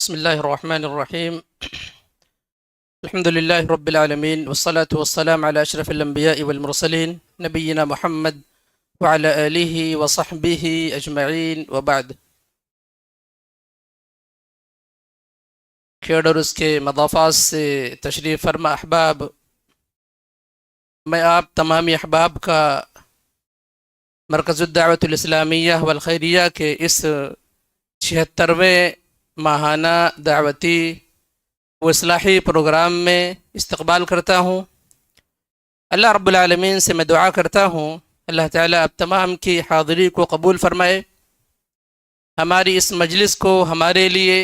بسم الله الرحمن الرحيم. الحمد لله رب العالمين والصلاة والسلام على أشرف الأنبياء والمرسلين نبينا محمد وعلى آله وصحبه أجمعين وبعد. کھیڑ اور اس کے مضافات سے تشریف فرما احباب، میں آپ تمامی احباب کا مرکز الدعوت الاسلامیہ والخیریہ کے اس 76ویں ماہانہ دعوتی و اصلاحی پروگرام میں استقبال کرتا ہوں۔ اللہ رب العالمین سے میں دعا کرتا ہوں اللہ تعالیٰ آپ تمام کی حاضری کو قبول فرمائے، ہماری اس مجلس کو ہمارے لیے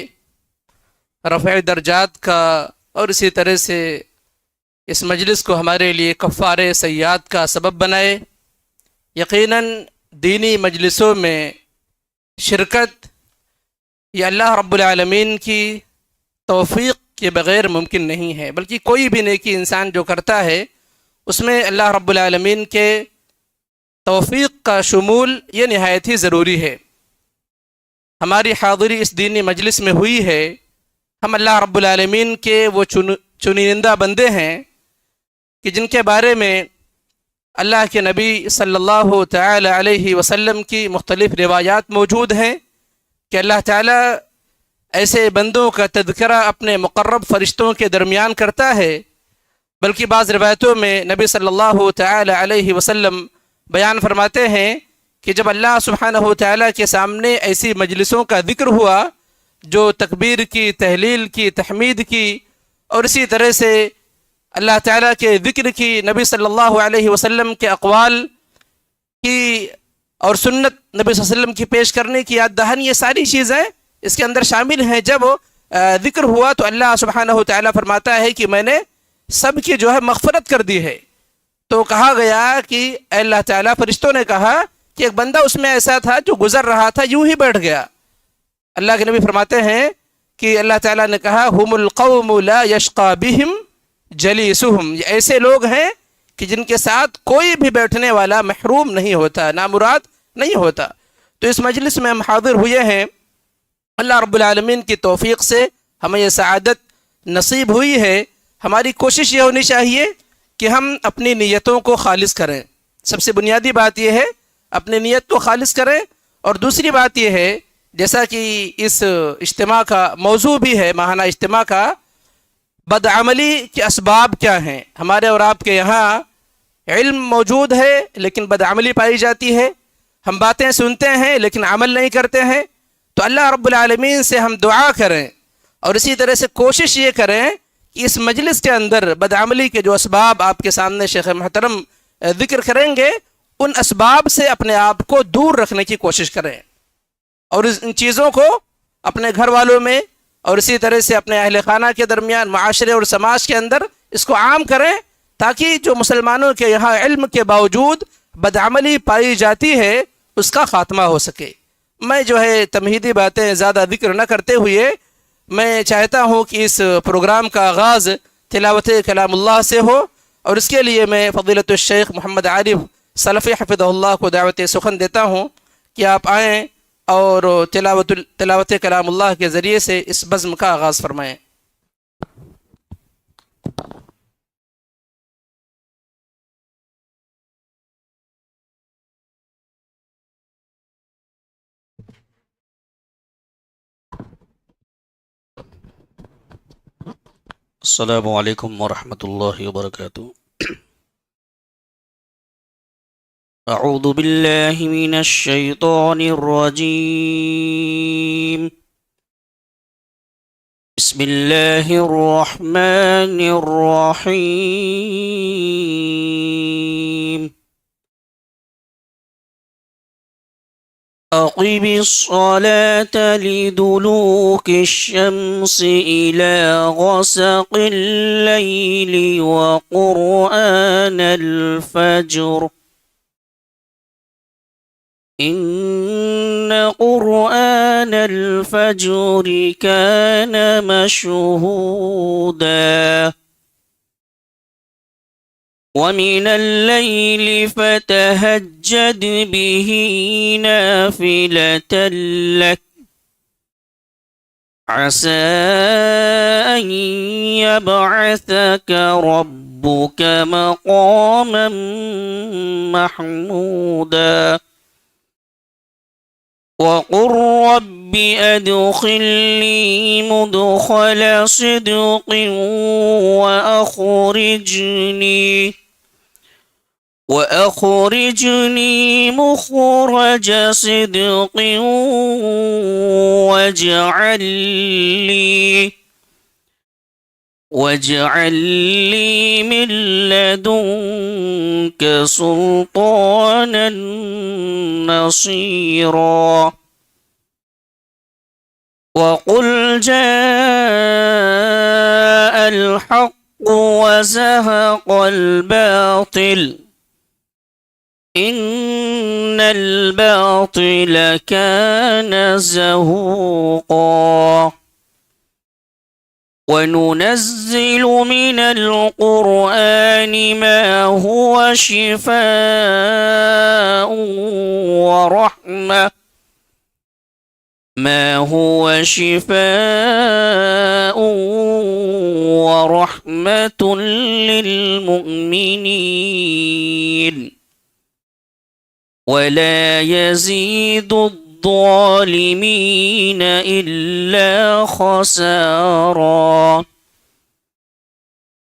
رفع درجات کا اور اسی طرح سے اس مجلس کو ہمارے لیے کفارے سیئات کا سبب بنائے۔ یقیناً دینی مجلسوں میں شرکت یہ اللہ رب العالمین کی توفیق کے بغیر ممکن نہیں ہے، بلکہ کوئی بھی نیکی انسان جو کرتا ہے اس میں اللہ رب العالمین کے توفیق کا شمول یہ نہایت ہی ضروری ہے۔ ہماری حاضری اس دینی مجلس میں ہوئی ہے، ہم اللہ رب العالمین کے وہ چنندہ بندے ہیں کہ جن کے بارے میں اللہ کے نبی صلی اللہ تعالی علیہ وسلم کی مختلف روایات موجود ہیں کہ اللہ تعالیٰ ایسے بندوں کا تذکرہ اپنے مقرب فرشتوں کے درمیان کرتا ہے، بلکہ بعض روایتوں میں نبی صلی اللہ تعالی علیہ وسلم بیان فرماتے ہیں کہ جب اللہ سبحانہ تعالیٰ کے سامنے ایسی مجلسوں کا ذکر ہوا جو تکبیر کی، تحلیل کی، تحمید کی اور اسی طرح سے اللہ تعالیٰ کے ذکر کی، نبی صلی اللہ علیہ وسلم کے اقوال کی اور سنت نبی صلی اللہ علیہ وسلم کی پیش کرنے کی یاد دہانی، یہ ساری چیزیں اس کے اندر شامل ہیں۔ جب ذکر ہوا تو اللہ سبحانہ تعالیٰ فرماتا ہے کہ میں نے سب کی جو ہے مغفرت کر دی ہے۔ تو کہا گیا کہ اے اللہ تعالیٰ، فرشتوں نے کہا کہ ایک بندہ اس میں ایسا تھا جو گزر رہا تھا، یوں ہی بیٹھ گیا۔ اللہ کے نبی فرماتے ہیں کہ اللہ تعالیٰ نے کہا ہم القوم لا یشقی بہم جلیسہم، یہ ایسے لوگ ہیں کہ جن کے ساتھ کوئی بھی بیٹھنے والا محروم نہیں ہوتا، نامراد نہیں ہوتا۔ تو اس مجلس میں ہم حاضر ہوئے ہیں، اللہ رب العالمین کی توفیق سے ہمیں یہ سعادت نصیب ہوئی ہے۔ ہماری کوشش یہ ہونی چاہیے کہ ہم اپنی نیتوں کو خالص کریں۔ سب سے بنیادی بات یہ ہے اپنی نیت کو خالص کریں، اور دوسری بات یہ ہے جیسا کہ اس اجتماع کا موضوع بھی ہے، ماہانہ اجتماع کا، بدعملی کے اسباب کیا ہیں۔ ہمارے اور آپ کے یہاں علم موجود ہے لیکن بدعملی پائی جاتی ہے، ہم باتیں سنتے ہیں لیکن عمل نہیں کرتے ہیں۔ تو اللہ رب العالمین سے ہم دعا کریں اور اسی طرح سے کوشش یہ کریں کہ اس مجلس کے اندر بدعملی کے جو اسباب آپ کے سامنے شیخ محترم ذکر کریں گے، ان اسباب سے اپنے آپ کو دور رکھنے کی کوشش کریں، اور ان چیزوں کو اپنے گھر والوں میں اور اسی طرح سے اپنے اہل خانہ کے درمیان، معاشرے اور سماج کے اندر اس کو عام کریں، تاکہ جو مسلمانوں کے یہاں علم کے باوجود بدعملی پائی جاتی ہے اس کا خاتمہ ہو سکے۔ میں جو ہے تمہیدی باتیں زیادہ ذکر نہ کرتے ہوئے میں چاہتا ہوں کہ اس پروگرام کا آغاز تلاوت کلام اللہ سے ہو، اور اس کے لیے میں فضیلت الشیخ محمد عارف سلفی حفظہ اللہ کو دعوت سخن دیتا ہوں کہ آپ آئیں اور تلاوت کلام اللہ کے ذریعے سے اس بزم کا آغاز فرمائیں۔ السلام علیکم ورحمۃ اللہ وبرکاتہ۔ اعوذ باللہ من الشیطان الرجیم، بسم اللہ الرحمن الرحیم۔ أقم الصلاة لدلوك الشمس إلى غسق الليل وقرآن الفجر إن قرآن الفجر كان مشهودا ومن الليل فتهجد به نافلة لك عسى أن يبعثك ربك مقاما محمودا وقل رب أدخلني مدخل صدق وأخرجني مخرج صدق واجعل لي من لدنك سلطانا نصيرا وقل جاء الحق وزهق الباطل إن الباطل كان زهوقا وننزل من القرآن ما هو شفاء ورحمة للمؤمنين ولا يزيد الظالمين إلا خسارا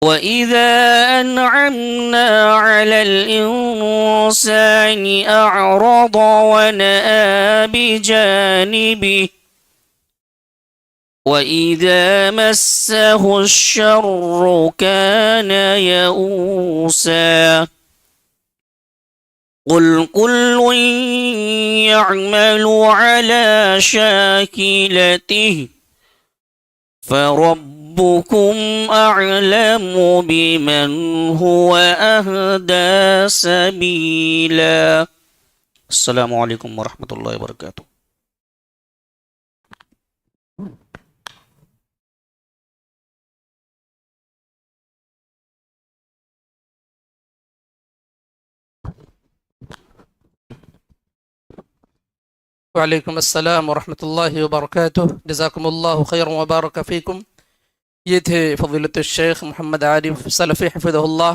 وإذا أنعمنا على الإنسان أعرض ونأى بجانبه وإذا مسه الشر كان يئوسا قل كل يعمل على شاكلته فربكم أعلم بمن هو أهدى سبيلا. السلام عليكم ورحمة الله وبركاته. وعلیکم السلام ورحمۃ اللہ وبرکاتہ. جزاکم اللہ خیر وبارک فیکم. یہ تھے فضیلت الشیخ محمد عارف سلفی حفظہ اللہ،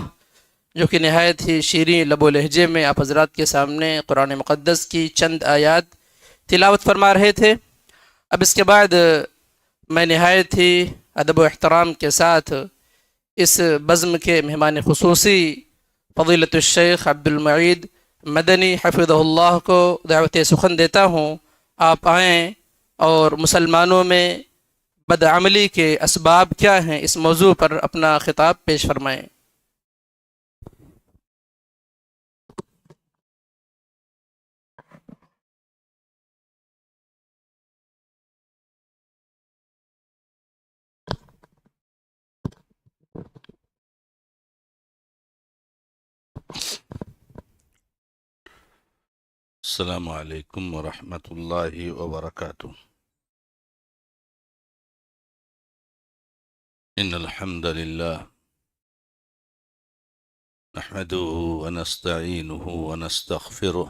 جو کہ نہایت ہی شیریں لب و لہجے میں آپ حضرات کے سامنے قرآن مقدس کی چند آیات تلاوت فرما رہے تھے. اب اس کے بعد میں نہایت ہی ادب و احترام کے ساتھ اس بزم کے مہمان خصوصی فضیلت الشیخ عبد المعید مدنی حفظہ اللہ کو دعوت سخن دیتا ہوں. آپ آئیں اور مسلمانوں میں بدعملی کے اسباب کیا ہیں اس موضوع پر اپنا خطاب پیش فرمائیں. السلام علیکم ورحمۃ اللہ وبرکاتہ. ان الحمد للہ نحمده ونستعینه ونستغفره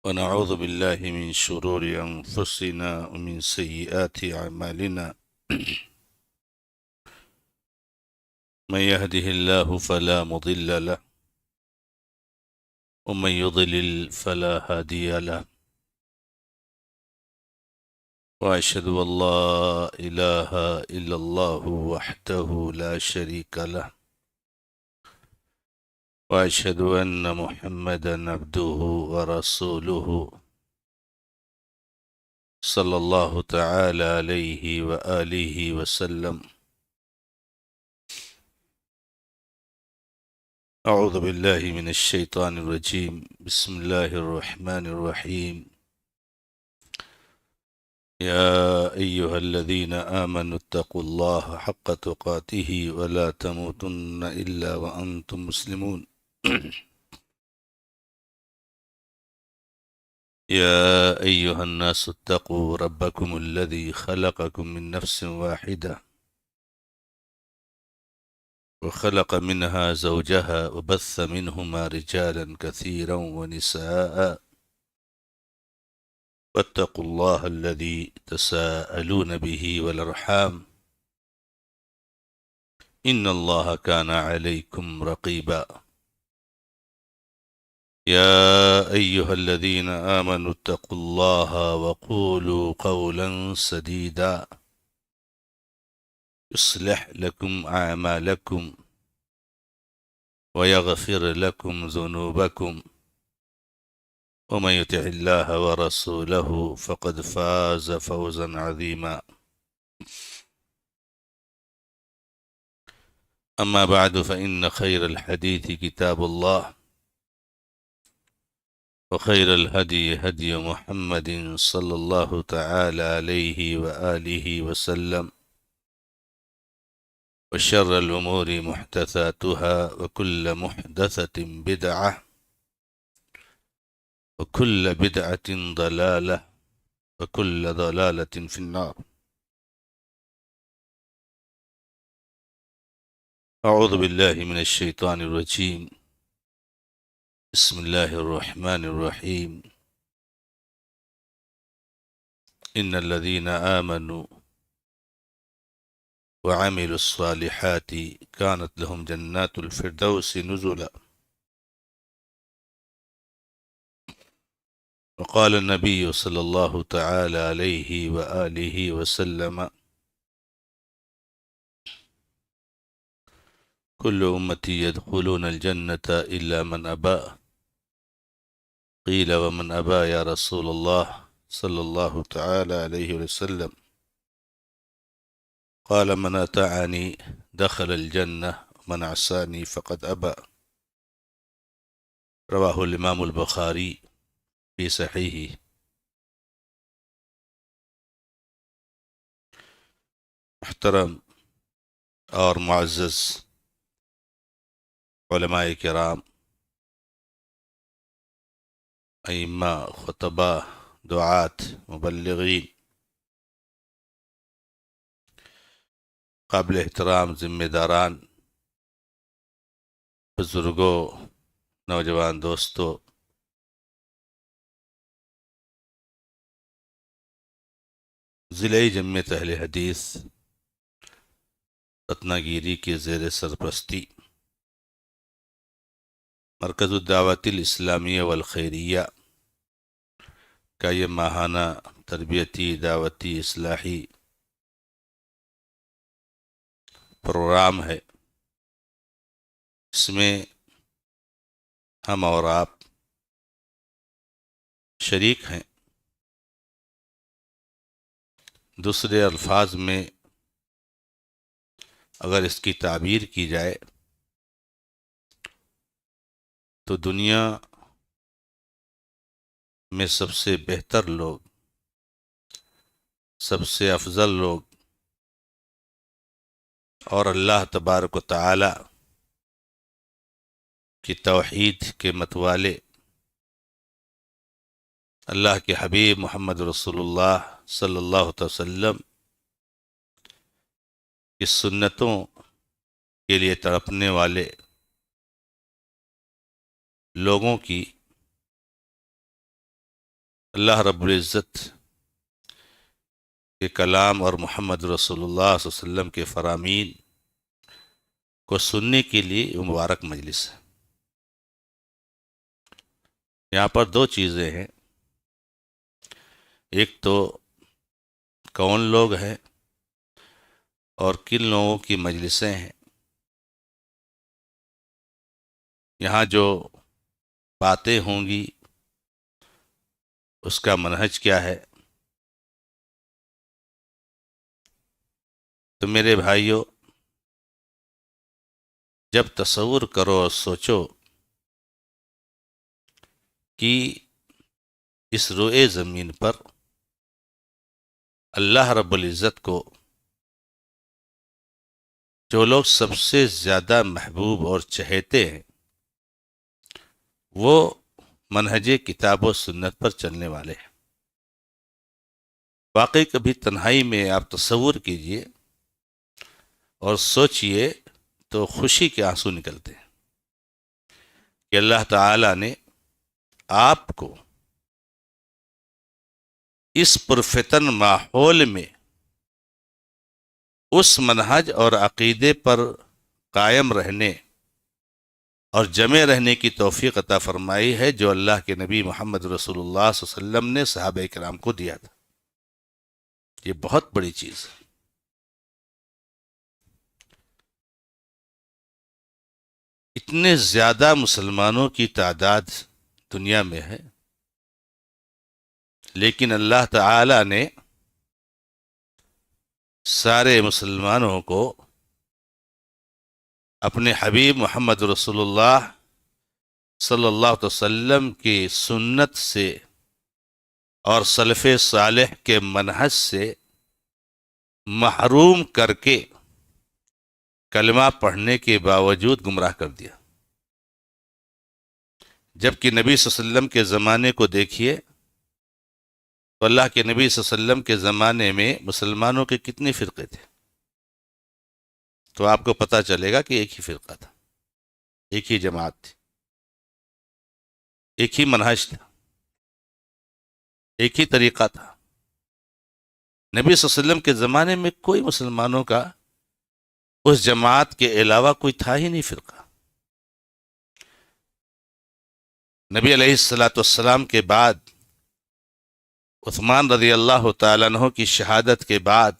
ونعوذ باللہ من شرور انفسنا ومن سیئات اعمالنا من يهده الله فلا مضل له ومن يضلل فلا هادي له وأشهد أن لا إله إلا الله وحده لا شريك له وأشهد أن محمدا عبده ورسوله صلى الله تعالى عليه وآله وسلم. أعوذ بالله من الشيطان الرجيم. بسم الله الرحمن الرحيم. يا أيها الذين آمنوا اتقوا الله حق تقاته ولا تموتن إلا وأنتم مسلمون. يا أيها الناس اتقوا ربكم الذي خلقكم من نفس واحدة وخلق منها زوجها وبث منهما رجالا كثيرا ونساء واتقوا الله الذي تساءلون به والأرحام إن الله كان عليكم رقيبا يا أيها الذين آمنوا اتقوا الله وقولوا قولا سديدا يصلح لكم أعمالكم ويغفر لكم ذنوبكم ومن يطع الله ورسوله فقد فاز فوزا عظيما أما بعد فإن خير الحديث كتاب الله وخير الهدي هدي محمد صلى الله تعالى عليه وآله وسلم وشر الأمور محدثاتها وكل محدثة بدعة وكل بدعة ضلالة وكل ضلالة في النار أعوذ بالله من الشيطان الرجيم بسم الله الرحمن الرحيم إن الذين آمنوا وعملوا الصالحات كانت لهم جنات الفردوس نزلا وقال النبي صلى الله تعالى عليه وآله وسلم كل أمتي يدخلون الجنة إلا من أبى قيل ومن أبى يا رسول الله صلى الله تعالى عليه وسلم قال من أطاعني دخل الجنة ومن عصاني فقد أبى رواه الإمام البخاري في صحیح. محترم اور معزز علماء کرام، ائمہ، خطباء، دعات، مبلغین، قابل احترام ذمہ داران، بزرگوں، نوجوان دوستو، ضلعی جمعیت اہل حدیث رتنا گیری کے زیر سرپرستی مرکز الدعوت الاسلامیہ والخیریہ کا یہ ماہانہ تربیتی، دعوتی، اصلاحی پروگرام ہے. اس میں ہم اور آپ شریک ہیں. دوسرے الفاظ میں اگر اس کی تعبیر کی جائے تو دنیا میں سب سے بہتر لوگ، سب سے افضل لوگ اور اللہ تبارک و تعالی کی توحید کے متوالے اللہ کے حبیب محمد رسول اللہ صلی اللہ علیہ وسلم کی سنتوں کے لیے تڑپنے والے لوگوں کی اللہ رب العزت کے کلام اور محمد رسول اللہ صلی اللہ علیہ وسلم کے فرامین کو سننے کے لیے یہ مبارک مجلس ہے. یہاں پر دو چیزیں ہیں. ایک تو کون لوگ ہیں اور کن لوگوں کی مجلسیں ہیں. یہاں جو باتیں ہوں گی اس کا منہج کیا ہے. تو میرے بھائیوں، جب تصور کرو اور سوچو کہ اس روئے زمین پر اللہ رب العزت کو جو لوگ سب سے زیادہ محبوب اور چہیتے ہیں وہ منہج کتاب و سنت پر چلنے والے ہیں. واقعی کبھی تنہائی میں آپ تصور کیجئے اور سوچئے تو خوشی کے آنسو نکلتے ہیں کہ اللہ تعالی نے آپ کو اس پرفتن ماحول میں اس منہج اور عقیدے پر قائم رہنے اور جمع رہنے کی توفیق عطا فرمائی ہے جو اللہ کے نبی محمد رسول اللہ صلی اللہ علیہ وسلم نے صحابہ کرام کو دیا تھا۔ یہ بہت بڑی چیز ہے۔ اتنے زیادہ مسلمانوں کی تعداد دنیا میں ہے، لیکن اللہ تعالی نے سارے مسلمانوں کو اپنے حبیب محمد رسول اللہ صلی اللہ علیہ وسلم کی سنت سے اور سلف صالح کے منہج سے محروم کر کے کلمہ پڑھنے کے باوجود گمراہ کر دیا۔ جبکہ نبی صلی اللہ علیہ وسلم کے زمانے کو دیکھیے تو اللہ کے نبی صلی اللہ علیہ وسلم کے زمانے میں مسلمانوں کے کتنے فرقے تھے، تو آپ کو پتہ چلے گا کہ ایک ہی فرقہ تھا، ایک ہی جماعت تھی، ایک ہی منہج تھا، ایک ہی طریقہ تھا۔ نبی صلی اللہ علیہ وسلم کے زمانے میں کوئی مسلمانوں کا اس جماعت کے علاوہ کوئی تھا ہی نہیں فرقہ۔ نبی علیہ السلام کے بعد عثمان رضی اللہ تعالیٰ عنہ کی شہادت کے بعد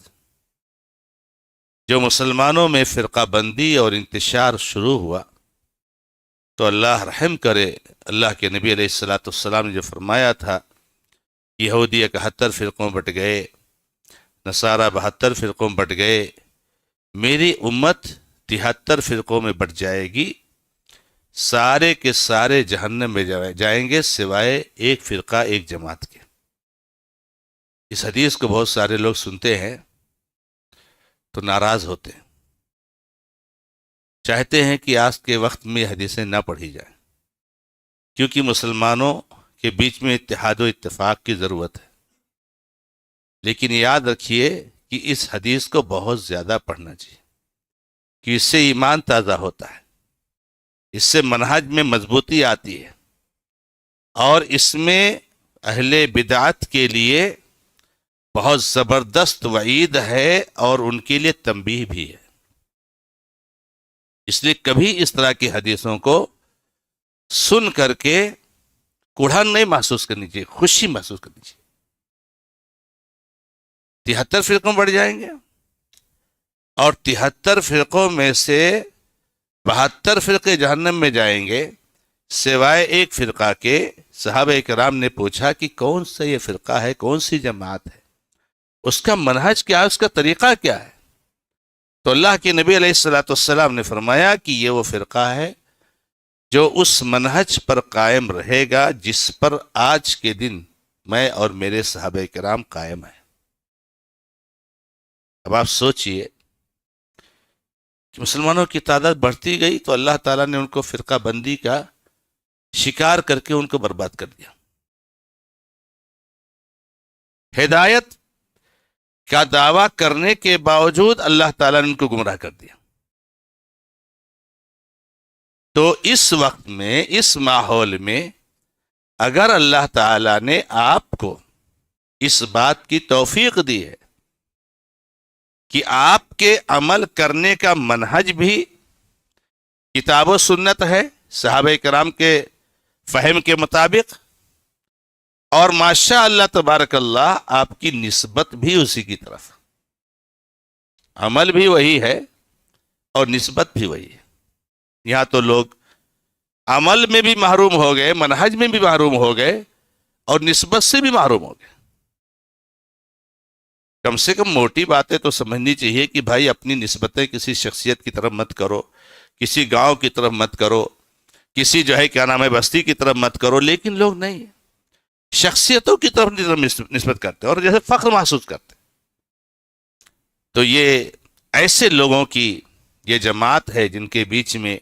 جو مسلمانوں میں فرقہ بندی اور انتشار شروع ہوا تو اللہ رحم کرے، اللہ کے نبی علیہ السلام نے جو فرمایا تھا، یہودی 71 فرقوں بٹ گئے، نصارہ 72 فرقوں بٹ گئے، میری امت 73 فرقوں میں بٹ جائے گی، سارے کے سارے جہنم میں جائیں گے سوائے ایک فرقہ، ایک جماعت کے۔ اس حدیث کو بہت سارے لوگ سنتے ہیں تو ناراض ہوتے ہیں، چاہتے ہیں کہ آج کے وقت میں حدیثیں نہ پڑھی جائیں، کیونکہ مسلمانوں کے بیچ میں اتحاد و اتفاق کی ضرورت ہے۔ لیکن یاد رکھیے کہ اس حدیث کو بہت زیادہ پڑھنا چاہیے، کہ اس سے ایمان تازہ ہوتا ہے، اس سے منہج میں مضبوطی آتی ہے، اور اس میں اہل بدعت کے لیے بہت زبردست وعید ہے اور ان کے لیے تنبیہ بھی ہے۔ اس لیے کبھی اس طرح کی حدیثوں کو سن کر کے کوڑھن نہیں محسوس کرنی چاہیے، خوشی محسوس کرنی چاہیے۔ 73 فرقوں بڑھ جائیں گے، اور 73 فرقوں میں سے 72 فرقے جہنم میں جائیں گے سوائے ایک فرقہ کے۔ صحابہ کرام نے پوچھا کہ کون سا یہ فرقہ ہے، کون سی جماعت ہے، اس کا منہج کیا ہے، اس کا طریقہ کیا ہے؟ تو اللہ کے نبی علیہ السلام نے فرمایا کہ یہ وہ فرقہ ہے جو اس منہج پر قائم رہے گا جس پر آج کے دن میں اور میرے صحابہ کرام قائم ہیں۔ اب آپ سوچئے کہ مسلمانوں کی تعداد بڑھتی گئی تو اللہ تعالیٰ نے ان کو فرقہ بندی کا شکار کر کے ان کو برباد کر دیا۔ ہدایت کا دعویٰ کرنے کے باوجود اللہ تعالیٰ نے ان کو گمراہ کر دیا۔ تو اس وقت میں، اس ماحول میں، اگر اللہ تعالیٰ نے آپ کو اس بات کی توفیق دی ہے کہ آپ کے عمل کرنے کا منہج بھی کتاب و سنت ہے صحابہ کرام کے فہم کے مطابق، اور ماشاء اللہ تبارک اللہ آپ کی نسبت بھی اسی کی طرف، عمل بھی وہی ہے اور نسبت بھی وہی ہے۔ یہاں تو لوگ عمل میں بھی محروم ہو گئے، منہج میں بھی محروم ہو گئے، اور نسبت سے بھی محروم ہو گئے۔ کم سے کم موٹی باتیں تو سمجھنی چاہیے کہ بھائی اپنی نسبتیں کسی شخصیت کی طرف مت کرو، کسی گاؤں کی طرف مت کرو، کسی کیا نام ہے بستی کی طرف مت کرو، لیکن لوگ نہیں، شخصیتوں کی طرف نسبت کرتے اور جیسے فخر محسوس کرتے۔ تو یہ ایسے لوگوں کی یہ جماعت ہے جن کے بیچ میں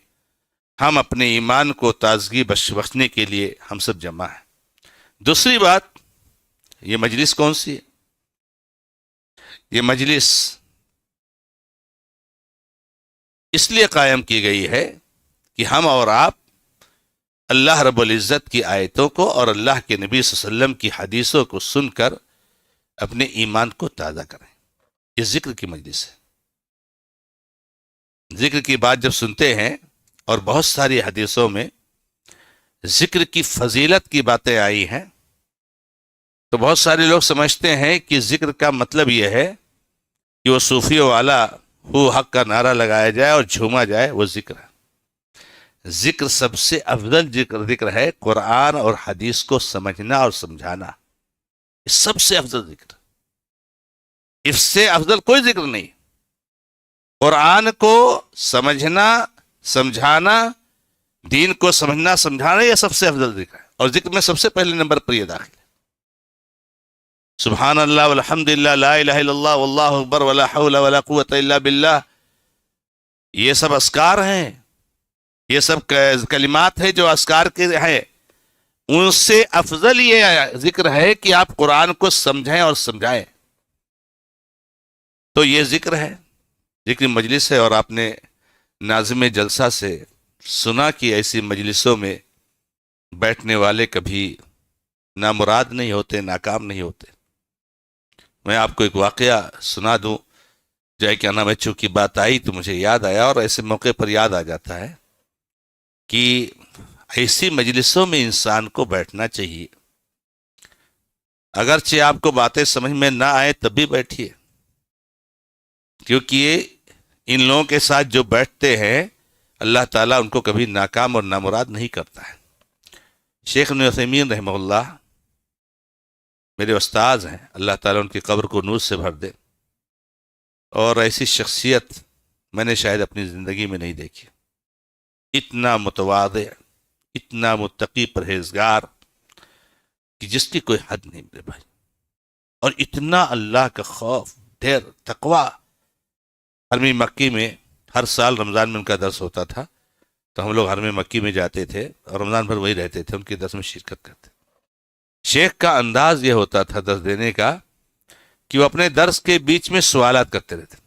ہم اپنے ایمان کو تازگی بخشنے کے لیے ہم سب جمع ہیں۔ دوسری بات، یہ مجلس کون سی ہے؟ یہ مجلس اس لیے قائم کی گئی ہے کہ ہم اور آپ اللہ رب العزت کی آیتوں کو اور اللہ کے نبی صلی اللہ علیہ وسلم کی حدیثوں کو سن کر اپنے ایمان کو تازہ کریں. یہ ذکر کی مجلس ہے. ذکر کی بات جب سنتے ہیں اور بہت ساری حدیثوں میں ذکر کی فضیلت کی باتیں آئی ہیں تو بہت سارے لوگ سمجھتے ہیں کہ ذکر کا مطلب یہ ہے کہ وہ صوفیوں والا ہو حق کا نعرہ لگایا جائے اور جھوما جائے، وہ ذکر ہے. ذکر سب سے افضل ذکر ہے قرآن اور حدیث کو سمجھنا اور سمجھانا. یہ سب سے افضل ذکر، اس سے افضل کوئی ذکر نہیں. قرآن کو سمجھنا سمجھانا، دین کو سمجھنا سمجھانا، یہ سب سے افضل ذکر ہے. اور ذکر میں سب سے پہلے نمبر پر یہ داخل ہے سبحان اللہ والحمد للہ لا الہ الا اللہ واللہ اکبر ولا حول ولا قوت الا باللہ. یہ سب اذکار ہیں، یہ سب کلمات ہیں جو اذکار کے ہیں. ان سے افضل یہ ذکر ہے کہ آپ قرآن کو سمجھیں اور سمجھائیں. تو یہ ذکر ہے، ذکر مجلس ہے. اور آپ نے ناظم جلسہ سے سنا کہ ایسی مجلسوں میں بیٹھنے والے کبھی نامراد نہیں ہوتے، ناکام نہیں ہوتے. میں آپ کو ایک واقعہ سنا دوں. جائے کیا نام ہے، چونکہ بات آئی تو مجھے یاد آیا، اور ایسے موقع پر یاد آ جاتا ہے کہ ایسی مجلسوں میں انسان کو بیٹھنا چاہیے. اگرچہ آپ کو باتیں سمجھ میں نہ آئے تب بھی بیٹھیے، کیونکہ ان لوگوں کے ساتھ جو بیٹھتے ہیں اللہ تعالیٰ ان کو کبھی ناکام اور نامراد نہیں کرتا ہے. شیخ ابن عثیمین رحمہ اللہ میرے استاذ ہیں، اللہ تعالیٰ ان کی قبر کو نور سے بھر دے. اور ایسی شخصیت میں نے شاید اپنی زندگی میں نہیں دیکھی. اتنا متواضع، اتنا متقی پرہیزگار کہ جس کی کوئی حد نہیں میرے بھائی. اور اتنا اللہ کا خوف، ڈر، تقوی. حرم مکی میں ہر سال رمضان میں ان کا درس ہوتا تھا، تو ہم لوگ حرم مکی میں جاتے تھے اور رمضان بھر وہی رہتے تھے، ان کے درس میں شرکت کرتے. شیخ کا انداز یہ ہوتا تھا درس دینے کا کہ وہ اپنے درس کے بیچ میں سوالات کرتے رہتے.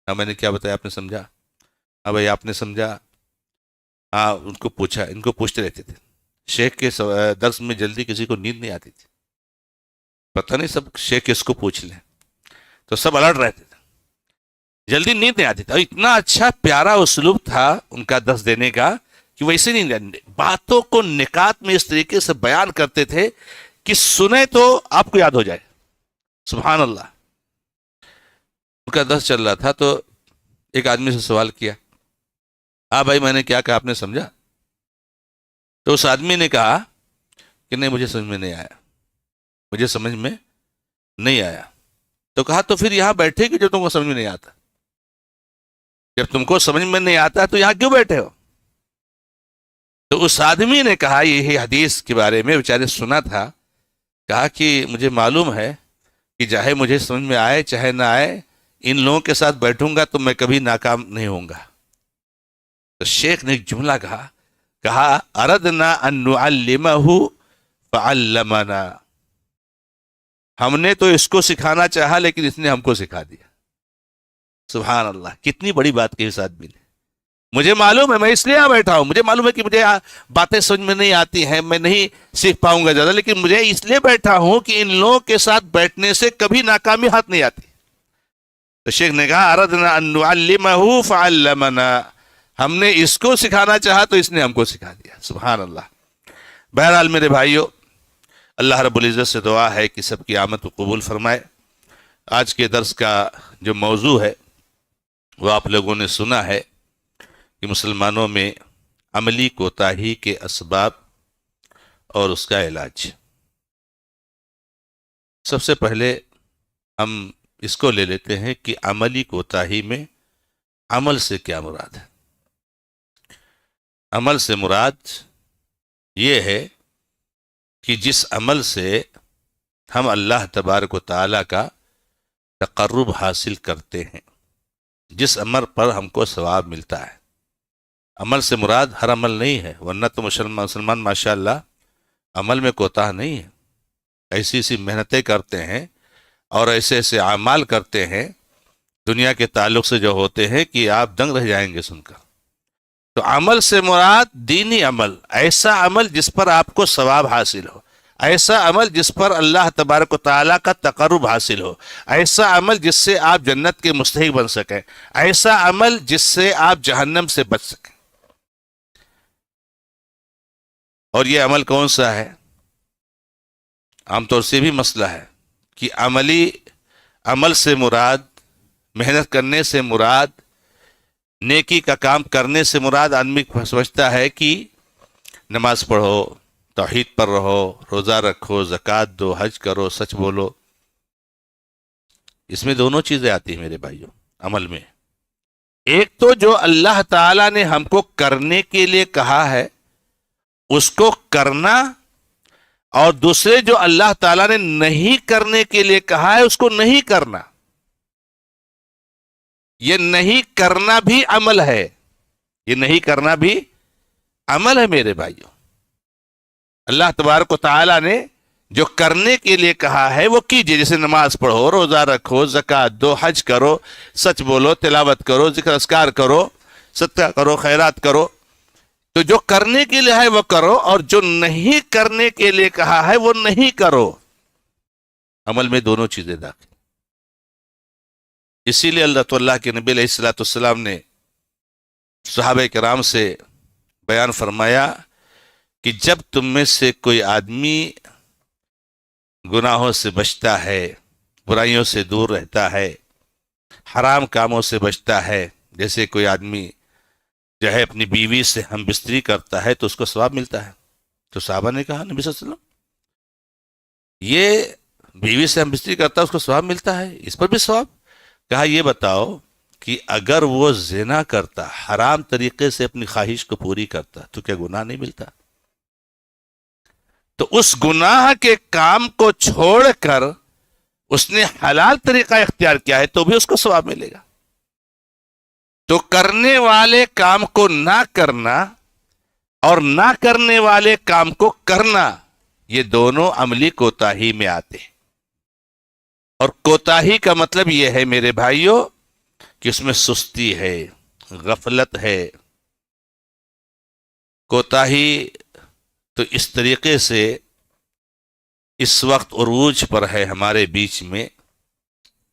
ہاں میں نے کیا بتایا، آپ نے سمجھا؟ ہاں بھائی آپ نے سمجھا؟ ہاں ان کو پوچھا، ان کو پوچھتے رہتے تھے. شیخ کے درس میں جلدی کسی کو نیند نہیں آتی تھی. پتہ نہیں سب شیخ کس کو پوچھ لیں، تو سب الرٹ رہتے تھے، جلدی نیند نہیں آتی تھی. اور اتنا اچھا پیارا اسلوب تھا ان کا درس دینے کا کہ ویسے نہیں، باتوں کو نکات میں اس طریقے سے بیان کرتے تھے کہ سنیں تو آپ کو یاد ہو جائے. سبحان اللہ. ان کا درس چل رہا تھا تو ایک آدمی سے سوال کیا، ہاں بھائی میں نے کیا کہا آپ نے سمجھا؟ تو اس آدمی نے کہا کہ نہیں مجھے سمجھ میں نہیں آیا، مجھے سمجھ میں نہیں آیا. تو کہا تو پھر یہاں بیٹھے کہ جو تم کو سمجھ میں نہیں آتا. جب تم کو سمجھ میں نہیں آتا تو یہاں کیوں بیٹھے ہو؟ تو اس آدمی نے کہا، یہی حدیث کے بارے میں بیچارے سنا تھا، کہا کہ مجھے معلوم ہے کہ چاہے مجھے سمجھ میں آئے چاہے نہ آئے، ان لوگوں کے ساتھ بیٹھوں گا تو میں کبھی ناکام نہیں ہوں گا. تو شیخ نے ایک جملہ کہا اردنا ان نعلمہ فعلمنا. ہم نے تو اس کو سکھانا چاہا لیکن اس نے ہم کو سکھا دیا. سبحان اللہ. کتنی بڑی بات کہی اس آدمی نے. مجھے معلوم ہے، میں اس لیے بیٹھا ہوں، مجھے معلوم ہے کہ مجھے باتیں سمجھ میں نہیں آتی ہیں، میں نہیں سیکھ پاؤں گا زیادہ، لیکن مجھے اس لیے بیٹھا ہوں کہ ان لوگوں کے ساتھ بیٹھنے سے کبھی ناکامی ہاتھ نہیں آتی. تو شیخ نے کہا اردنا ان نعلمہ فعلمنا. ہم نے اس کو سکھانا چاہا تو اس نے ہم کو سکھا دیا. سبحان اللہ. بہرحال میرے بھائیو، اللہ رب العزت سے دعا ہے کہ سب کی آمد کو قبول فرمائے. آج کے درس کا جو موضوع ہے وہ آپ لوگوں نے سنا ہے کہ مسلمانوں میں عملی کوتاہی کے اسباب اور اس کا علاج. سب سے پہلے ہم اس کو لے لیتے ہیں کہ عملی کوتاہی میں عمل سے کیا مراد ہے. عمل سے مراد یہ ہے کہ جس عمل سے ہم اللہ تبارک و تعالیٰ کا تقرب حاصل کرتے ہیں، جس عمل پر ہم کو ثواب ملتا ہے. عمل سے مراد ہر عمل نہیں ہے، ورنہ تو مسلمان ماشاءاللہ عمل میں کوتاہ نہیں ہے. ایسی ایسی محنتیں کرتے ہیں اور ایسے ایسے اعمال کرتے ہیں دنیا کے تعلق سے جو ہوتے ہیں کہ آپ دنگ رہ جائیں گے سن کر. تو عمل سے مراد دینی عمل، ایسا عمل جس پر آپ کو ثواب حاصل ہو. ایسا عمل جس پر اللہ تبارک و تعالیٰ کا تقرب حاصل ہو، ایسا عمل جس سے آپ جنت کے مستحق بن سکیں، ایسا عمل جس سے آپ جہنم سے بچ سکیں۔ اور یہ عمل کون سا ہے؟ عام طور سے بھی مسئلہ ہے کہ عمل سے مراد، محنت کرنے سے مراد، نیکی کا کام کرنے سے مراد آدمی سمجھتا ہے کہ نماز پڑھو، توحید پر رہو، روزہ رکھو، زکوٰۃ دو، حج کرو، سچ بولو۔ اس میں دونوں چیزیں آتی ہیں میرے بھائیوں عمل میں۔ ایک تو جو اللہ تعالیٰ نے ہم کو کرنے کے لیے کہا ہے اس کو کرنا، اور دوسرے جو اللہ تعالیٰ نے نہیں کرنے کے لیے کہا ہے اس کو نہیں کرنا۔ یہ نہیں کرنا بھی عمل ہے، یہ نہیں کرنا بھی عمل ہے میرے بھائیوں۔ اللہ تبارک و تعالیٰ نے جو کرنے کے لیے کہا ہے وہ کیجئے، جیسے نماز پڑھو، روزہ رکھو، زکوٰۃ دو، حج کرو، سچ بولو، تلاوت کرو، ذکر اذکار کرو، صدقہ کرو، خیرات کرو۔ تو جو کرنے کے لیے ہے وہ کرو، اور جو نہیں کرنے کے لیے کہا ہے وہ نہیں کرو۔ عمل میں دونوں چیزیں داخل۔ اسی لیے اللہ کے نبی علیہ الصلوۃ والسلام نے صحابہ کرام سے بیان فرمایا کہ جب تم میں سے کوئی آدمی گناہوں سے بچتا ہے، برائیوں سے دور رہتا ہے، حرام کاموں سے بچتا ہے، جیسے کوئی آدمی جو ہے اپنی بیوی سے ہم بستری کرتا ہے تو اس کو ثواب ملتا ہے۔ تو صحابہ نے کہا نبی صلی اللہ علیہ وسلم یہ بیوی سے ہم بستری کرتا ہے اس کو ثواب ملتا ہے، اس پر بھی ثواب؟ کہا یہ بتاؤ کہ اگر وہ زنا کرتا، حرام طریقے سے اپنی خواہش کو پوری کرتا تو کیا گناہ نہیں ملتا؟ تو اس گناہ کے کام کو چھوڑ کر اس نے حلال طریقہ اختیار کیا ہے تو بھی اس کو ثواب ملے گا۔ تو کرنے والے کام کو نہ کرنا اور نہ کرنے والے کام کو کرنا، یہ دونوں عملی کوتاہی میں آتے ہیں۔ اور کوتاہی کا مطلب یہ ہے میرے بھائیوں کہ اس میں سستی ہے، غفلت ہے۔ کوتاہی تو اس طریقے سے اس وقت عروج پر ہے ہمارے بیچ میں،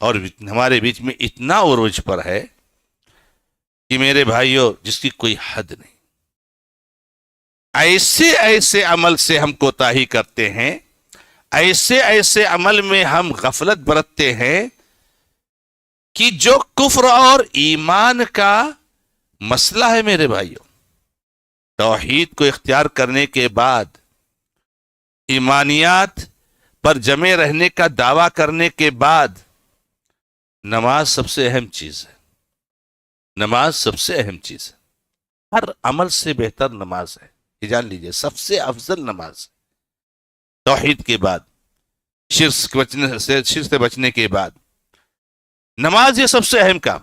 اور ہمارے بیچ میں اتنا عروج پر ہے کہ میرے بھائیوں جس کی کوئی حد نہیں۔ ایسے عمل سے ہم کوتاہی کرتے ہیں، ایسے عمل میں ہم غفلت برتتے ہیں کہ جو کفر اور ایمان کا مسئلہ ہے میرے بھائیوں۔ توحید کو اختیار کرنے کے بعد، ایمانیات پر جمے رہنے کا دعویٰ کرنے کے بعد، نماز سب سے اہم چیز ہے۔ نماز سب سے اہم چیز ہے، ہر عمل سے بہتر نماز ہے، یہ جان لیجئے، سب سے افضل نماز ہے۔ توحید کے بعد، شرک سے بچنے کے بعد نماز یہ سب سے اہم کام۔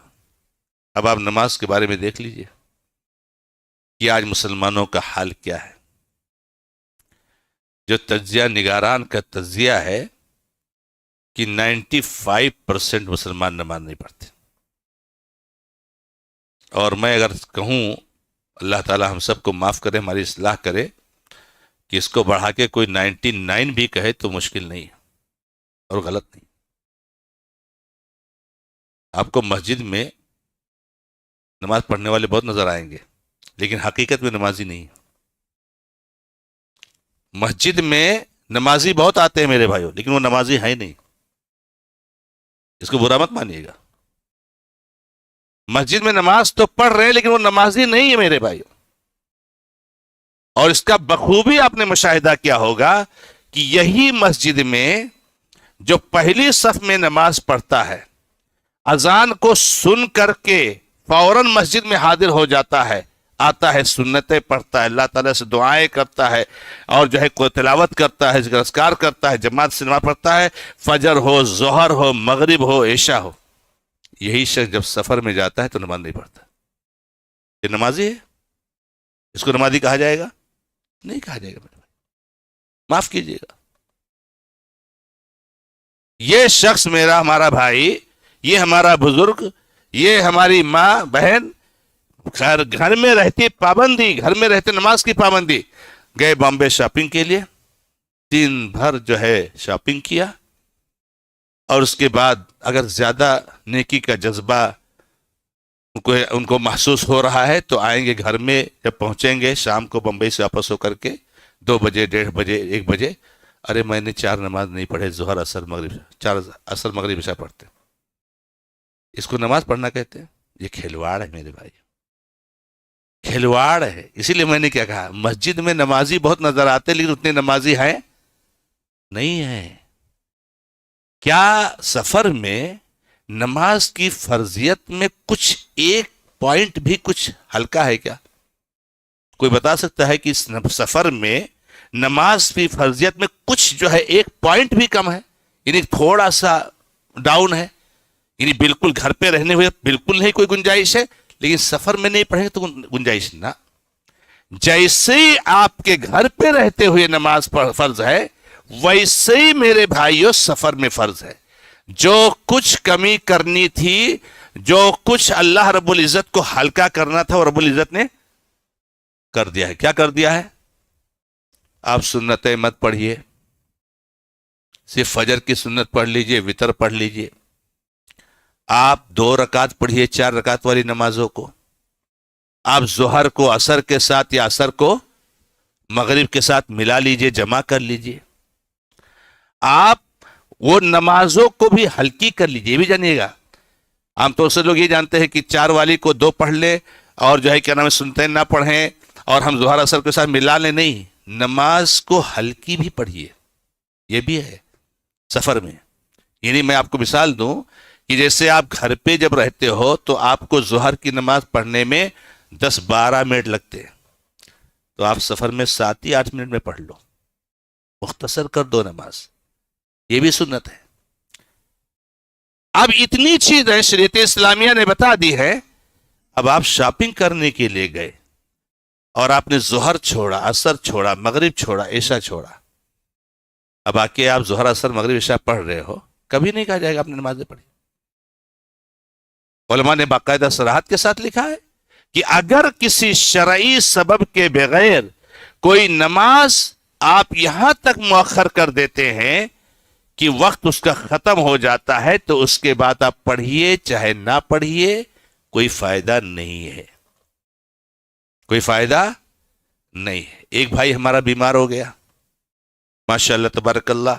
اب آپ نماز کے بارے میں دیکھ لیجئے کہ آج مسلمانوں کا حال کیا ہے۔ جو تجزیہ نگاران کا تجزیہ ہے کہ 95% مسلمان نماز نہیں پڑھتے، اور میں اگر کہوں اللہ تعالی ہم سب کو معاف کرے، ہماری اصلاح کرے، کہ اس کو بڑھا کے کوئی 99 بھی کہے تو مشکل نہیں ہے اور غلط نہیں۔ آپ کو مسجد میں نماز پڑھنے والے بہت نظر آئیں گے، لیکن حقیقت میں نمازی نہیں ہے۔ مسجد میں نمازی بہت آتے ہیں میرے بھائیوں، لیکن وہ نمازی ہے نہیں، اس کو برا مت مانیے گا۔ مسجد میں نماز تو پڑھ رہے ہیں لیکن وہ نمازی نہیں ہے میرے بھائیوں۔ اور اس کا بخوبی آپ نے مشاہدہ کیا ہوگا کہ یہی مسجد میں جو پہلی صف میں نماز پڑھتا ہے، اذان کو سن کر کے فوراً مسجد میں حاضر ہو جاتا ہے، آتا ہے، سنتیں پڑھتا ہے، اللہ تعالیٰ سے دعائیں کرتا ہے، اور جو ہے کوئی تلاوت کرتا ہے، ذکر اذکار کرتا ہے، جماعت سے نماز پڑھتا ہے، فجر ہو، ظہر ہو، مغرب ہو، عشاء ہو۔ یہی شخص جب سفر میں جاتا ہے تو نماز نہیں پڑھتا، یہ نمازی ہے؟ اس کو نمازی کہا جائے گا؟ نہیں کہا جائے گا میرے بھائی، معاف کیجیے گا۔ یہ شخص ہمارا بھائی، یہ ہمارا بزرگ، یہ ہماری ماں بہن، گھر میں رہتی پابندی، گھر میں رہتے نماز کی پابندی، گئے بامبے شاپنگ کے لیے، دن بھر جو ہے شاپنگ کیا، اور اس کے بعد اگر زیادہ نیکی کا جذبہ ان کو محسوس ہو رہا ہے تو آئیں گے گھر میں، جب پہنچیں گے شام کو بمبئی سے واپس ہو کر کے 2 بجے 1:30 بجے 1 بجے، ارے میں نے 4 نماز نہیں پڑھے، ظہر اثر مغرب، 4 اثر مغرب عشاء پڑھتے. اس کو نماز پڑھنا کہتے ہیں؟ یہ کھلواڑ ہے میرے بھائی، کھلواڑ ہے. اسی لیے میں نے کیا کہا، مسجد میں نمازی بہت نظر آتے لیکن اتنے نمازی ہیں نہیں ہیں. کیا سفر میں نماز کی فرضیت میں کچھ ایک پوائنٹ بھی کچھ ہلکا ہے کیا؟ کوئی بتا سکتا ہے کہ اس سفر میں نماز کی فرضیت میں کچھ جو ہے ایک پوائنٹ بھی کم ہے، یعنی تھوڑا سا ڈاؤن ہے، یعنی بالکل گھر پہ رہنے ہوئے بالکل نہیں کوئی گنجائش ہے، لیکن سفر میں نہیں پڑھیں تو گنجائش نہ. جیسے ہی آپ کے گھر پہ رہتے ہوئے نماز فرض ہے، ویسے ہی میرے بھائیوں سفر میں فرض ہے. جو کچھ کمی کرنی تھی، جو کچھ اللہ رب العزت کو ہلکا کرنا تھا، وہ رب العزت نے کر دیا ہے. کیا کر دیا ہے؟ آپ سنتیں مت پڑھیے، صرف فجر کی سنت پڑھ لیجئے، وتر پڑھ لیجئے. آپ 2 رکعت پڑھیے 4 رکعت والی نمازوں کو. آپ ظہر کو عصر کے ساتھ یا عصر کو مغرب کے ساتھ ملا لیجئے، جمع کر لیجئے. آپ وہ نمازوں کو بھی ہلکی کر لیجئے. یہ بھی جانیے گا، عام طور سے لوگ یہ جانتے ہیں کہ 4 والی کو 2 پڑھ لے اور جو ہے کیا نام ہے سنتیں نہ پڑھیں اور ہم ظہر عصر کے ساتھ ملا لیں. نہیں، نماز کو ہلکی بھی پڑھیے، یہ بھی ہے سفر میں. یعنی میں آپ کو مثال دوں کہ جیسے آپ گھر پہ جب رہتے ہو تو آپ کو ظہر کی نماز پڑھنے میں 10-12 منٹ لگتے ہیں، تو آپ سفر میں 7 یا 8 منٹ میں پڑھ لو، مختصر کر دو نماز. یہ بھی سنت ہے. اب اتنی چیزیں شریعت اسلامیہ نے بتا دی ہے. اب آپ شاپنگ کرنے کے لیے گئے اور آپ نے ظہر چھوڑا، عصر چھوڑا، مغرب چھوڑا، عشاء چھوڑا. اب آ کے آپ ظہر عصر مغرب عشاء پڑھ رہے ہو، کبھی نہیں کہا جائے گا آپ نے نمازیں پڑھی. علماء نے باقاعدہ صراحت کے ساتھ لکھا ہے کہ اگر کسی شرعی سبب کے بغیر کوئی نماز آپ یہاں تک مؤخر کر دیتے ہیں کہ وقت اس کا ختم ہو جاتا ہے، تو اس کے بعد آپ پڑھیے چاہے نہ پڑھیے، کوئی فائدہ نہیں ہے، کوئی فائدہ نہیں ہے. ایک بھائی ہمارا بیمار ہو گیا، ماشاءاللہ تبارک اللہ،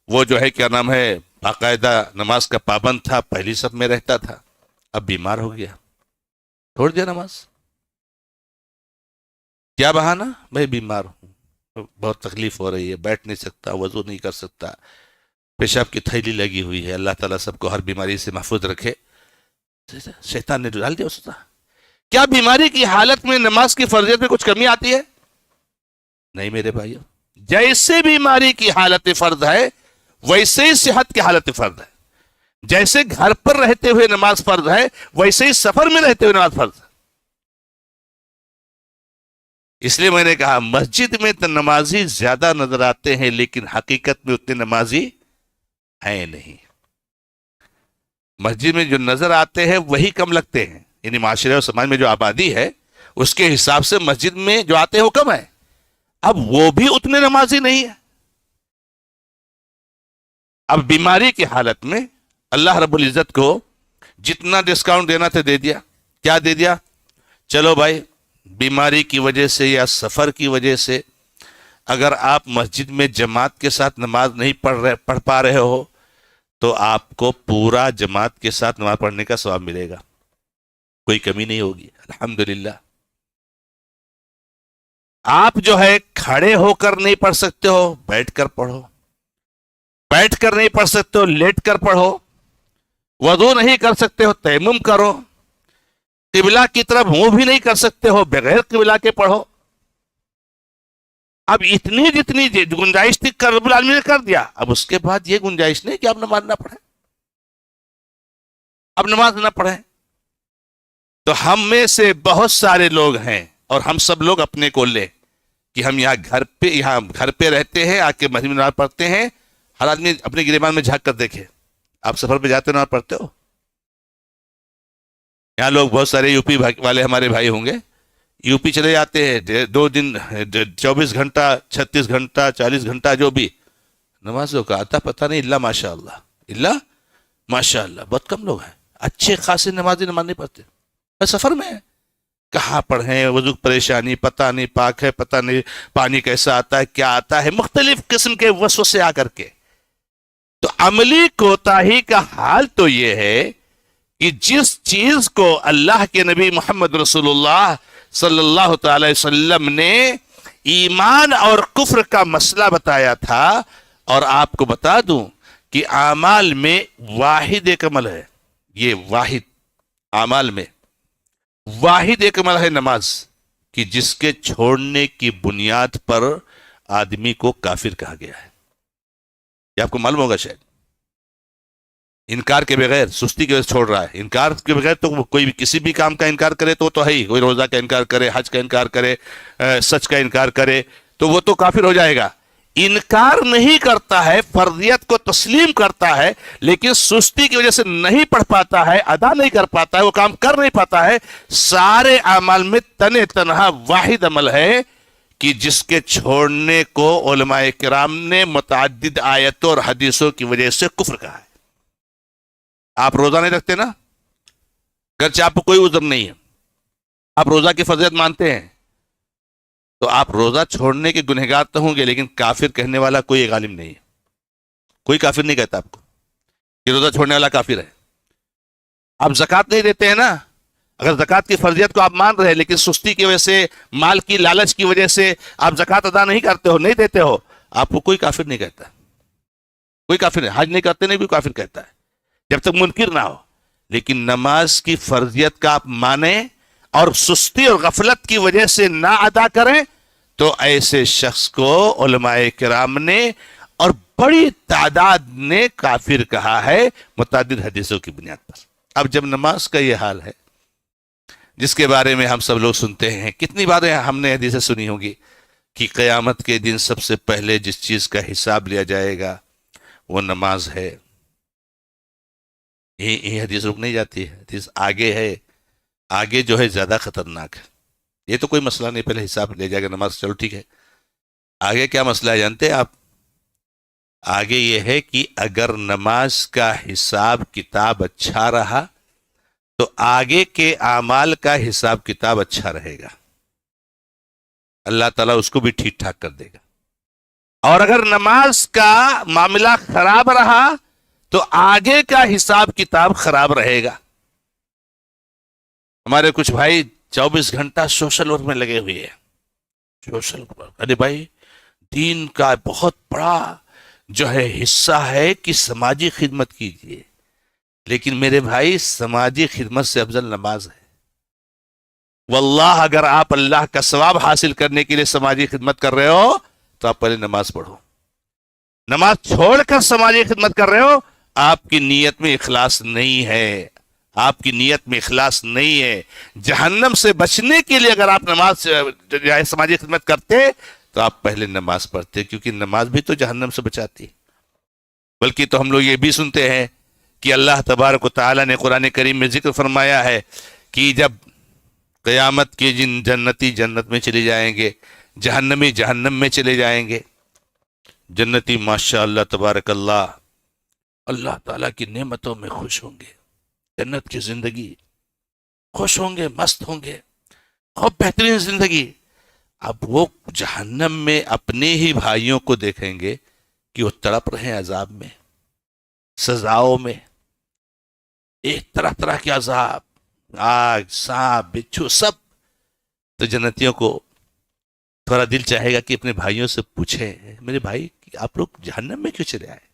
وہ جو ہے کیا نام ہے باقاعدہ نماز کا پابند تھا، پہلی صف میں رہتا تھا، اب بیمار ہو گیا، چھوڑ دیا نماز. کیا بہانہ؟ میں بیمار ہوں، بہت تکلیف ہو رہی ہے، بیٹھ نہیں سکتا، وضو نہیں کر سکتا، پیشاب کی تھیلی لگی ہوئی ہے. اللہ تعالیٰ سب کو ہر بیماری سے محفوظ رکھے. شیطان نے ڈال دیا اس کا. کیا بیماری کی حالت میں نماز کی فرضیت میں کچھ کمی آتی ہے؟ نہیں میرے بھائیو، جیسے بیماری کی حالت فرض ہے ویسے ہی صحت کی حالت فرض ہے. جیسے گھر پر رہتے ہوئے نماز فرض ہے ویسے ہی سفر میں رہتے ہوئے نماز فرض ہے. اس لیے میں نے کہا مسجد میں تو نمازی زیادہ نظر آتے ہیں لیکن حقیقت میں اتنے نمازی ہیں نہیں. مسجد میں جو نظر آتے ہیں وہی کم لگتے ہیں، یعنی معاشرے اور سماج میں جو آبادی ہے اس کے حساب سے مسجد میں جو آتے ہیں وہ کم ہے. اب وہ بھی اتنے نمازی نہیں ہے. اب بیماری کی حالت میں اللہ رب العزت کو جتنا ڈسکاؤنٹ دینا تھا دے دیا. کیا دے دیا؟ چلو بھائی، بیماری کی وجہ سے یا سفر کی وجہ سے اگر آپ مسجد میں جماعت کے ساتھ نماز نہیں پڑھ پا رہے ہو تو آپ کو پورا جماعت کے ساتھ نماز پڑھنے کا ثواب ملے گا، کوئی کمی نہیں ہوگی الحمدللہ. آپ جو ہے کھڑے ہو کر نہیں پڑھ سکتے ہو، بیٹھ کر پڑھو. بیٹھ کر نہیں پڑھ سکتے ہو، لیٹ کر پڑھو. وضو نہیں کر سکتے ہو، تیمم کرو. قبلہ کی طرف منہ بھی نہیں کر سکتے ہو، بغیر قبلہ کے پڑھو. اب اتنی جتنی گنجائش تھی رب العالمین نے کر دیا. اب اس کے بعد یہ گنجائش نہیں کہ آپ نماز نہ پڑھیں، اب نماز نہ پڑھیں. تو ہم میں سے بہت سارے لوگ ہیں اور ہم سب لوگ اپنے کو لیں کہ ہم یہاں گھر پہ رہتے ہیں، آ کے مسجد میں نماز پڑھتے ہیں. ہر آدمی اپنے گریبان میں جھانک کر دیکھے، آپ سفر پہ جاتے نماز پڑھتے ہو؟ یہاں لوگ بہت سارے یو پی والے ہمارے بھائی ہوں گے، یو پی چلے جاتے ہیں 2 دن 24 گھنٹہ 36 گھنٹہ 40 گھنٹہ جو بھی نمازوں کا آتا پتہ نہیں، اللہ ماشاء اللہ، اللہ ماشاء اللہ، بہت کم لوگ ہیں اچھے خاصے نماز نہیں پڑھتے. بس سفر میں ہے، کہاں پڑھیں، وضو پریشانی، پتہ نہیں پاک ہے، پتہ نہیں پانی کیسا آتا ہے، کیا آتا ہے، مختلف قسم کے وسوسے آ کر کے. تو عملی کوتاہی کا حال تو یہ ہے کہ جس چیز کو اللہ کے نبی محمد رسول اللہ صلی اللہ تعالی وسلم نے ایمان اور کفر کا مسئلہ بتایا تھا، اور آپ کو بتا دوں کہ اعمال میں واحد ایک عمل ہے، یہ واحد اعمال میں واحد ایک عمل ہے نماز، کہ جس کے چھوڑنے کی بنیاد پر آدمی کو کافر کہا گیا ہے. یہ آپ کو معلوم ہوگا شاید. انکار کے بغیر، سستی کے وجہ سے چھوڑ رہا ہے، انکار کے بغیر تو کوئی بھی کسی بھی کام کا انکار کرے تو وہ تو ہے ہی، کوئی روزہ کا انکار کرے، حج کا انکار کرے، سچ کا انکار کرے تو وہ تو کافر ہو جائے گا. انکار نہیں کرتا ہے، فرضیت کو تسلیم کرتا ہے، لیکن سستی کی وجہ سے نہیں پڑھ پاتا ہے، ادا نہیں کر پاتا ہے، وہ کام کر نہیں پاتا ہے. سارے اعمال میں تنہا واحد عمل ہے کہ جس کے چھوڑنے کو علماء کرام نے متعدد آیتوں اور حدیثوں کی وجہ سے کفر کہا ہے. آپ روزہ نہیں رکھتے نا، گرچہ آپ کو کوئی عذر نہیں ہے، آپ روزہ کی فرضیت مانتے ہیں، تو آپ روزہ چھوڑنے کے گنہگار تو ہوں گے، لیکن کافر کہنے والا کوئی غالب نہیں ہے. کوئی کافر نہیں کہتا آپ کو کہ روزہ چھوڑنے والا کافر ہے. آپ زکوٰۃ نہیں دیتے ہیں نا، اگر زکوٰۃ کی فرضیت کو آپ مان رہے ہیں لیکن سستی کی وجہ سے، مال کی لالچ کی وجہ سے آپ زکوٰۃ ادا نہیں کرتے ہو، نہیں دیتے ہو، آپ کو کوئی کافر نہیں کہتا. کوئی کافر نہیں، حج نہیں کرتے نہیں کوئی کافر کہتا ہے جب تک منکر نہ ہو. لیکن نماز کی فرضیت کا آپ مانیں اور سستی اور غفلت کی وجہ سے نہ ادا کریں تو ایسے شخص کو علماء کرام نے اور بڑی تعداد نے کافر کہا ہے متعدد حدیثوں کی بنیاد پر. اب جب نماز کا یہ حال ہے جس کے بارے میں ہم سب لوگ سنتے ہیں، کتنی باریں ہم نے حدیثیں سنی ہوگی کہ قیامت کے دن سب سے پہلے جس چیز کا حساب لیا جائے گا وہ نماز ہے. یہ حدیث رک نہیں جاتی ہے، حدیث آگے ہے، آگے جو ہے زیادہ خطرناک ہے. یہ تو کوئی مسئلہ نہیں، پہلے حساب لے جائے گا نماز، چلو ٹھیک ہے. آگے کیا مسئلہ ہے جانتے ہیں آپ؟ آگے یہ ہے کہ اگر نماز کا حساب کتاب اچھا رہا تو آگے کے اعمال کا حساب کتاب اچھا رہے گا، اللہ تعالیٰ اس کو بھی ٹھیک ٹھاک کر دے گا. اور اگر نماز کا معاملہ خراب رہا تو آگے کا حساب کتاب خراب رہے گا. ہمارے کچھ بھائی 24 گھنٹہ سوشل ورک میں لگے ہوئے ہیں. سوشل ورک، ارے بھائی دین کا بہت بڑا جو ہے حصہ ہے کہ سماجی خدمت کیجیے، لیکن میرے بھائی سماجی خدمت سے افضل نماز ہے. واللہ اگر آپ اللہ کا ثواب حاصل کرنے کے لیے سماجی خدمت کر رہے ہو تو آپ پہلے نماز پڑھو. نماز چھوڑ کر سماجی خدمت کر رہے ہو، آپ کی نیت میں اخلاص نہیں ہے، آپ کی نیت میں اخلاص نہیں ہے. جہنم سے بچنے کے لیے اگر آپ نماز سماجی خدمت کرتے تو آپ پہلے نماز پڑھتے، کیونکہ نماز بھی تو جہنم سے بچاتی. بلکہ تو ہم لوگ یہ بھی سنتے ہیں کہ اللہ تبارک و تعالیٰ نے قرآن کریم میں ذکر فرمایا ہے کہ جب قیامت کے جن جنتی جنت میں چلے جائیں گے، جہنمی جہنم میں چلے جائیں گے. جنتی ماشاء اللہ تبارک اللہ، اللہ تعالیٰ کی نعمتوں میں خوش ہوں گے، جنت کی زندگی، خوش ہوں گے، مست ہوں گے، اور بہترین زندگی. اب وہ جہنم میں اپنے ہی بھائیوں کو دیکھیں گے کہ وہ تڑپ رہے ہیں عذاب میں، سزاؤں میں، ایک طرح طرح کے عذاب، آگ، سانپ، بچھو، سب. تو جنتیوں کو تھوڑا دل چاہے گا کہ اپنے بھائیوں سے پوچھیں، میرے بھائی آپ لوگ جہنم میں کیوں چلے آئے؟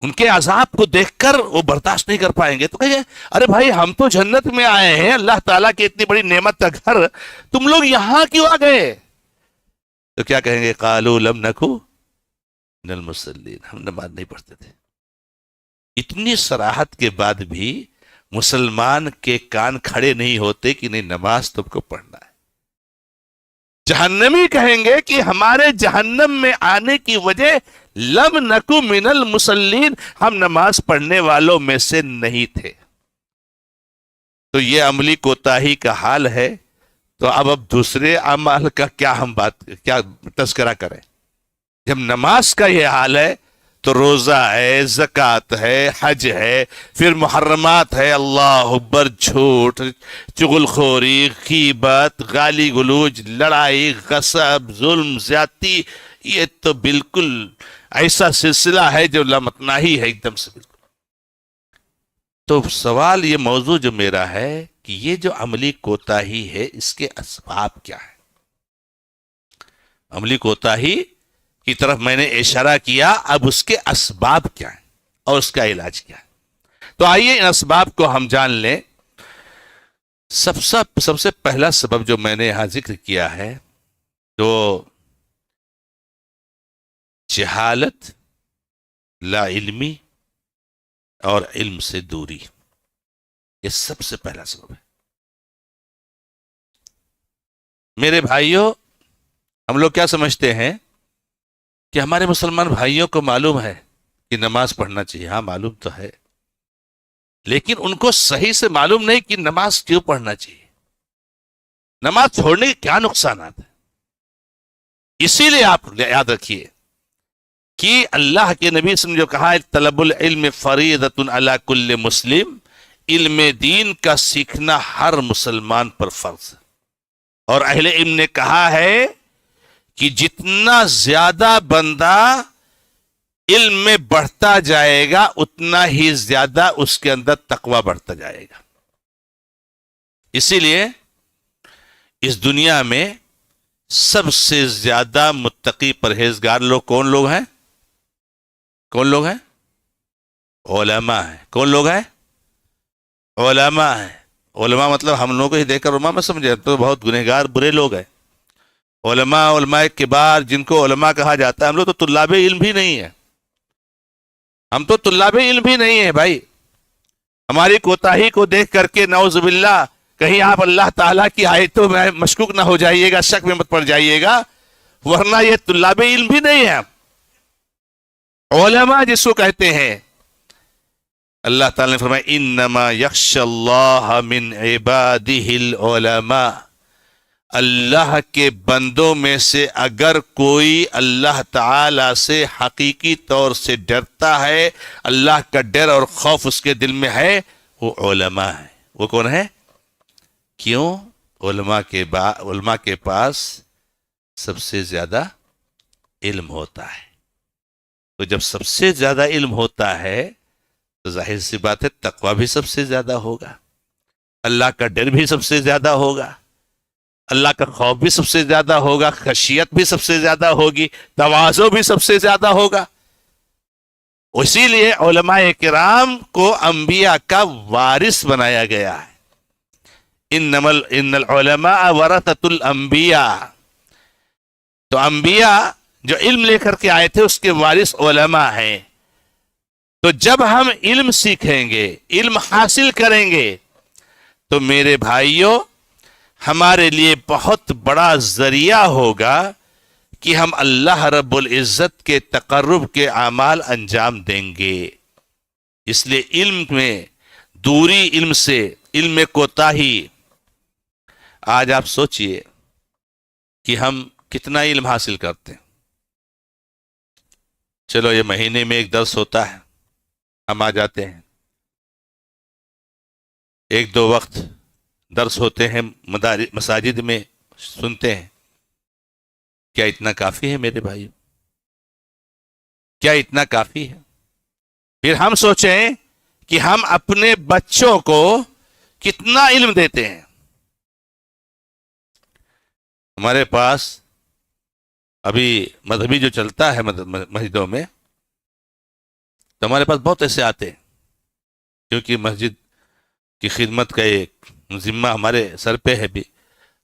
ان کے عذاب کو دیکھ کر وہ برداشت نہیں کر پائیں گے. تو کہیں ارے بھائی ہم تو جنت میں آئے ہیں، اللہ تعالیٰ کی اتنی بڑی نعمت کا گھر، تم لوگ یہاں کیوں آ گئے؟ تو کیا کہیں گے؟ قالوا لم نکو من المصلین، ہم نماز نہیں پڑھتے تھے. اتنی صراحت کے بعد بھی مسلمان کے کان کھڑے نہیں ہوتے کہ نہیں نماز تم کو پڑھنا ہے. جہنمی کہیں گے کہ ہمارے جہنم میں آنے کی وجہ لم نکو من المصلین، ہم نماز پڑھنے والوں میں سے نہیں تھے. تو یہ عملی کوتاہی کا حال ہے. تو اب دوسرے اعمال کا کیا تذکرہ کریں؟ جب نماز کا یہ حال ہے تو روزہ ہے، زکوٰۃ ہے، حج ہے، پھر محرمات ہے، اللہ اکبر، جھوٹ، چغل خوری، غیبت، گالی گلوچ، لڑائی، غصب، ظلم، زیادتی، یہ تو بالکل ایسا سلسلہ ہے جو لامتناہی ہے ایک دم سے بالکل۔ تو سوال یہ موضوع جو میرا ہے کہ یہ جو عملی کوتاہی ہے اس کے اسباب کیا ہے؟ عملی کوتاہی کی طرف میں نے اشارہ کیا، اب اس کے اسباب کیا ہیں اور اس کا علاج کیا ہے؟ تو آئیے ان اسباب کو ہم جان لیں۔ سب سے پہلا سبب جو میں نے یہاں ذکر کیا ہے تو جہالت، لا علمی اور علم سے دوری، یہ سب سے پہلا سبب ہے۔ میرے بھائیوں، ہم لوگ کیا سمجھتے ہیں کہ ہمارے مسلمان بھائیوں کو معلوم ہے کہ نماز پڑھنا چاہیے۔ ہاں معلوم تو ہے، لیکن ان کو صحیح سے معلوم نہیں کہ نماز کیوں پڑھنا چاہیے، نماز چھوڑنے کے کیا نقصانات ہیں۔ اسی لیے آپ یاد رکھیے کہ اللہ کے نبی صلی اللہ علیہ وسلم جو کہا ہے طلب العلم فریضۃ علی کل مسلم، علم دین کا سیکھنا ہر مسلمان پر فرض ہے۔ اور اہل علم نے کہا ہے کہ جتنا زیادہ بندہ علم میں بڑھتا جائے گا اتنا ہی زیادہ اس کے اندر تقوی بڑھتا جائے گا۔ اسی لیے اس دنیا میں سب سے زیادہ متقی پرہیزگار لوگ کون لوگ ہیں؟ کون لوگ ہیں؟ علماء ہیں۔ کون لوگ ہیں؟ علماء ہیں۔ علماء مطلب ہم لوگوں کو ہی دیکھ کر علماء میں سمجھے تو بہت گنہگار برے لوگ ہیں۔ علماء کبار جن کو علماء کہا جاتا ہے، ہم لوگ تو طلاب علم بھی نہیں ہیں، ہم تو طلاب علم بھی نہیں ہیں بھائی۔ ہماری کوتاہی کو دیکھ کر کے نعوذ باللہ کہیں آپ اللہ تعالیٰ کی آیتوں میں مشکوک نہ ہو جائیے گا، شک میں مت پڑ جائیے گا، ورنہ یہ طلاب علم بھی نہیں ہیں۔ علماء جس کو کہتے ہیں، اللہ تعالیٰ نے فرمایا انما یخشی اللہ من عبادہ العلماء، اللہ کے بندوں میں سے اگر کوئی اللہ تعالی سے حقیقی طور سے ڈرتا ہے، اللہ کا ڈر اور خوف اس کے دل میں ہے، وہ علماء ہے۔ وہ کون ہے؟ کیوں؟ علماء کے پاس سب سے زیادہ علم ہوتا ہے۔ تو جب سب سے زیادہ علم ہوتا ہے تو ظاہر سی بات ہے تقویٰ بھی سب سے زیادہ ہوگا، اللہ کا ڈر بھی سب سے زیادہ ہوگا، اللہ کا خوف بھی سب سے زیادہ ہوگا، خشیت بھی سب سے زیادہ ہوگی، تواضع بھی سب سے زیادہ ہوگا۔ اسی لیے علماء کرام کو انبیاء کا وارث بنایا گیا ہے۔ ان العلماء ورثۃ الانبیاء، تو انبیاء جو علم لے کر کے آئے تھے اس کے وارث علماء ہیں۔ تو جب ہم علم سیکھیں گے، علم حاصل کریں گے، تو میرے بھائیوں ہمارے لیے بہت بڑا ذریعہ ہوگا کہ ہم اللہ رب العزت کے تقرب کے اعمال انجام دیں گے۔ اس لیے علم میں دوری، علم سے، علم میں کوتاہی۔ آج آپ سوچئے کہ ہم کتنا علم حاصل کرتے ہیں۔ چلو یہ مہینے میں ایک درس ہوتا ہے، ہم آ جاتے ہیں، ایک دو وقت درس ہوتے ہیں مساجد میں، سنتے ہیں۔ کیا اتنا کافی ہے میرے بھائیو؟ کیا اتنا کافی ہے؟ پھر ہم سوچیں کہ ہم اپنے بچوں کو کتنا علم دیتے ہیں۔ ہمارے پاس ابھی مذہبی جو چلتا ہے مسجدوں میں، تو ہمارے پاس بہت ایسے آتے ہیں، کیونکہ مسجد کی خدمت کا ایک ذمہ ہمارے سر پہ ہے بھی،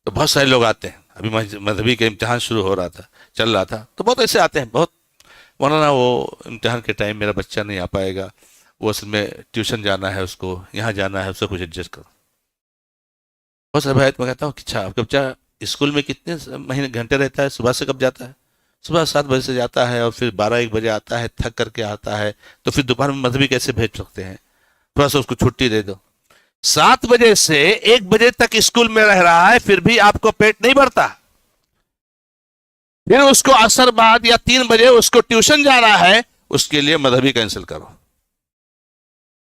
تو بہت سارے لوگ آتے ہیں۔ ابھی مذہبی کا امتحان شروع ہو رہا تھا، چل رہا تھا، تو بہت ایسے آتے ہیں، بہت مولانا وہ امتحان کے ٹائم میرا بچہ نہیں آ پائے گا، وہ اصل میں ٹیوشن جانا ہے، اس کو یہاں جانا ہے، اس سے کچھ ایڈجسٹ کرو۔ بہت سارے بھائی میں کہتا ہوں کہ اچھا آپ کا بچہ اسکول میں کتنے مہینے گھنٹے رہتا ہے؟ صبح سے کب جاتا ہے؟ صبح 7 بجے سے جاتا ہے اور پھر 12-1 بجے آتا ہے، تھک کر کے آتا ہے، تو پھر دوپہر میں مذہبی کیسے بھیج سکتے ہیں؟ تھوڑا سا اس کو چھٹی دے دو۔ 7 بجے سے 1 بجے تک اسکول میں رہ رہا ہے پھر بھی آپ کو پیٹ نہیں بھرتا، پھر اس کو عصر بعد یا 3 بجے اس کو ٹیوشن جا رہا ہے، اس کے لیے مذہبی کینسل کرو۔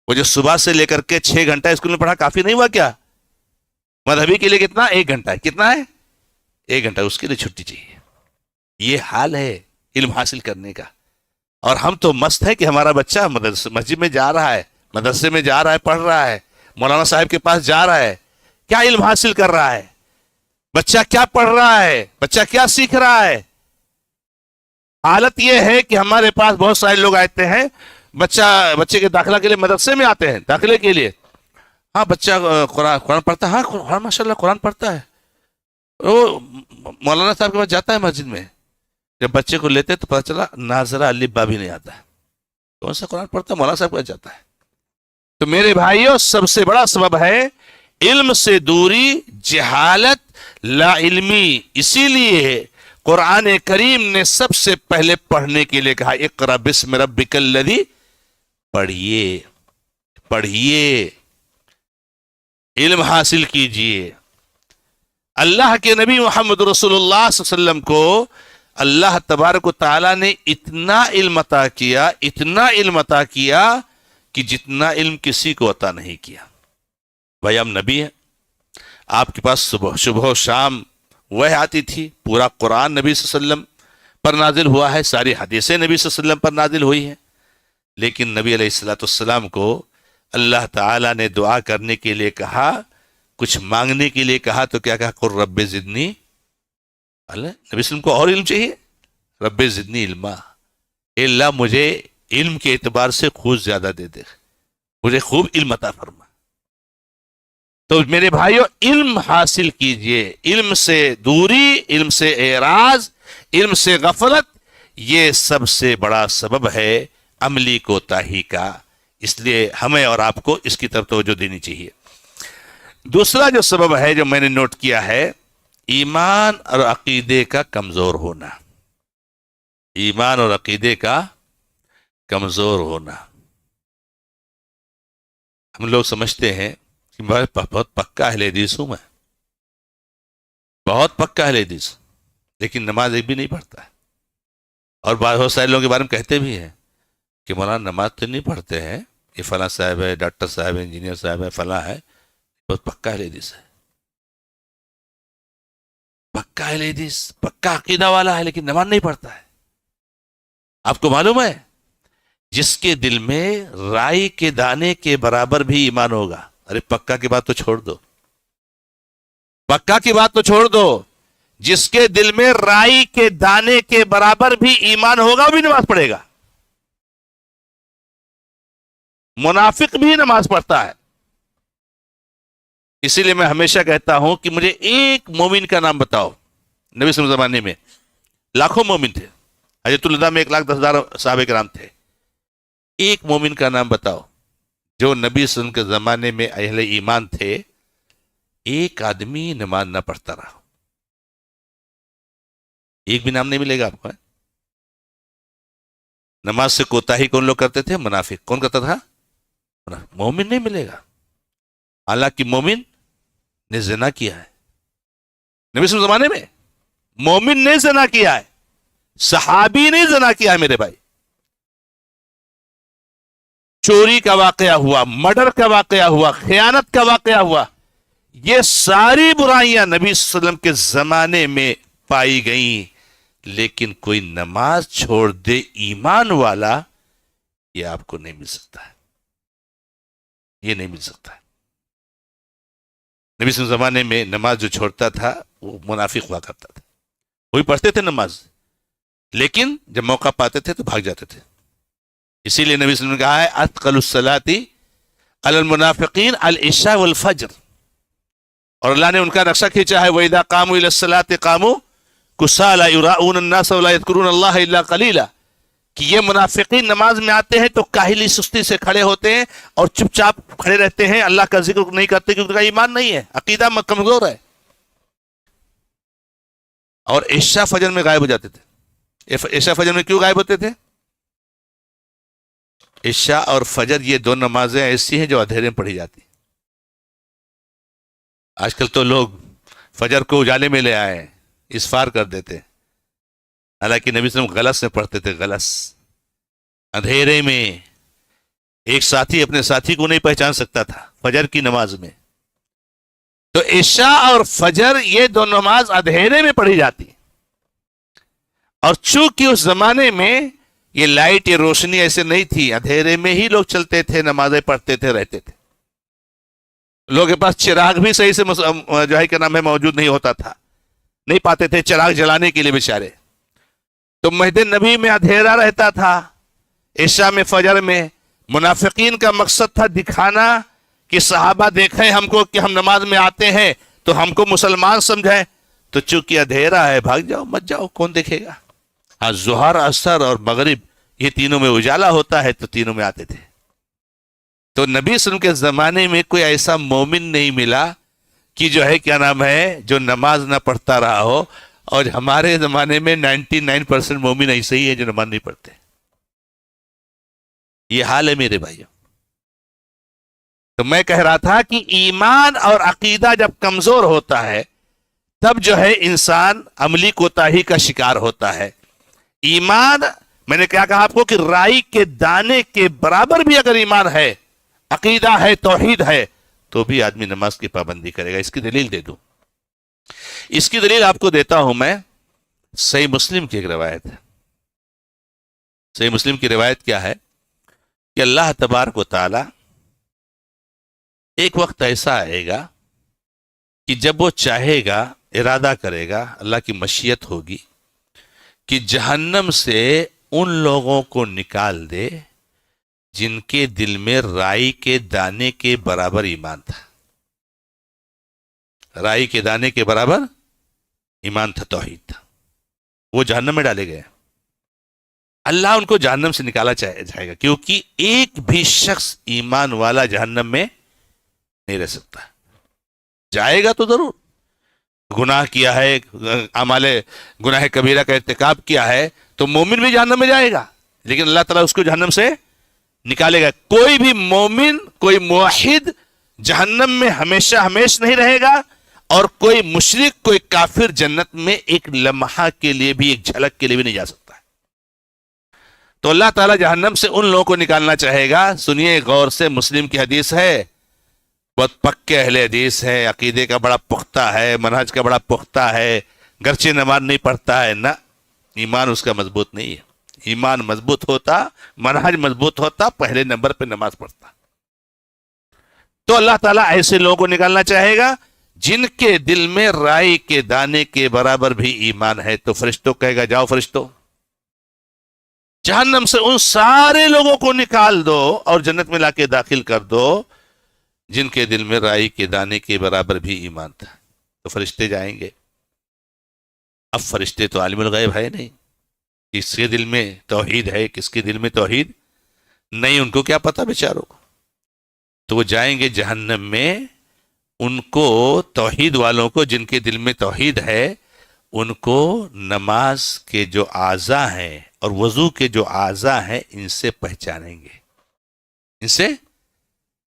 وہ جو صبح سے لے کر کے 6 گھنٹہ اسکول میں پڑھا کافی نہیں ہوا کیا؟ مذہبی کے لیے کتنا؟ 1 گھنٹہ ہے۔ کتنا ہے؟ 1 گھنٹہ، اس کے لیے چھٹی چاہیے۔ یہ حال ہے علم حاصل کرنے کا۔ اور ہم تو مست ہے کہ ہمارا بچہ مسجد میں جا رہا ہے، مدرسے میں جا رہا ہے، پڑھ رہا ہے، مولانا صاحب کے پاس جا رہا ہے، کیا علم حاصل کر رہا ہے، بچہ کیا پڑھ رہا ہے، بچہ کیا سیکھ رہا ہے۔ حالت یہ ہے کہ ہمارے پاس بہت سارے لوگ آتے ہیں، بچے کے داخلہ کے لیے مدرسے میں آتے ہیں، داخلے کے لیے، ہاں بچہ قرآن پڑھتا ہے، ہاں قرآن ماشاء اللہ قرآن پڑھتا ہے، وہ مولانا صاحب کے پاس جاتا ہے مسجد میں، جب بچے کو لیتے تو پتہ چلا ناظرہ الف با بھی نہیں آتا ہے، کون سا قرآن پڑھتا ہے؟ مولانا صاحب کے پاس جاتا ہے۔ تو میرے بھائیوں، سب سے بڑا سبب ہے علم سے دوری، جہالت، لا علمی۔ اسی لیے قرآن کریم نے سب سے پہلے پڑھنے کے لیے کہا اقرأ بسم ربک الذی، پڑھیے پڑھیے، علم حاصل کیجئے۔ اللہ کے نبی محمد رسول اللہ صلی اللہ علیہ وسلم کو اللہ تبارک و تعالیٰ نے اتنا علم عطا کیا، اتنا علم عطا کیا کہ جتنا علم کسی کو عطا نہیں کیا۔ بھائی ہم نبی ہیں، آپ کے پاس صبح و شام وہ آتی تھی، پورا قرآن نبی صلی اللہ علیہ وسلم پر نازل ہوا ہے، ساری حدیثیں نبی صلی اللہ علیہ وسلم پر نازل ہوئی ہیں، لیکن نبی علیہ السلام کو اللہ تعالیٰ نے دعا کرنے کے لیے کہا، کچھ مانگنے کے لیے کہا تو کیا کہا؟ قل رب زدنی، اللہ نبی وسلم کو اور علم چاہیے، رب زدنی علما، اے اللہ مجھے علم کے اعتبار سے خوب زیادہ دے دے، مجھے خوب علم عطا فرما۔ تو میرے بھائیوں، علم حاصل کیجئے، علم سے دوری، علم سے اعراض، علم سے غفلت، یہ سب سے بڑا سبب ہے عملی کوتاہی کا۔ اس لیے ہمیں اور آپ کو اس کی طرف توجہ دینی چاہیے۔ دوسرا جو سبب ہے جو میں نے نوٹ کیا ہے، ایمان اور عقیدے کا کمزور ہونا۔ ایمان اور عقیدے کا کمزور ہونا۔ ہم لوگ سمجھتے ہیں کہ بہت پکا اہل حدیث ہوں میں، بہت پکا اہل حدیث، لیکن نماز ایک بھی نہیں پڑھتا ہے۔ اور بہت سارے لوگوں کے بارے میں کہتے بھی ہیں کہ مولانا نماز تو نہیں پڑھتے ہیں، یہ فلاں صاحب ہے، ڈاکٹر صاحب ہے، انجینئر صاحب ہے، فلاں ہے، بہت پکا اہل حدیث ہے، پکا اہل حدیث، پکا عقیدہ والا ہے، لیکن نماز نہیں پڑھتا ہے۔ آپ کو معلوم ہے جس کے دل میں رائی کے دانے کے برابر بھی ایمان ہوگا، ارے پکا کی بات تو چھوڑ دو، پکا کی بات تو چھوڑ دو، جس کے دل میں رائی کے دانے کے برابر بھی ایمان ہوگا وہ بھی نماز پڑھے گا۔ منافق بھی نماز پڑھتا ہے۔ اسی لیے میں ہمیشہ کہتا ہوں کہ مجھے ایک مومن کا نام بتاؤ۔ نبی صلی اللہ علیہ وسلم زمانے میں لاکھوں مومن تھے، حجۃ الوداع میں 1,10,000 صحابہ کرام تھے، ایک مومن کا نام بتاؤ جو نبی صلی اللہ علیہ وسلم کے زمانے میں اہل ایمان تھے، ایک آدمی نماز نہ پڑھتا رہا، ایک بھی نام نہیں ملے گا آپ کو۔ نماز سے کوتاہی کون لوگ کرتے تھے؟ منافق۔ کون کرتا تھا؟ مومن نہیں ملے گا۔ حالانکہ مومن نے زنا کیا ہے، نبی صلی اللہ علیہ وسلم زمانے میں مومن نے زنا کیا ہے، صحابی نے زنا کیا ہے میرے بھائی۔ چوری کا واقعہ ہوا، مرڈر کا واقعہ ہوا، خیانت کا واقعہ ہوا، یہ ساری برائیاں نبی صلی اللہ علیہ وسلم کے زمانے میں پائی گئیں، لیکن کوئی نماز چھوڑ دے ایمان والا، یہ آپ کو نہیں مل سکتا ہے، یہ نہیں مل سکتا ہے۔ نبی صلی اللہ علیہ وسلم زمانے میں نماز جو چھوڑتا تھا وہ منافق ہوا کرتا تھا، وہی پڑھتے تھے نماز، لیکن جب موقع پاتے تھے تو بھاگ جاتے تھے۔ اسی لیے نبی صلی اللہ علیہ وسلم نے کہا ہے اثقل الصلاۃ علی المنافقین العشاء والفجر، اور اللہ نے ان کا نقشہ کھینچا ہے وَإِذَا قَامُوا إِلَى الصَّلَاةِ قَامُوا كُسَالَىٰ يُرَاءُونَ النَّاسَ وَلَا يَذْكُرُونَ اللَّهَ إِلَّا قَلِيلًا، کہ یہ منافقین نماز میں آتے ہیں تو کاہلی سستی سے کھڑے ہوتے ہیں اور چپ چاپ کھڑے رہتے ہیں، اللہ کا ذکر نہیں کرتے کیونکہ ان کا ایمان نہیں ہے، عقیدہ کمزور ہے، اور عشاء فجر میں غائب ہو جاتے تھے۔ عشاء فجر میں کیوں غائب ہوتے تھے؟ عشاء اور فجر یہ دو نمازیں ایسی ہیں جو اندھیرے میں پڑھی جاتی ہیں، آج کل تو لوگ فجر کو اجالے میں لے آئے، اسفار کر دیتے، حالانکہ نبی صلی اللہ علیہ وسلم غلس میں پڑھتے تھے، غلس اندھیرے میں۔ ایک ساتھی اپنے ساتھی کو نہیں پہچان سکتا تھا فجر کی نماز میں۔ تو عشاء اور فجر یہ دو نماز اندھیرے میں پڑھی جاتی، اور چونکہ اس زمانے میں یہ لائٹ، یہ روشنی ایسے نہیں تھی، اندھیرے میں ہی لوگ چلتے تھے، نمازیں پڑھتے تھے، رہتے تھے۔ لوگوں کے پاس چراغ بھی صحیح سے جو ہے کیا نام ہے موجود نہیں ہوتا تھا، نہیں پاتے تھے چراغ جلانے کے لیے بیچارے۔ تو مسجد نبی میں اندھیرا رہتا تھا، عشاء میں، فجر میں۔ منافقین کا مقصد تھا دکھانا کہ صحابہ دیکھیں ہم کو کہ ہم نماز میں آتے ہیں تو ہم کو مسلمان سمجھیں، تو چونکہ اندھیرا ہے بھاگ جاؤ، مت جاؤ، کون دیکھے گا۔ ہاں، ظہر، عصر اور مغرب یہ تینوں میں اجالا ہوتا ہے تو تینوں میں آتے تھے۔ تو نبی صلی اللہ علیہ وسلم کے زمانے میں کوئی ایسا مومن نہیں ملا کہ جو ہے کیا نام ہے جو نماز نہ پڑھتا رہا ہو، اور ہمارے زمانے میں 99% مومن ایسے ہی ہے جو نماز نہیں پڑھتے۔ یہ حال ہے میرے بھائیوں۔ تو میں کہہ رہا تھا کہ ایمان اور عقیدہ جب کمزور ہوتا ہے تب جو ہے انسان عملی کوتاہی کا شکار ہوتا ہے۔ ایمان، میں نے کیا کہا آپ کو کہ رائی کے دانے کے برابر بھی اگر ایمان ہے، عقیدہ ہے، توحید ہے، تو بھی آدمی نماز کی پابندی کرے گا۔ اس کی دلیل دے دوں، اس کی دلیل آپ کو دیتا ہوں میں۔ صحیح مسلم کی ایک روایت ہے۔ صحیح مسلم کی روایت کیا ہے کہ اللہ تبارک و تعالی ایک وقت ایسا آئے گا کہ جب وہ چاہے گا، ارادہ کرے گا، اللہ کی مشیت ہوگی کہ جہنم سے ان لوگوں کو نکال دے جن کے دل میں رائی کے دانے کے برابر ایمان تھا۔ رائی کے دانے کے برابر ایمان تھا، توحید تھا، وہ جہنم میں ڈالے گئے۔ اللہ ان کو جہنم سے نکالا جائے گا، کیونکہ ایک بھی شخص ایمان والا جہنم میں نہیں رہ سکتا۔ جائے گا تو ضرور، گناہ کیا ہے، اعمال گناہ کبیرہ کا ارتکاب کیا ہے تو مومن بھی جہنم میں جائے گا، لیکن اللہ تعالیٰ اس کو جہنم سے نکالے گا۔ کوئی بھی مومن، کوئی موحد جہنم میں ہمیشہ ہمیش نہیں رہے گا، اور کوئی مشرک، کوئی کافر جنت میں ایک لمحہ کے لیے بھی، ایک جھلک کے لیے بھی نہیں جا سکتا ہے۔ تو اللہ تعالیٰ جہنم سے ان لوگوں کو نکالنا چاہے گا۔ سنیے غور سے، مسلم کی حدیث ہے، بہت پکے اہل حدیث ہے، عقیدے کا بڑا پختہ ہے، منہج کا بڑا پختہ ہے، گرچہ نماز نہیں پڑھتا ہے، نہ، ایمان اس کا مضبوط نہیں ہے۔ ایمان مضبوط ہوتا، منہج مضبوط ہوتا، پہلے نمبر پہ نماز پڑھتا۔ تو اللہ تعالیٰ ایسے لوگوں کو نکالنا چاہے گا جن کے دل میں رائی کے دانے کے برابر بھی ایمان ہے۔ تو فرشتوں کہے گا، جاؤ فرشتوں، جہنم سے ان سارے لوگوں کو نکال دو اور جنت میں لا کے داخل کر دو جن کے دل میں رائی کے دانے کے برابر بھی ایمان تھا۔ تو فرشتے جائیں گے۔ اب فرشتے تو عالم الغیب ہے نہیں، کس کے دل میں توحید ہے، کس کے دل میں توحید نہیں، ان کو کیا پتا بیچاروں کو۔ تو وہ جائیں گے جہنم میں، ان کو، توحید والوں کو، جن کے دل میں توحید ہے، ان کو نماز کے جو اعضاء ہیں اور وضو کے جو اعضاء ہیں ان سے پہچانیں گے۔ ان سے،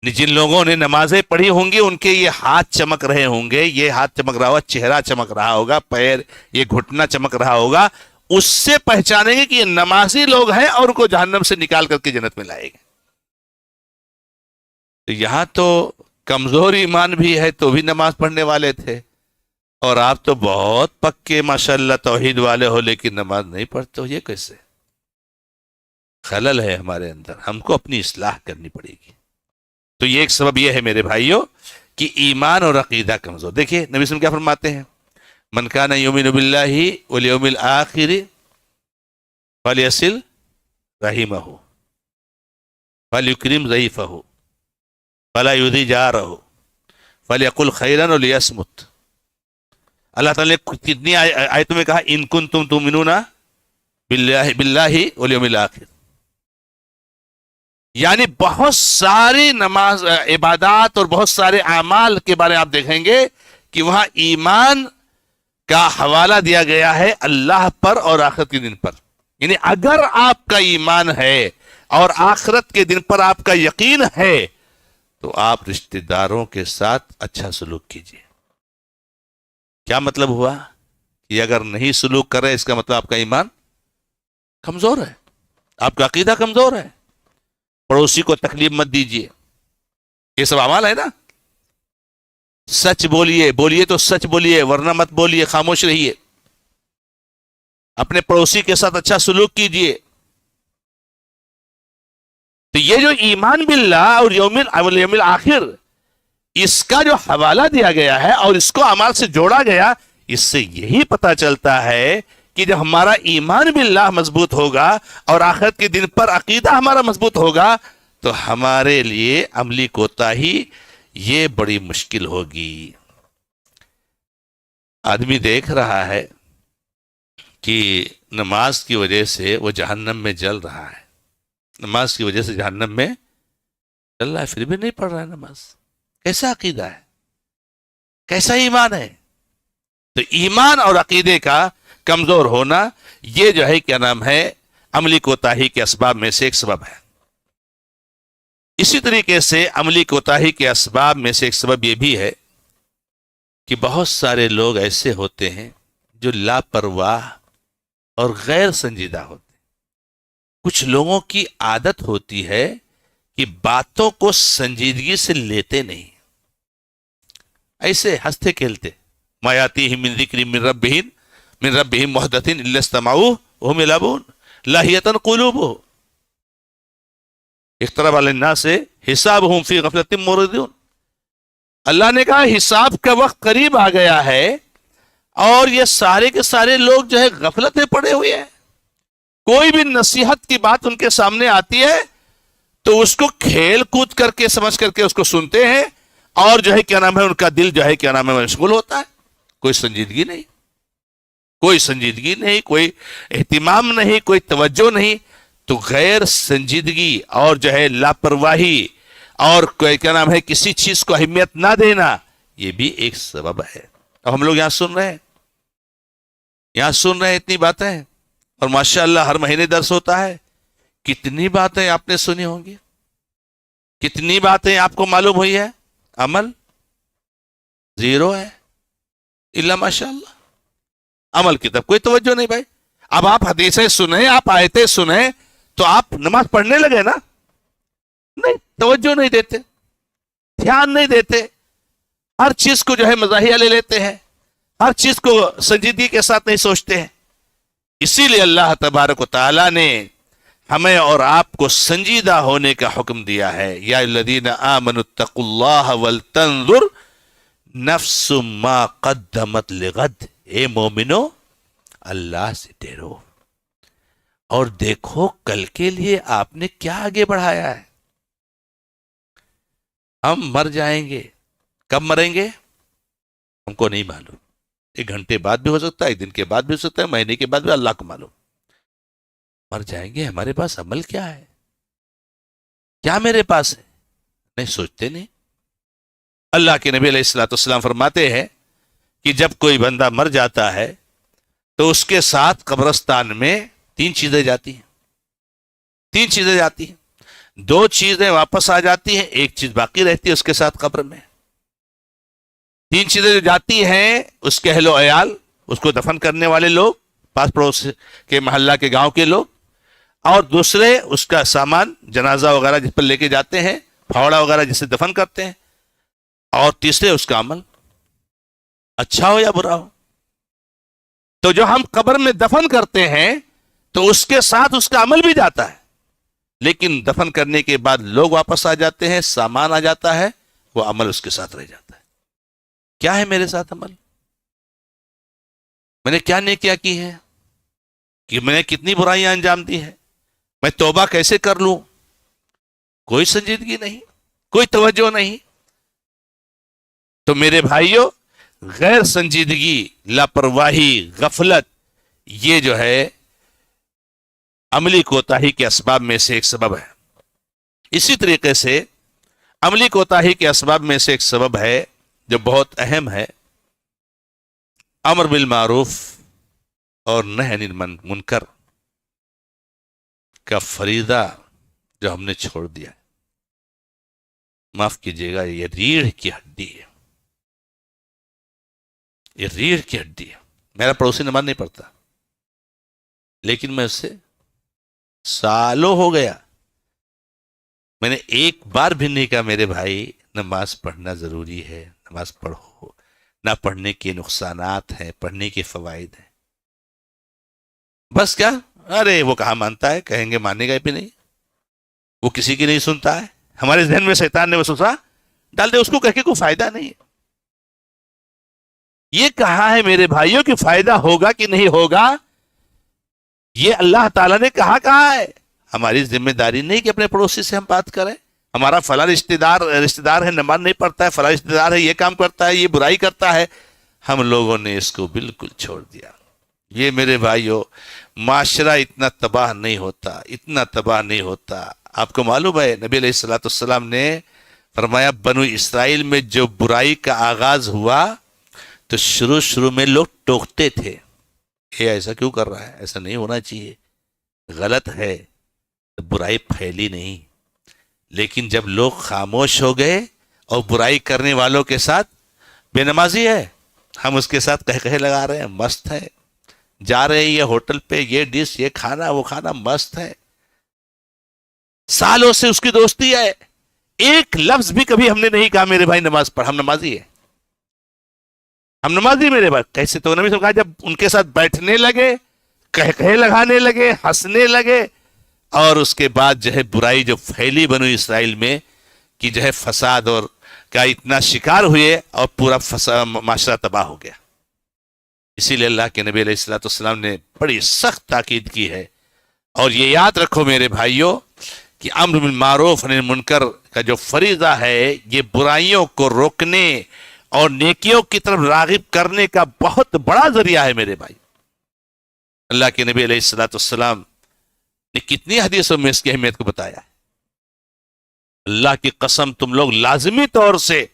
جن لوگوں نے نمازیں پڑھی ہوں گی ان کے یہ ہاتھ چمک رہے ہوں گے، یہ ہاتھ چمک رہا ہوگا، چہرہ چمک رہا ہوگا، پیر، یہ گھٹنا چمک رہا ہوگا، اس سے پہچانیں گے کہ یہ نمازی لوگ ہیں، اور ان کو جہنم سے نکال کر کے جنت میں لائے گے۔ تو یہاں تو کمزور ایمان بھی ہے تو بھی نماز پڑھنے والے تھے، اور آپ تو بہت پکے ماشاءاللہ توحید والے ہو لیکن نماز نہیں پڑھتے ہو، یہ کیسے؟ خلل ہے ہمارے اندر، ہم کو اپنی اصلاح کرنی پڑے گی۔ تو یہ ایک سبب یہ ہے میرے بھائیوں کہ ایمان اور عقیدہ کمزور۔ دیکھیے نبی صلی اللہ علیہ وسلم کیا فرماتے ہیں، من کان یؤمن باللہ والیوم الآخر فلیصل رحمہ فلیکرم ضیفہ فلا یؤذی جارہ فلیقل خیرا ولیصمت۔ اللہ تعالیٰ نے کتنی آیتوں میں کہا، ان کنتم تؤمنون باللہ والیوم الآخر، یعنی بہت ساری نماز، عبادات اور بہت سارے اعمال کے بارے میں آپ دیکھیں گے کہ وہاں ایمان کا حوالہ دیا گیا ہے اللہ پر اور آخرت کے دن پر۔ یعنی اگر آپ کا ایمان ہے اور آخرت کے دن پر آپ کا یقین ہے تو آپ رشتہ داروں کے ساتھ اچھا سلوک کیجیے۔ کیا مطلب ہوا کہ اگر نہیں سلوک کر رہے اس کا مطلب آپ کا ایمان کمزور ہے، آپ کا عقیدہ کمزور ہے. پڑوسی کو تکلیف مت دیجیے، یہ سب اعمال ہے نا. سچ بولیے، بولیے تو سچ بولیے، ورنہ مت بولیے، خاموش رہیے. اپنے پڑوسی کے ساتھ اچھا سلوک کیجیے. تو یہ جو ایمان باللہ اور یوم الآخر، اس کا جو حوالہ دیا گیا ہے اور اس کو اعمال سے جوڑا گیا، اس سے یہی پتا چلتا ہے کہ جب ہمارا ایمان باللہ مضبوط ہوگا اور آخرت کے دن پر عقیدہ ہمارا مضبوط ہوگا تو ہمارے لیے عملی کوتاہی یہ بڑی مشکل ہوگی. آدمی دیکھ رہا ہے کہ نماز کی وجہ سے وہ جہنم میں جل رہا ہے، نماز کی وجہ سے جہنم میں جل رہا ہے، پھر بھی نہیں پڑھ رہا ہے نماز. کیسا عقیدہ ہے، کیسا ایمان ہے؟ تو ایمان اور عقیدے کا کمزور ہونا یہ جو ہے کیا نام ہے، عملی کوتاہی کے اسباب میں سے ایک سبب ہے. اسی طریقے سے عملی کوتاہی کے اسباب میں سے ایک سبب یہ بھی ہے کہ بہت سارے لوگ ایسے ہوتے ہیں جو لاپرواہ اور غیر سنجیدہ ہوتے ہیں. کچھ لوگوں کی عادت ہوتی ہے کہ باتوں کو سنجیدگی سے لیتے نہیں، ایسے ہنستے کھیلتے. ما یاتیہم من ذکر من ربہم محدث الا استمعوہ وہم یلعبون لاہیۃ قلوبہم اقترب للناس حسابہم فی غفلۃ معرضون. اللہ نے کہا حساب کا وقت قریب آ گیا ہے اور یہ سارے کے سارے لوگ جو ہے غفلت میں پڑے ہوئے ہیں. کوئی بھی نصیحت کی بات ان کے سامنے آتی ہے تو اس کو کھیل کود کر کے سمجھ کر کے اس کو سنتے ہیں اور جو ہے کیا نام ہے ان کا دل جو ہے کیا نام ہے مشغول ہوتا ہے. کوئی سنجیدگی نہیں، کوئی سنجیدگی نہیں، کوئی اہتمام نہیں، کوئی توجہ نہیں. تو غیر سنجیدگی اور جو ہے لاپرواہی اور کیا نام ہے کسی چیز کو اہمیت نہ دینا یہ بھی ایک سبب ہے. اب ہم لوگ یہاں سن رہے ہیں اتنی باتیں اور ماشاءاللہ ہر مہینے درس ہوتا ہے. کتنی باتیں آپ نے سنی ہوں گی، کتنی باتیں آپ کو معلوم ہوئی ہے، عمل زیرو ہے الا ماشاءاللہ. عمل کی طرف کوئی توجہ نہیں بھائی. اب آپ حدیثیں سنیں، آپ آیتیں سنیں تو آپ نماز پڑھنے لگے نا، نہیں، توجہ نہیں دیتے، دھیان نہیں دیتے، ہر چیز کو جو ہے مزاحیہ لے لیتے ہیں، ہر چیز کو سنجیدگی کے ساتھ نہیں سوچتے ہیں. اسی لیے اللہ تبارک و تعالی نے ہمیں اور آپ کو سنجیدہ ہونے کا حکم دیا ہے. یا الذین آمنوا اتقوا اللہ ولتنظر نفس ما قدمت لغد. اے مومنو اللہ سے ڈرو اور دیکھو کل کے لیے آپ نے کیا آگے بڑھایا ہے. ہم مر جائیں گے، کب مریں گے ہم کو نہیں معلوم. 1 گھنٹے بعد بھی ہو سکتا ہے، 1 دن کے بعد بھی ہو سکتا ہے، مہینے کے بعد بھی، اللہ کو معلوم. مر جائیں گے، ہمارے پاس عمل کیا ہے، کیا میرے پاس ہے، نہیں سوچتے نہیں. اللہ کے نبی علیہ الصلوۃ والسلام فرماتے ہیں کہ جب کوئی بندہ مر جاتا ہے تو اس کے ساتھ قبرستان میں 3 چیزیں جاتی ہیں. 3 چیزیں جاتی ہیں، 2 چیزیں واپس آ جاتی ہیں، 1 چیز باقی رہتی ہے اس کے ساتھ قبر میں. 3 چیزیں جو جاتی ہیں اس کے اہل و عیال، اس کو دفن کرنے والے لوگ، پاس پڑوس کے محلہ کے گاؤں کے لوگ، اور دوسرے اس کا سامان، جنازہ وغیرہ جس پر لے کے جاتے ہیں، پھاوڑا وغیرہ جسے دفن کرتے ہیں، اور تیسرے اس کا عمل، اچھا ہو یا برا ہو. تو جو ہم قبر میں دفن کرتے ہیں تو اس کے ساتھ اس کا عمل بھی جاتا ہے، لیکن دفن کرنے کے بعد لوگ واپس آ جاتے ہیں، سامان آ جاتا ہے، وہ عمل اس کے ساتھ رہ جاتا ہے. کیا ہے میرے ساتھ عمل، میں نے کیا نیکیاں کی ہیں، کہ میں نے کتنی برائیاں انجام دی ہیں، میں توبہ کیسے کر لوں. کوئی سنجیدگی نہیں، کوئی توجہ نہیں. تو میرے بھائیوں، غیر سنجیدگی، لاپرواہی، غفلت، یہ جو ہے عملی کوتاہی کے اسباب میں سے ایک سبب ہے. اسی طریقے سے عملی کوتاہی کے اسباب میں سے ایک سبب ہے جو بہت اہم ہے، امر بالمعروف اور نہی عن المنکر کا فریضہ جو ہم نے چھوڑ دیا ہے. معاف کیجیے گا، یہ ریڑھ کی ہڈی ہے. یہ ریڑھ کی ہڈی ہے. میرا پڑوسی نماز نہیں پڑھتا لیکن میں اس سے سالوں ہو گیا, میں نے ایک بار بھی نہیں کہا میرے بھائی نماز پڑھنا ضروری ہے, نماز پڑھو, نہ پڑھنے کے نقصانات ہیں, پڑھنے کے فوائد ہیں. بس کیا, ارے وہ کہاں مانتا ہے, کہیں گے مانے گا بھی نہیں, وہ کسی کی نہیں سنتا ہے. ہمارے ذہن میں شیطان نے وسوسہ ڈال دے, اس کو کہہ کے کوئی فائدہ نہیں ہے. یہ کہا ہے میرے بھائیوں کہ فائدہ ہوگا کہ نہیں ہوگا, یہ اللہ تعالیٰ نے کہا ہے. ہماری ذمہ داری نہیں کہ اپنے پڑوسی سے ہم بات کریں. ہمارا فلاں رشتہ دار ہے, نماز نہیں پڑھتا ہے, فلاں رشتہ دار ہے, یہ کام کرتا ہے, یہ برائی کرتا ہے. ہم لوگوں نے اس کو بالکل چھوڑ دیا. یہ میرے بھائیوں, معاشرہ اتنا تباہ نہیں ہوتا, اتنا تباہ نہیں ہوتا. آپ کو معلوم ہے نبی علیہ الصلوۃ والسلام نے فرمایا بنو اسرائیل میں جو برائی کا آغاز ہوا تو شروع میں لوگ ٹوکتے تھے, یہ ایسا کیوں کر رہا ہے, ایسا نہیں ہونا چاہیے, غلط ہے. برائی پھیلی نہیں, لیکن جب لوگ خاموش ہو گئے اور برائی کرنے والوں کے ساتھ, بے نمازی ہے, ہم اس کے ساتھ کہے لگا رہے ہیں, مست ہے, جا رہے ہیں یہ ہوٹل پہ, یہ ڈش, یہ کھانا, وہ کھانا, مست ہے, سالوں سے اس کی دوستی ہے, ایک لفظ بھی کبھی ہم نے نہیں کہا میرے بھائی نماز پڑھ, ہم نمازی ہیں, ہم نمازی میرے بھائی. کیسے؟ تو نبی صلی اللہ علیہ وسلم کہا جب ان کے ساتھ بیٹھنے لگے, کہے لگانے لگے, ہنسنے لگے, اور اس کے بعد جو ہے برائی جو پھیلی بنو اسرائیل میں کہ جو ہے فساد اور کا اتنا شکار ہوئے اور پورا معاشرہ تباہ ہو گیا. اسی لیے اللہ کے نبی علیہ الصلوۃ والسلام نے بڑی سخت تاکید کی ہے. اور یہ یاد رکھو میرے بھائیوں کہ امر بالمعروف و نہی عن المنکر کا جو فریضہ ہے, یہ برائیوں کو روکنے اور نیکیوں کی طرف راغب کرنے کا بہت بڑا ذریعہ ہے میرے بھائی. اللہ کے نبی علیہ الصلوۃ والسلام نے کتنی حدیثوں میں اس کی اہمیت کو بتایا ہے. اللہ کی قسم تم لوگ لازمی طور سے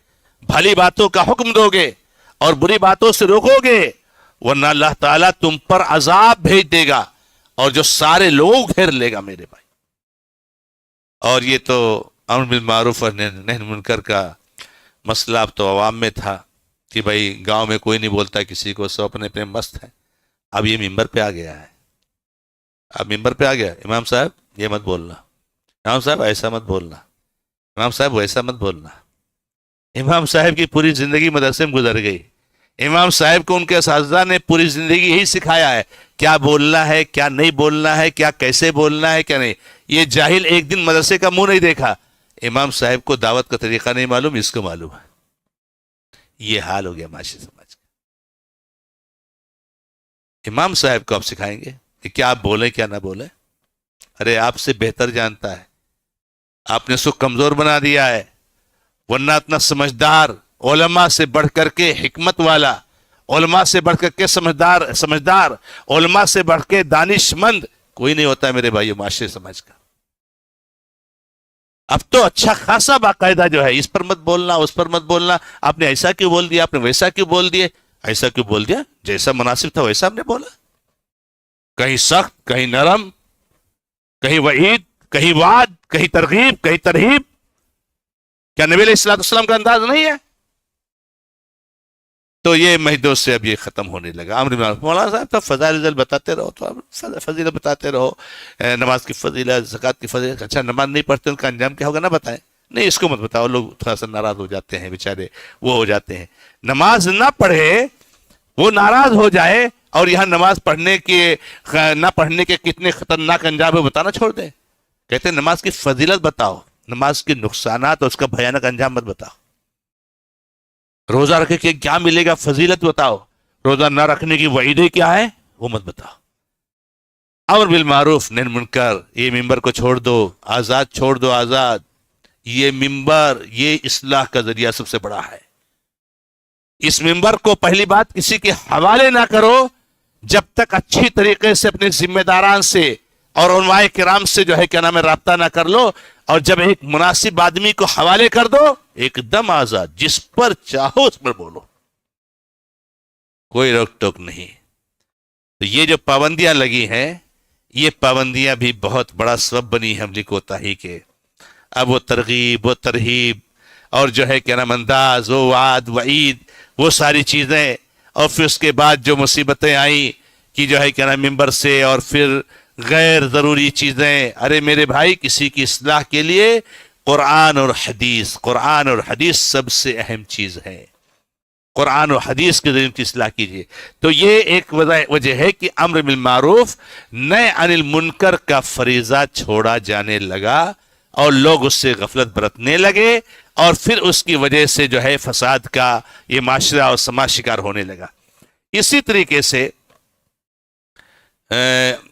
بھلی باتوں کا حکم دو گے اور بری باتوں سے روکو گے, ورنہ اللہ تعالیٰ تم پر عذاب بھیج دے گا اور جو سارے لوگ گھیر لے گا میرے بھائی. اور یہ تو امر بالمعروف اور نہی عن المنکر کا مسئلہ اب تو عوام میں تھا کہ بھائی گاؤں میں کوئی نہیں بولتا کسی کو, سب اپنے اپنے مست ہیں. اب یہ ممبر پہ آ گیا ہے, اب ممبر پہ آ گیا, امام صاحب یہ مت بولنا, امام صاحب ایسا مت بولنا, امام صاحب ویسا مت بولنا. امام صاحب کی پوری زندگی مدرسے میں گزر گئی. امام صاحب کو ان کے اساتذہ نے پوری زندگی یہی سکھایا ہے, کیا بولنا ہے, کیا نہیں بولنا ہے, کیا کیسے بولنا ہے, کیا نہیں. یہ جاہل ایک دن مدرسے کا منہ نہیں دیکھا, امام صاحب کو دعوت کا طریقہ نہیں معلوم, اس کو معلوم ہے. یہ حال ہو گیا معاشی سماج کا. امام صاحب کو آپ سکھائیں گے کہ کیا آپ بولیں کیا نہ بولیں. ارے آپ سے بہتر جانتا ہے, آپ نے اس کو کمزور بنا دیا ہے. ورنہ اتنا سمجھدار, علماء سے بڑھ کر کے حکمت والا, علماء سے بڑھ کر کے سمجھدار, علماء سے بڑھ کے دانش مند کوئی نہیں ہوتا ہے میرے بھائیو معاشرے سماج کا. اب تو اچھا خاصا باقاعدہ جو ہے, اس پر مت بولنا, اس پر مت بولنا, آپ نے ایسا کیوں بول دیا, آپ نے ویسا کیوں بول دیے, ایسا کیوں بول دیا, جیسا مناسب تھا ویسا ہم نے بولا. کہیں سخت, کہیں نرم, کہیں وعید, کہیں وعد, کہیں ترغیب, کہیں ترہیب. کیا نبی علیہ الصلوۃ والسلام کا انداز نہیں ہے؟ تو یہ مہدوں سے اب یہ ختم ہونے لگا. امر بالمعروف, مولانا صاحب تو فضائل بتاتے رہو, تو فضیلت بتاتے رہو, نماز کی فضیلت, زکوٰۃ کی فضیلت. اچھا نماز نہیں پڑھتے ان کا انجام کیا ہوگا نہ بتائیں. نہیں اس کو مت بتاؤ, لوگ تھوڑا سا ناراض ہو جاتے ہیں بیچارے, وہ ہو جاتے ہیں. نماز نہ پڑھے وہ ناراض ہو جائے, اور یہاں نماز پڑھنے کے نہ پڑھنے کے کتنے خطرناک انجام ہے بتانا چھوڑ دیں. کہتے ہیں نماز کی فضیلت بتاؤ, نماز کے نقصانات اور اس کا بھیانک انجام مت بتاؤ. روزہ رکھے کہ کیا ملے گا فضیلت بتاؤ, روزہ نہ رکھنے کی وعیدیں کیا ہے وہ مت بتاؤ. امر بالمعروف نہی عن المنکر, یہ ممبر کو چھوڑ دو, آزاد چھوڑ دو, آزاد. یہ ممبر یہ اصلاح کا ذریعہ سب سے بڑا ہے. اس ممبر کو پہلی بات کسی کے حوالے نہ کرو جب تک اچھی طریقے سے اپنے ذمہ داران سے اور علماء کرام سے جو ہے کیا نام ہے رابطہ نہ کر لو, اور جب ایک مناسب آدمی کو حوالے کر دو, ایک دم آزاد, جس پر چاہو اس پر بولو, کوئی روک ٹوک نہیں. تو یہ جو پابندیاں لگی ہیں, یہ پابندیاں بھی بہت بڑا سبب بنی ہیں حملے کوتاہی کے. اب وہ ترغیب, وہ ترہیب, اور جو ہے کیا نام انداز, وہ وعد وعید, وہ ساری چیزیں, اور پھر اس کے بعد جو مصیبتیں آئیں کہ جو ہے کیا نام ممبر سے، اور پھر غیر ضروری چیزیں. ارے میرے بھائی، کسی کی اصلاح کے لیے قرآن اور حدیث سب سے اہم چیز ہے. قرآن و حدیث کے ذریعے کی اصلاح کیجیے. تو یہ ایک وجہ ہے کہ امر بالمعروف نہی عن المنکر کا فریضہ چھوڑا جانے لگا اور لوگ اس سے غفلت برتنے لگے، اور پھر اس کی وجہ سے جو ہے فساد کا یہ معاشرہ اور سماج شکار ہونے لگا. اسی طریقے سے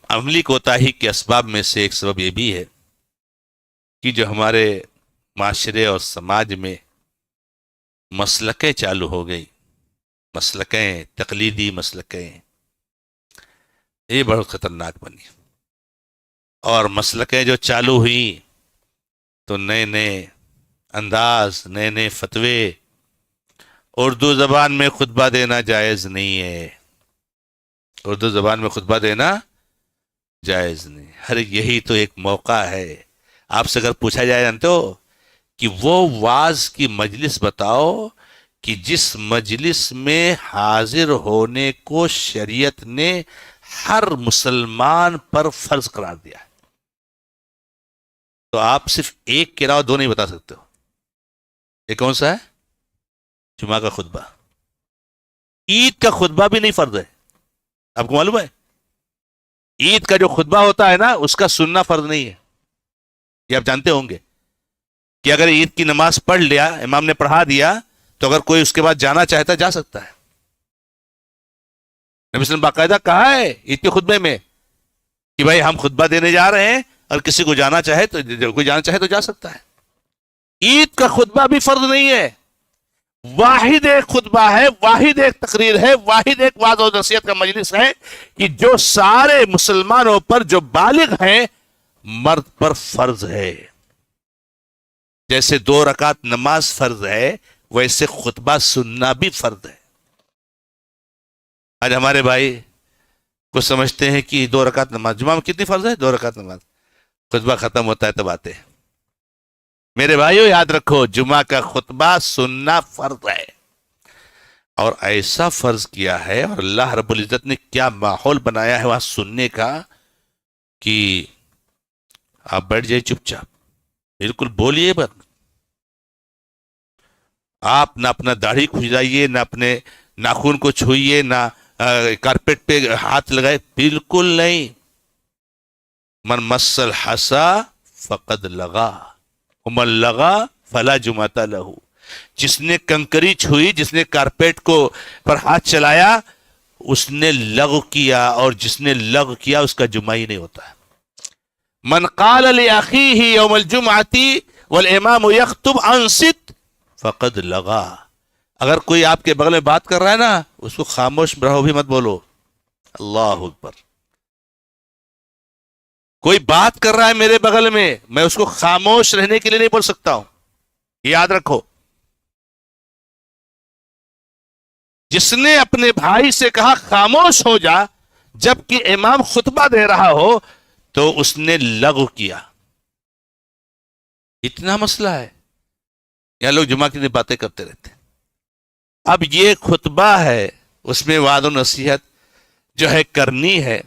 عملی کوتاہی کے اسباب میں سے ایک سبب یہ بھی ہے کہ جو ہمارے معاشرے اور سماج میں مسلکیں چالو ہو گئی، مسلکیں، تقلیدی مسلکیں، یہ بہت خطرناک بنی. اور مسلکیں جو چالو ہوئی تو نئے نئے انداز، نئے نئے فتوے. اردو زبان میں خطبہ دینا جائز نہیں ہے، اردو زبان میں خطبہ دینا جائز نہیں. یہی تو ایک موقع ہے. آپ سے اگر پوچھا جائے جانتے ہو کہ وہ واعظ کی مجلس بتاؤ کہ جس مجلس میں حاضر ہونے کو شریعت نے ہر مسلمان پر فرض قرار دیا ہے، تو آپ صرف ایک کے علاوہ دو نہیں بتا سکتے ہو. یہ کون سا ہے؟ جمعہ کا خطبہ. عید کا خطبہ بھی نہیں فرض ہے. آپ کو معلوم ہے عید کا جو خطبہ ہوتا ہے نا، اس کا سننا فرض نہیں ہے. یہ آپ جانتے ہوں گے کہ اگر عید کی نماز پڑھ لیا، امام نے پڑھا دیا، تو اگر کوئی اس کے بعد جانا چاہتا جا سکتا ہے. نبی صلی اللہ علیہ وسلم باقاعدہ کہا ہے عید کے خطبے میں کہ بھائی ہم خطبہ دینے جا رہے ہیں، اور کسی کو جانا چاہے تو جا سکتا ہے. عید کا خطبہ بھی فرض نہیں ہے. واحد ایک خطبہ ہے، واحد ایک تقریر ہے، واحد ایک وعظ و نصیحت کا مجلس ہے کہ جو سارے مسلمانوں پر جو بالغ ہیں مرد پر فرض ہے. جیسے 2 رکعت نماز فرض ہے، ویسے خطبہ سننا بھی فرض ہے. آج ہمارے بھائی کو سمجھتے ہیں کہ 2 رکعت نماز، جمعہ میں کتنی فرض ہے؟ 2 رکعت نماز. خطبہ ختم ہوتا ہے تب آتے ہیں. میرے بھائیو یاد رکھو، جمعہ کا خطبہ سننا فرض ہے. اور ایسا فرض کیا ہے، اور اللہ رب العزت نے کیا ماحول بنایا ہے وہاں سننے کا کہ آپ بیٹھ جائیے چپ چاپ، بالکل بولیے بت. آپ نہ اپنا داڑھی کھجائیے، نہ اپنے ناخن کو چھوئیے، نہ کارپیٹ پہ ہاتھ لگائے، بالکل نہیں. من مس الحصا فقد لغا ومن لغا فلا جمعۃ لہ. جس نے کنکری چھوئی، جس نے کارپیٹ کو پر ہاتھ چلایا، اس نے لغو کیا، اور جس نے لغو کیا اس کا جمعہ ہی نہیں ہوتا. من قال لأخیہ یوم الجمعۃ والامام یخطب انصت فقد لغا. اگر کوئی آپ کے بغل میں بات کر رہا ہے نا، اس کو خاموش رہو، بھی مت بولو. اللہ اکبر. کوئی بات کر رہا ہے میرے بغل میں اس کو خاموش رہنے کے لیے نہیں بول سکتا ہوں. یاد رکھو، جس نے اپنے بھائی سے کہا خاموش ہو جا جبکہ امام خطبہ دے رہا ہو، تو اس نے لغو کیا. اتنا مسئلہ ہے. یہاں لوگ جمعہ کی باتیں کرتے رہتے ہیں. اب یہ خطبہ ہے، اس میں وعظ و نصیحت جو ہے کرنی ہے،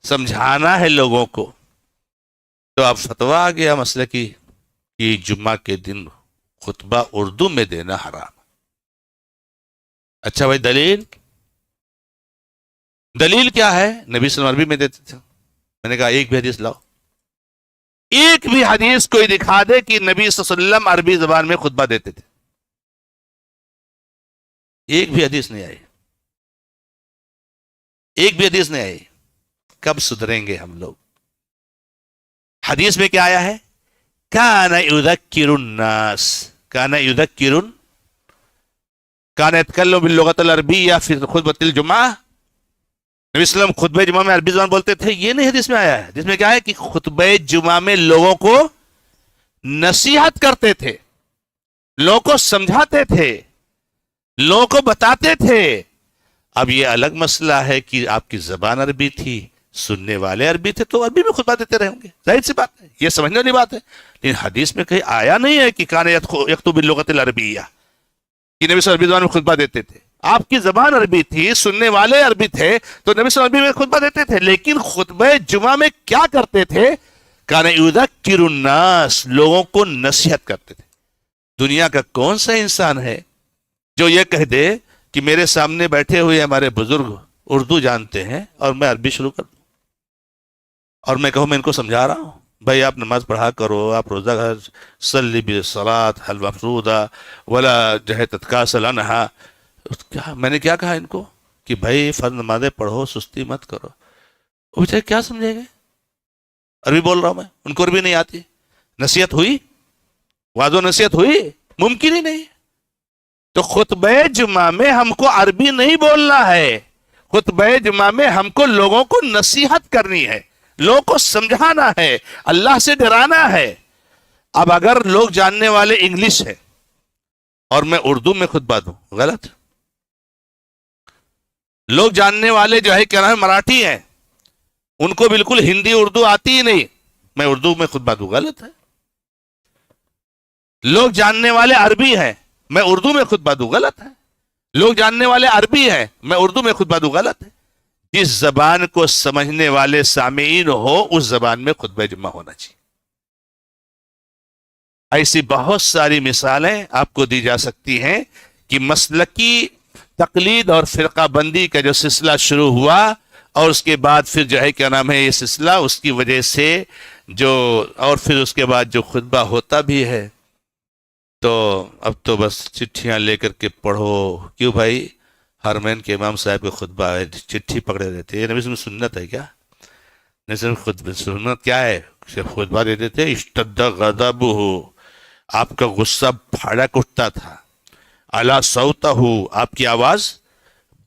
سمجھانا ہے لوگوں کو. تو اب فتویٰ آ گیا مسئلہ کی کہ جمعہ کے دن خطبہ اردو میں دینا حرام. اچھا بھائی، دلیل کیا ہے؟ نبی صلی اللہ علیہ وسلم عربی میں دیتے تھے. میں نے کہا ایک بھی حدیث لاؤ، ایک بھی حدیث کوئی دکھا دے کہ نبی صلی اللہ علیہ وسلم عربی زبان میں خطبہ دیتے تھے. ایک بھی حدیث نہیں آئی، ایک بھی حدیث نہیں آئی. کب سدھریں گے ہم لوگ؟ حدیث میں کیا آیا ہے؟ کان یذکر الناس، کان یتکلم باللغۃ العربیہ فی خطبۃ الجمعہ. نبی صلی اللہ علیہ وسلم خطبہ جمعہ میں عربی زبان بولتے تھے. یہ نہیں حدیث میں آیا ہے. حدیث میں کیا ہے کہ خطبہ جمعہ میں لوگوں کو نصیحت کرتے تھے، لوگوں کو سمجھاتے تھے، لوگوں کو بتاتے تھے. اب یہ الگ مسئلہ ہے کہ آپ کی زبان عربی تھی، سننے والے عربی تھے، تو عربی میں خطبہ دیتے رہیں گے. ظاہر سی بات ہے، یہ سمجھنے والی بات ہے. لیکن حدیث میں کہیں آیا نہیں ہے کہ کان یخطب باللغۃ العربیہ، کہ نبی صلی اللہ علیہ وسلم عربی زبان میں خطبہ دیتے تھے. آپ کی زبان عربی تھی، سننے والے عربی تھے، تو نبی صلی اللہ علیہ وسلم عربی میں خطبہ دیتے تھے. لیکن خطبہ جمعہ میں کیا کرتے تھے؟ کان یذکر الناس، لوگوں کو نصیحت کرتے تھے. دنیا کا کون سا انسان ہے جو یہ کہہ دے کہ میرے سامنے بیٹھے ہوئے ہمارے بزرگ اردو جانتے ہیں اور میں عربی شروع کر دوں اور میں کہوں میں ان کو سمجھا رہا ہوں بھائی آپ نماز پڑھا کرو، آپ روزہ صلی بالصلاۃ حل مفروضہ ولا تتکاسل عنہا. میں نے کیا کہا ان کو کہ بھائی فرض نمازیں پڑھو، سستی مت کرو. وہ بیچارے کیا سمجھے گے؟ عربی بول رہا ہوں میں، ان کو عربی نہیں آتی. نصیحت ہوئی؟ واضح و نصیحت ہوئی؟ ممکن ہی نہیں. تو خطبہ جمعہ میں ہم کو عربی نہیں بولنا ہے، خطبہ جمعہ میں ہم کو لوگوں کو نصیحت کرنی ہے، لوگوں کو سمجھانا ہے، اللہ سے ڈرانا ہے. اب اگر لوگ جاننے والے انگلش ہیں اور میں اردو میں خطبہ دوں، غلط. لوگ جاننے والے جو ہے کیا نام ہے مراٹھی ہیں، ان کو بالکل ہندی اردو آتی ہی نہیں، میں اردو میں خطبہ دوں، غلط ہے. لوگ جاننے والے عربی ہیں، میں اردو میں خطبہ دوں، غلط ہے. لوگ جاننے والے عربی ہیں، میں اردو میں خطبہ دوں، غلط ہے. جس زبان کو سمجھنے والے سامعین ہو اس زبان میں خطبہ جمعہ ہونا چاہیے. ایسی بہت ساری مثالیں آپ کو دی جا سکتی ہیں کہ مسلکی تقلید اور فرقہ بندی کا جو سلسلہ شروع ہوا اور اس کے بعد پھر جو ہے کیا نام ہے یہ سلسلہ اس کی وجہ سے جو اور پھر اس کے بعد جو خطبہ ہوتا بھی ہے تو اب تو بس چٹھیاں لے کر کے پڑھو. کیوں بھائی؟ حرمین کے امام صاحب کے خطبہ ہے، چٹھی پکڑے رہتے. یہ نبی صلی اللہ علیہ وسلم سنت ہے کیا؟ نبی صلی اللہ علیہ وسلم سنت کیا ہے؟ خطبہ دیتے تھے. اشتد غضبہ، آپ کا غصہ بھڑک اٹھتا تھا. اعلیٰ صوتہ، آپ کی آواز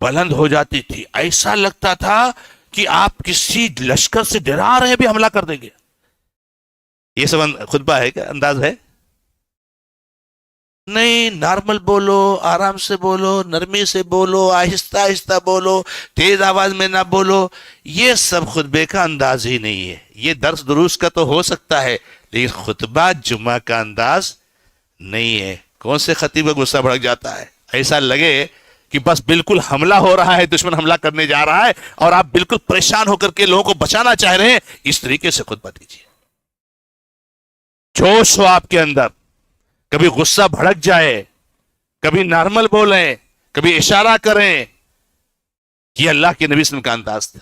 بلند ہو جاتی تھی، ایسا لگتا تھا کہ آپ کسی لشکر سے ڈرا رہے بھی حملہ کر دیں گے. یہ سب خطبہ ہے کیا؟ انداز ہے؟ نہیں. نارمل بولو، آرام سے بولو، نرمی سے بولو، آہستہ آہستہ بولو، تیز آواز میں نہ بولو. یہ سب خطبے کا انداز ہی نہیں ہے. یہ درس دروس کا تو ہو سکتا ہے لیکن خطبہ جمعہ کا انداز نہیں ہے. کون سے خطیب کا غصہ بھڑک جاتا ہے؟ ایسا لگے کہ بس بالکل حملہ ہو رہا ہے، دشمن حملہ کرنے جا رہا ہے اور آپ بالکل پریشان ہو کر کے لوگوں کو بچانا چاہ رہے ہیں. اس طریقے سے خطبہ دیجیے. جوش ہو آپ کے اندر، کبھی غصہ بھڑک جائے، کبھی نارمل بولیں، کبھی اشارہ کریں. یہ اللہ کے نبی صلی اللہ علیہ وسلم کا انداز تھا.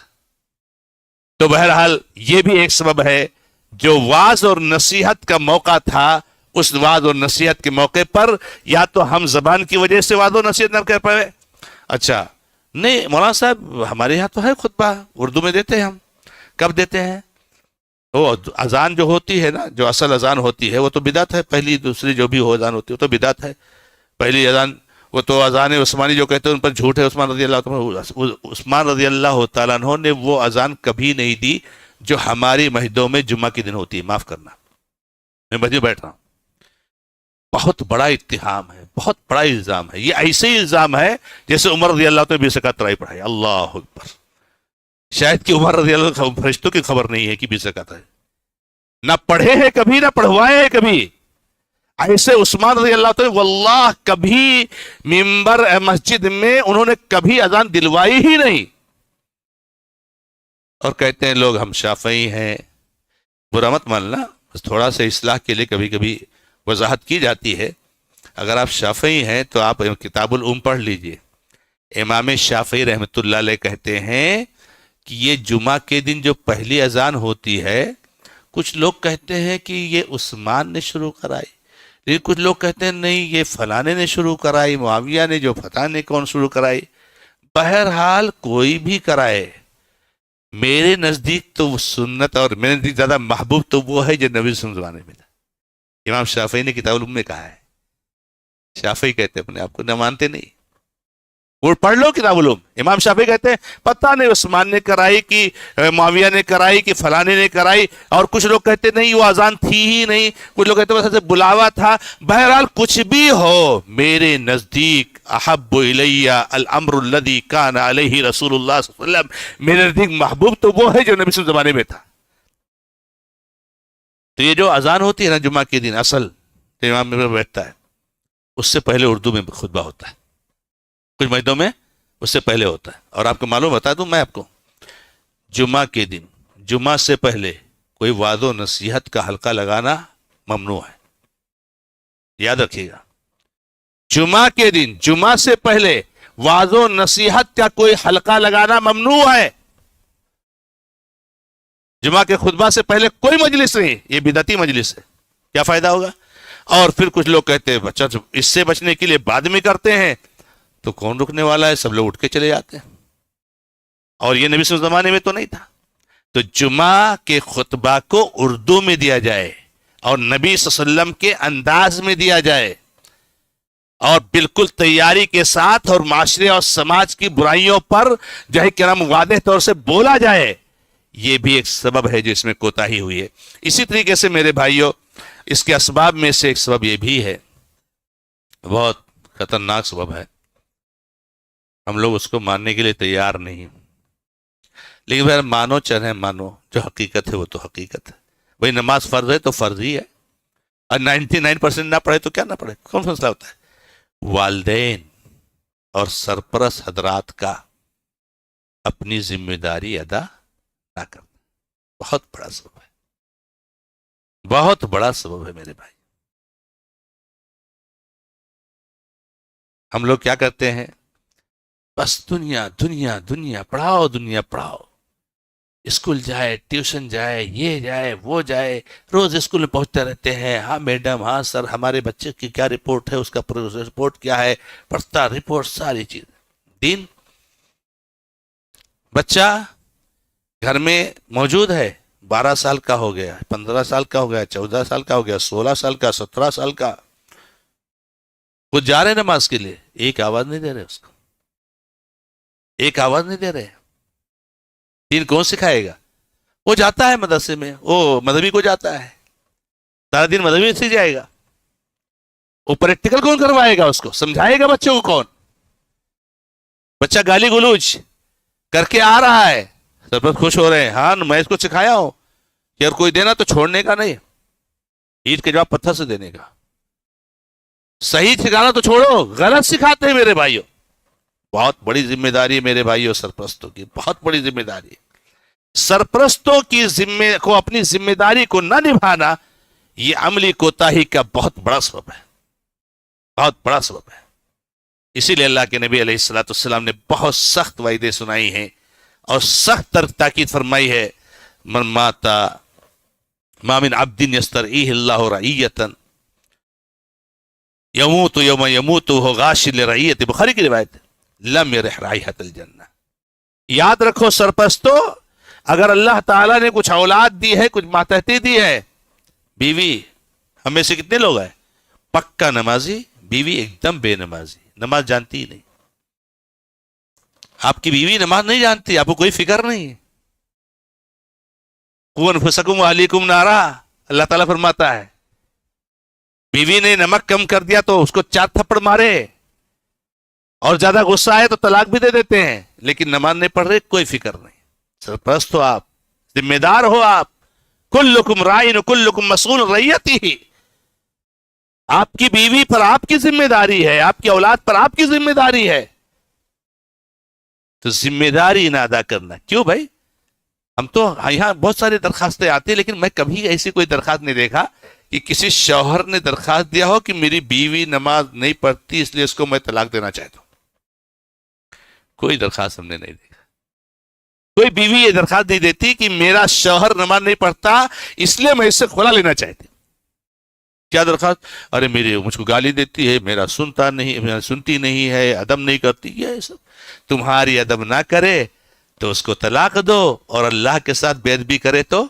تو بہرحال یہ بھی ایک سبب ہے جو وعظ اور نصیحت کا موقع تھا. اس وعظ اور نصیحت کے موقع پر یا تو ہم زبان کی وجہ سے وعظ اور نصیحت نہ کر پائے. اچھا نہیں مولانا صاحب ہمارے یہاں تو ہے خطبہ، اردو میں دیتے ہیں. ہم کب دیتے ہیں؟ وہ اذان جو ہوتی ہے نا، جو اصل اذان ہوتی ہے وہ تو بدعت ہے. پہلی دوسری جو بھی ہو اذان ہوتی ہے وہ تو بدعت ہے. پہلی اذان وہ تو اذان عثمانی جو کہتے ہیں ان پر جھوٹ ہے. عثمان رضی اللہ تعالیٰ عنہ نے وہ اذان کبھی نہیں دی جو ہماری مسجدوں میں جمعہ کے دن ہوتی ہے. معاف کرنا، میں مسجد بیٹھ رہا ہوں. بہت بڑا اتہام ہے، بہت بڑا الزام ہے. یہ ایسے ہی الزام ہے جیسے عمر رضی اللہ عنہ 20 رکعت تراویح پڑھائی. اللہ اکبر. شاید کہ عمر رضی اللہ عنہ فرشتوں کی خبر نہیں ہے کہ 20 رکعت ہے، نہ پڑھے ہیں کبھی، نہ پڑھوائے ہیں کبھی. ایسے عثمان رضی اللہ عنہ واللہ کبھی ممبر مسجد میں انہوں نے کبھی اذان دلوائی ہی نہیں. اور کہتے ہیں لوگ ہم شافعی ہیں. برا مت ماننا، بس تھوڑا سا اصلاح کے لیے کبھی کبھی وضاحت کی جاتی ہے. اگر آپ شافعی ہیں تو آپ کتاب الام پڑھ لیجئے. امام شافعی رحمۃ اللہ علیہ کہتے ہیں کہ یہ جمعہ کے دن جو پہلی اذان ہوتی ہے، کچھ لوگ کہتے ہیں کہ یہ عثمان نے شروع کرائی، لیکن کچھ لوگ کہتے ہیں نہیں یہ فلانے نے شروع کرائی، معاویہ نے جو فتح نے کون شروع کرائی. بہرحال کوئی بھی کرائے، میرے نزدیک تو وہ سنت اور میرے نزدیک زیادہ محبوب تو وہ ہے جو نبی صلی اللہ علیہ وسلم زمانے میں تھا. امام شافعی نے کتاب الام میں کہا ہے. شافعی کہتے ہیں اپنے آپ کو نہ مانتے نہیں، وہ پڑھ لو کتاب الام. امام شافعی کہتے ہیں پتہ نہیں عثمان نے کرائی کہ معاویہ نے کرائی کہ فلانے نے کرائی. اور کچھ لوگ کہتے نہیں وہ اذان تھی ہی نہیں، کچھ لوگ کہتے ہیں بس بلاوا تھا. بہرحال کچھ بھی ہو، میرے نزدیک احب الی الامر الذی کان علیہ رسول اللہ صلی اللہ علیہ وسلم، میرے نزدیک محبوب تو وہ ہے جو نبی صلی اللہ علیہ وسلم زمانے میں تھا. تو یہ جو اذان ہوتی ہے نا جمعہ کے دن، اصل جو امام میں بیٹھتا ہے اس سے پہلے اردو میں خطبہ ہوتا ہے. کچھ مسجدوں میں اس سے پہلے ہوتا ہے. اور آپ کو معلوم بتا دوں میں آپ کو، جمعہ کے دن جمعہ سے پہلے کوئی وعظ و نصیحت کا حلقہ لگانا ممنوع ہے. یاد رکھیے گا، جمعہ کے دن جمعہ سے پہلے وعظ و نصیحت کا کوئی حلقہ لگانا ممنوع ہے. جمعہ کے خطبہ سے پہلے کوئی مجلس نہیں، یہ بدعتی مجلس ہے. کیا فائدہ ہوگا؟ اور پھر کچھ لوگ کہتے ہیں بچہ اس سے بچنے کے لیے بعد میں کرتے ہیں، تو کون رکنے والا ہے؟ سب لوگ اٹھ کے چلے جاتے ہیں. اور یہ نبی صلی اللہ علیہ وسلم زمانے میں تو نہیں تھا. تو جمعہ کے خطبہ کو اردو میں دیا جائے اور نبی صلی اللہ علیہ وسلم کے انداز میں دیا جائے اور بالکل تیاری کے ساتھ، اور معاشرے اور سماج کی برائیوں پر جو ہے کرم واضح طور سے بولا جائے. یہ بھی ایک سبب ہے جو اس میں کوتاہی ہوئی ہے. اسی طریقے سے میرے بھائیوں، اس کے اسباب میں سے ایک سبب یہ بھی ہے، بہت خطرناک سبب ہے، ہم لوگ اس کو ماننے کے لیے تیار نہیں. لیکن پھر مانو چاہے مانو، جو حقیقت ہے وہ تو حقیقت ہے. بھائی نماز فرض ہے تو فرض ہی ہے، اور 99% نہ پڑھے تو کیا نہ پڑھے، کون سا مسئلہ ہوتا ہے؟ والدین اور سرپرست حضرات کا اپنی ذمہ داری ادا نہ کرنا بہت بڑا سبب ہے، بہت بڑا سبب ہے میرے بھائی. ہم لوگ کیا کرتے ہیں؟ بس دنیا دنیا دنیا پڑھاؤ، دنیا پڑھاؤ، اسکول جائے، ٹیوشن جائے، یہ جائے وہ جائے، روز اسکول میں پہنچتے رہتے ہیں. ہاں میڈم، ہاں سر، ہمارے بچے کی کیا رپورٹ ہے، اس کا پروگریس رپورٹ کیا ہے، پڑھتا رپورٹ، ساری چیز. دین بچہ گھر میں موجود ہے، 12 سال کا ہو گیا، 15 سال کا ہو گیا، 14 سال کا ہو گیا، 16 سال کا، 17 سال کا، وہ جا رہے نماز کے لیے، ایک آواز نہیں دے رہے اس کو، ایک آواز نہیں دے رہے. دین کون سکھائے گا؟ وہ جاتا ہے مدرسے میں، وہ مذہبی کو جاتا ہے، سارا دن مذہبی سے جائے گا. وہ پریکٹیکل کون کروائے گا اس کو؟ سمجھائے گا بچے کو کون؟ بچہ گالی گلوچ کر کے آ رہا ہے، سب بہت خوش ہو رہے ہیں. ہاں میں اس کو سکھایا ہوں کہ اگر کوئی دینا تو چھوڑنے کا نہیں، اینٹ کے جواب پتھر سے دینے کا. صحیح سکھانا تو چھوڑو، غلط سکھاتے ہیں میرے بھائیوں. بہت بڑی ذمہ داری ہے میرے بھائیوں، سرپرستوں کی بہت بڑی ذمہ داری ہے. سرپرستوں کی اپنی ذمہ داری کو نہ نبھانا، یہ عملی کوتاہی کا بہت بڑا سبب ہے، بہت بڑا سبب ہے. اسی لیے اللہ کے نبی علیہ الصلوۃ والسلام نے بہت سخت وعدے سنائی ہیں اور سخت تاکید فرمائی ہے. من مات ما من عبد یسترعیہ اللہ رعیۃ یموت یوم یموت وہو غاش لرعیۃ، بخاری کی روایت ہے، لم یرح رائحۃ الجنہ. یاد رکھو سرپرستو، اگر اللہ تعالیٰ نے کچھ اولاد دی ہے، کچھ ماتحتی دی ہے، بیوی، ہم میں سے کتنے لوگ ہیں پکا نمازی، بیوی ایک دم بے نمازی، نماز جانتی ہی نہیں. آپ کی بیوی نماز نہیں جانتی، آپ کو کوئی فکر نہیں. قوا انفسکم واہلیکم نارا، اللہ تعالیٰ فرماتا ہے بیوی نے نمک کم کر دیا تو اس کو 4 تھپڑ مارے، اور زیادہ غصہ آئے تو طلاق بھی دے دیتے ہیں، لیکن نماز نہیں پڑھ رہے، کوئی فکر نہیں. سرپرست ہو آپ، ذمہ دار ہو آپ. کلکم راعٍ وکلکم مسئول عن رعیتہ. آپ کی بیوی پر آپ کی ذمہ داری ہے، آپ کی اولاد پر آپ کی ذمہ داری ہے. تو ذمہ داری نہ ادا کرنا کیوں بھائی؟ ہم تو یہاں بہت ساری درخواستیں آتی ہیں، لیکن میں کبھی ایسی کوئی درخواست نہیں دیکھا کہ کسی شوہر نے درخواست دیا ہو کہ میری بیوی نماز نہیں پڑھتی اس لیے اس کو میں طلاق دینا چاہتا ہوں. کوئی درخواست ہم نے نہیں دیکھا. کوئی بیوی یہ درخواست نہیں دیتی کہ میرا شوہر نماز نہیں پڑھتا اس لیے میں اس سے خلا لینا چاہتی. کیا درخواست؟ ارے مجھ کو گالی دیتی ہے، میرا سنتی نہیں ہے، ادب نہیں کرتی. یہ سب تمہاری ادب نہ کرے تو اس کو طلاق دو، اور اللہ کے ساتھ بے ادبی کرے تو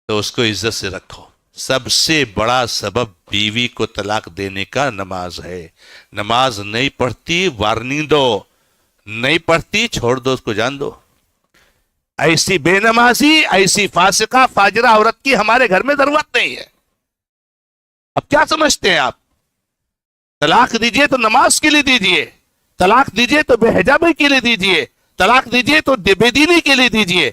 اس کو عزت سے رکھو. سب سے بڑا سبب بیوی کو طلاق دینے کا نماز ہے. نماز نہیں پڑھتی، وارننگ دو، نہیں پڑھتی چھوڑ دو، اس کو جان دو. ایسی بے نمازی، ایسی فاسقہ فاجرہ عورت کی ہمارے گھر میں ضرورت نہیں ہے. اب کیا سمجھتے ہیں آپ؟ طلاق دیجئے تو نماز کے لیے دیجئے، طلاق دیجئے تو بے حجابی کے لیے دیجئے، طلاق دیجئے تو بے دینی کے لیے دیجئے.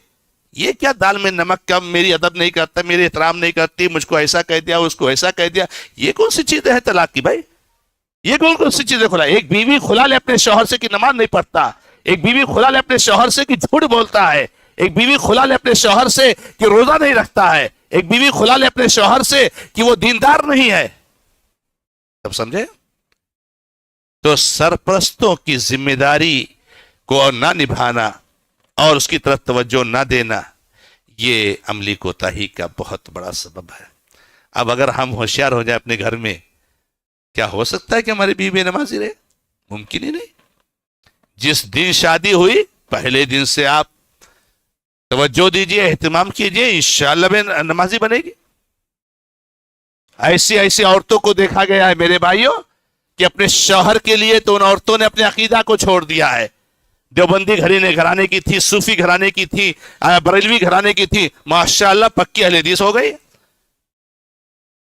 یہ کیا دال میں نمک کم، میری ادب نہیں کرتا، میری احترام نہیں کرتی، مجھ کو ایسا کہہ دیا، اس کو ایسا کہہ دیا، یہ کون سی چیز ہے طلاق کی بھائی؟ یہ بالکل سی چیزیں کھلا. ایک بیوی کھلا لے اپنے شوہر سے کہ نماز نہیں پڑھتا, ایک بیوی کھلا لے اپنے شوہر سے کہ جھوٹ بولتا ہے, ایک بیوی کھلا لے اپنے شوہر سے کہ روزہ نہیں رکھتا ہے, ایک بیوی کھلا لے اپنے شوہر سے کہ وہ دیندار نہیں ہے. سب سمجھے؟ تو سرپرستوں کی ذمہ داری کو نہ نبھانا اور اس کی طرف توجہ نہ دینا, یہ عملی کوتاہی کا بہت بڑا سبب ہے. اب اگر ہم ہوشیار ہو جائیں اپنے گھر میں, کیا ہو سکتا ہے کہ ہماری بیوی بے نمازی رہے؟ ممکن ہی نہیں. جس دن شادی ہوئی پہلے دن سے آپ توجہ دیجئے, اہتمام کیجئے, انشاءاللہ بے نمازی بنے گی. ایسی عورتوں کو دیکھا گیا ہے میرے بھائیوں کہ اپنے شوہر کے لیے تو ان عورتوں نے اپنے عقیدہ کو چھوڑ دیا ہے. دیوبندی گھرانے کی تھی, صوفی گھرانے کی تھی, بریلوی گھرانے کی تھی, ماشاءاللہ پکی اہل حدیث ہو گئی.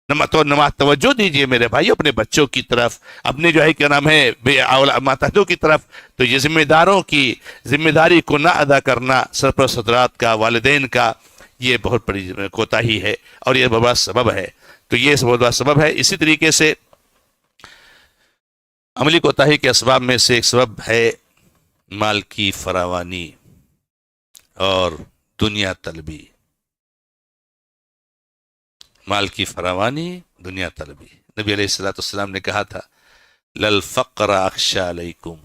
تو نماز توجہ دیجئے میرے بھائی اپنے بچوں کی طرف, اپنے جو ہے کیا نام ہے ماتحتوں کی طرف. تو یہ ذمہ داروں کی ذمہ داری کو نہ ادا کرنا, سرپرست حضرات کا, والدین کا, یہ بہت بڑی کوتاہی ہے اور یہ بہت بڑا سبب ہے. تو یہ بہت بڑا سبب ہے. اسی طریقے سے عملی کوتاہی کے اسباب میں سے ایک سبب ہے مال کی فراوانی اور دنیا طلبی. مال کی فراوانی, دنیا طلبی. نبی علیہ السلام نے کہا تھا للفقر اخشى علیکم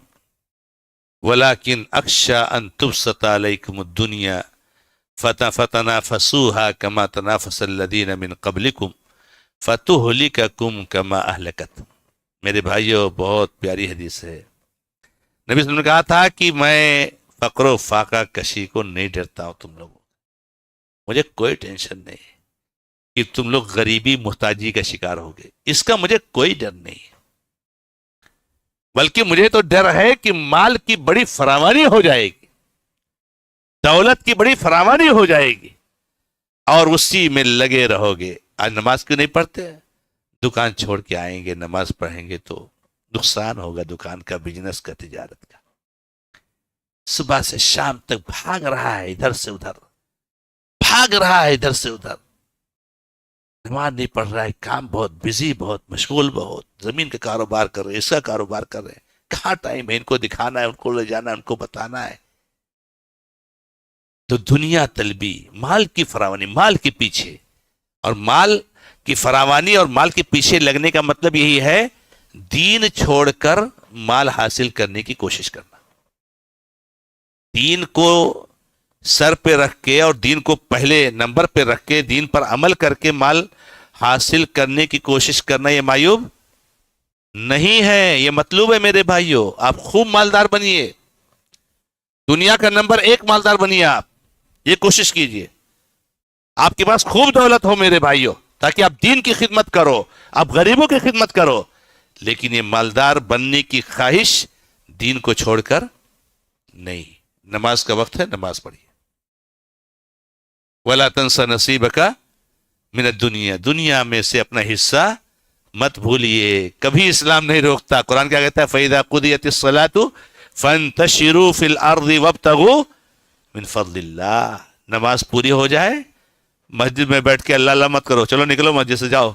ولكن اخشى ان تبسط علیکم الدنیا فتنافسوها كما تنافس الذين من قبلكم فتهلككم كما اهلكت. میرے بھائیو بہت پیاری حدیث ہے. نبی صلی اللہ علیہ وسلم نے کہا تھا کہ میں فقر و فاقہ کشی کو نہیں ڈرتا ہوں تم لوگوں, مجھے کوئی ٹینشن نہیں کہ تم لوگ غریبی محتاجی کا شکار ہوگے, اس کا مجھے کوئی ڈر نہیں. بلکہ مجھے تو ڈر ہے کہ مال کی بڑی فراوانی ہو جائے گی, دولت کی بڑی فراوانی ہو جائے گی اور اسی میں لگے رہو گے. آج نماز کیوں نہیں پڑھتے؟ دکان چھوڑ کے آئیں گے, نماز پڑھیں گے تو نقصان ہوگا دکان کا, بزنس کا, تجارت کا. صبح سے شام تک بھاگ رہا ہے ادھر سے ادھر, بھاگ رہا ہے ادھر سے ادھر, نماز نہیں پڑھ رہا ہے, کام بہت بزی, بہت مشغول, بہت زمین کا کاروبار کر رہے, اس کا کاروبار کر رہے, کہاں ٹائم ہے ان کو دکھانا ہے, ان کو لے جانا ہے, ان کو بتانا ہے. تو دنیا طلبی, مال کی فراوانی, مال کے پیچھے, اور مال کی فراوانی اور مال کے پیچھے لگنے کا مطلب یہی ہے دین چھوڑ کر مال حاصل کرنے کی کوشش کرنا. دین کو سر پہ رکھ کے اور دین کو پہلے نمبر پہ رکھ کے دین پر عمل کر کے مال حاصل کرنے کی کوشش کرنا یہ معیوب نہیں ہے, یہ مطلوب ہے میرے بھائیوں. آپ خوب مالدار بنیے, دنیا کا نمبر 1 مالدار بنیے, آپ یہ کوشش کیجئے. آپ کے پاس خوب دولت ہو میرے بھائیوں, تاکہ آپ دین کی خدمت کرو, آپ غریبوں کی خدمت کرو. لیکن یہ مالدار بننے کی خواہش دین کو چھوڑ کر نہیں. نماز کا وقت ہے, نماز پڑھیے. وَلَا تَنْسَ نَصِيبَكَ مِنَ الدُّنْيَا, دنیا میں سے اپنا حصہ مت بھولیے. کبھی اسلام نہیں روکتا. قرآن کیا کہتا ہے فَإِذَا قُضِيَتِ الصَّلَاةُ فَانْتَشِرُوا فِي الْأَرْضِ وَابْتَغُوا مِنْ فَضْلِ اللَّهِ. نماز پوری ہو جائے, مسجد میں بیٹھ کے اللہ اللہ مت کرو, چلو نکلو مسجد سے جاؤ.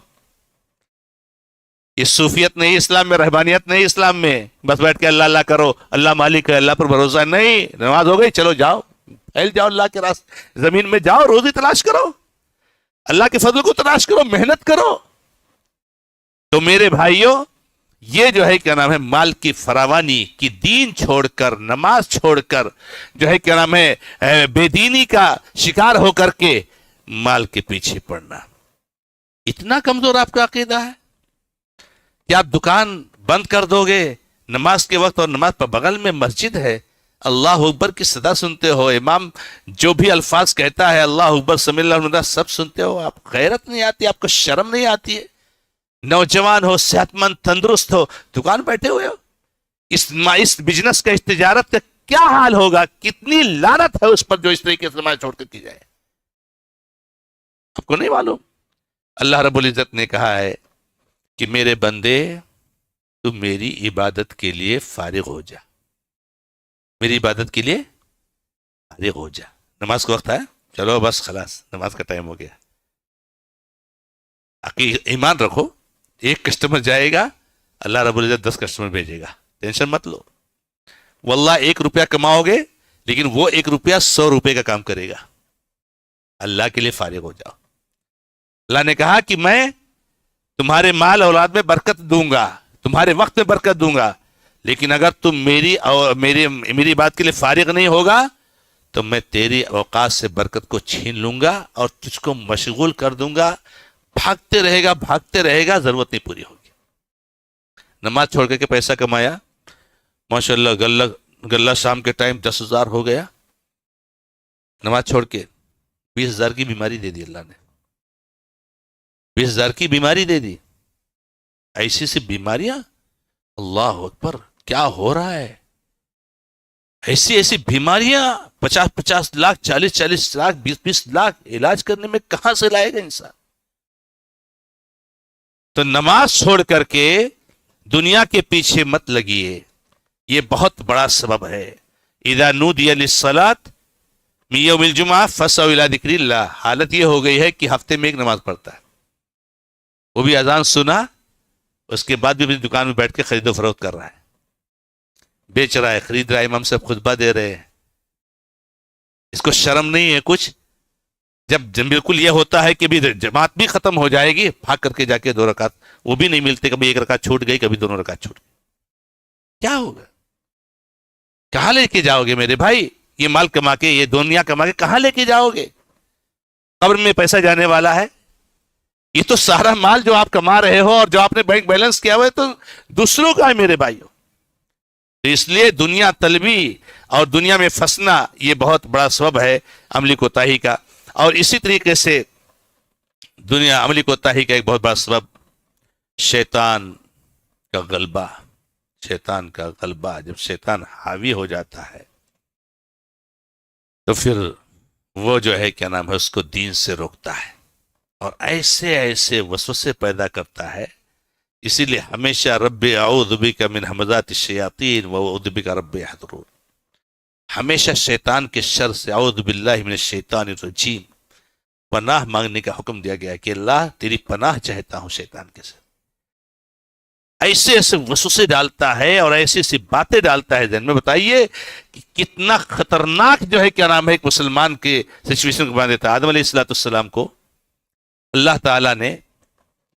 یہ صوفیت نہیں اسلام میں, رہبانیت نہیں اسلام میں. بس بیٹھ کے اللہ اللہ کرو, اللہ مالک ہے, اللہ پر بھروسہ نہیں. نماز ہو گئی, چلو جاؤ, پھیل جاؤ اللہ کے راستے, زمین میں جاؤ, روزی تلاش کرو, اللہ کے فضل کو تلاش کرو, محنت کرو. تو میرے بھائیوں یہ جو ہے کیا نام ہے مال کی فراوانی کی دین چھوڑ کر, نماز چھوڑ کر, جو ہے کیا نام ہے بے دینی کا شکار ہو کر کے مال کے پیچھے پڑنا. اتنا کمزور آپ کا عقیدہ ہے کہ آپ دکان بند کر دو گے نماز کے وقت, اور نماز پر بغل میں مسجد ہے, اللہ اکبر کی صدا سنتے ہو, امام جو بھی الفاظ کہتا ہے اللہ اکبر سمی اللہ علیہ سب سنتے ہو, آپ غیرت نہیں آتی, آپ کو شرم نہیں آتی ہے. نوجوان ہو, صحت مند, تندرست ہو, دکان بیٹھے ہوئے ہو. اس بزنس کا, اس تجارت کا کیا حال ہوگا, کتنی لعنت ہے اس پر جو اس طریقے سے نماز چھوڑ کر کی جائے. آپ کو نہیں معلوم؟ اللہ رب العزت نے کہا ہے کہ میرے بندے تو میری عبادت کے لیے فارغ ہو جا, میری عبادت کے لیے فارغ ہو جا. نماز کا وقت ہے, چلو بس خلاص نماز کا ٹائم ہو گیا. ایمان رکھو, ایک کسٹمر جائے گا اللہ رب العزت 10 کسٹمر بھیجے گا، ٹینشن مت لو. واللہ 1 روپیہ کماؤ گے لیکن وہ 1 روپیہ 100 روپے کا کام کرے گا. اللہ کے لیے فارغ ہو جاؤ. اللہ نے کہا کہ میں تمہارے مال اولاد میں برکت دوں گا، تمہارے وقت میں برکت دوں گا، لیکن اگر تم میری بات کے لیے فارغ نہیں ہوگا تو میں تیری اوقات سے برکت کو چھین لوں گا اور تجھ کو مشغول کر دوں گا. بھاگتے رہے گا، ضرورت نہیں پوری ہوگی. نماز چھوڑ کے پیسہ کمایا، ماشاءاللہ گلہ شام کے ٹائم 10,000 ہو گیا. نماز چھوڑ کے 20,000 کی بیماری دے دی اللہ نے. 20,000 کی بیماری دے دی. ایسی سی بیماریاں، اللہ اکبر، کیا ہو رہا ہے؟ ایسی بیماریاں 50 لاکھ 40 لاکھ 20 لاکھ علاج کرنے میں کہاں سے لائے گا انسان؟ تو نماز چھوڑ کر کے دنیا کے پیچھے مت لگیے، یہ بہت بڑا سبب ہے. اذا نودی للصلاۃ من یوم الجمعہ فاسعوا الی ذکر اللہ. حالت یہ ہو گئی ہے کہ ہفتے میں 1 نماز پڑھتا ہے، وہ بھی اذان سنا اس کے بعد بھی اپنی دکان میں بیٹھ کے خرید و فروخت کر رہا ہے، بیچ رہا ہے، خرید رہا ہے، امام صاحب خطبہ دے رہے ہیں. اس کو شرم نہیں ہے کچھ؟ جب بالکل یہ ہوتا ہے کہ بھی جماعت بھی ختم ہو جائے گی، بھاگ کر کے جا کے 2 رکعت، وہ بھی نہیں ملتے، کبھی 1 رکعت چھوٹ گئی، کبھی 2 رکعت چھوٹ گئی. کیا ہوگا؟ کہاں لے کے جاؤ گے میرے بھائی؟ یہ مال کما کے، یہ دنیا کما کے کہاں لے کے جاؤ گے؟ قبر میں پیسہ جانے والا ہے. یہ تو سارا مال جو آپ کما رہے ہو اور جو آپ نے بینک بیلنس کیا ہوا ہے تو دوسروں کا ہے میرے بھائیوں. تو اس لیے دنیا طلبی اور دنیا میں پھنسنا یہ بہت بڑا سبب ہے عملی کوتاہی کا. اور اسی طریقے سے عملی کوتاہی کا ایک بہت بڑا سبب شیطان کا غلبہ. شیطان کا غلبہ، جب شیطان حاوی ہو جاتا ہے تو پھر وہ جو ہے کیا نام ہے، اس کو دین سے روکتا ہے اور ایسے وسوسے پیدا کرتا ہے. اسی لیے ہمیشہ رب اعوذ بک من همزات الشیاطین واعوذ بک رب یحضرون، ہمیشہ شیطان کے شر سے اعوذ باللہ من الشیطان الرجیم پناہ مانگنے کا حکم دیا گیا کہ اللہ تیری پناہ چاہتا ہوں شیطان کے سے. ایسے وسوسے ڈالتا ہے اور ایسی باتیں ڈالتا ہے ذہن میں. بتائیے کہ کتنا خطرناک جو ہے کیا نام ہے ایک مسلمان کے سچویشن کو بنا دیتا ہے. آدم علیہ السلام کو اللہ تعالیٰ نے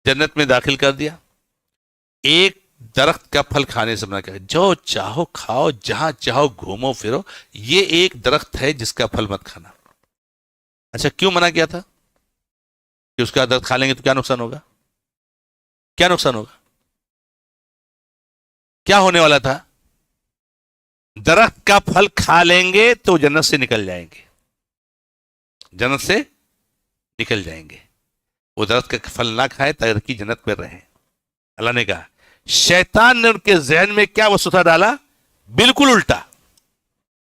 جنت میں داخل کر دیا، ایک درخت کا پھل کھانے سے منع کیا، جو چاہو کھاؤ، جہاں چاہو گھومو پھرو، یہ ایک درخت ہے جس کا پھل مت کھانا. اچھا کیوں منع کیا تھا؟ کہ اس کا درخت کھا لیں گے تو کیا نقصان ہوگا؟ کیا نقصان ہوگا؟ کیا ہونے والا تھا؟ درخت کا پھل کھا لیں گے تو جنت سے نکل جائیں گے، جنت سے نکل جائیں گے. وہ درخت کا پھل نہ کھائے تاکہ جنت میں رہیں. اللہ نے کہا شیطان نے ان کے ذہن میں کیا وسوسہ ڈالا؟ بالکل الٹا.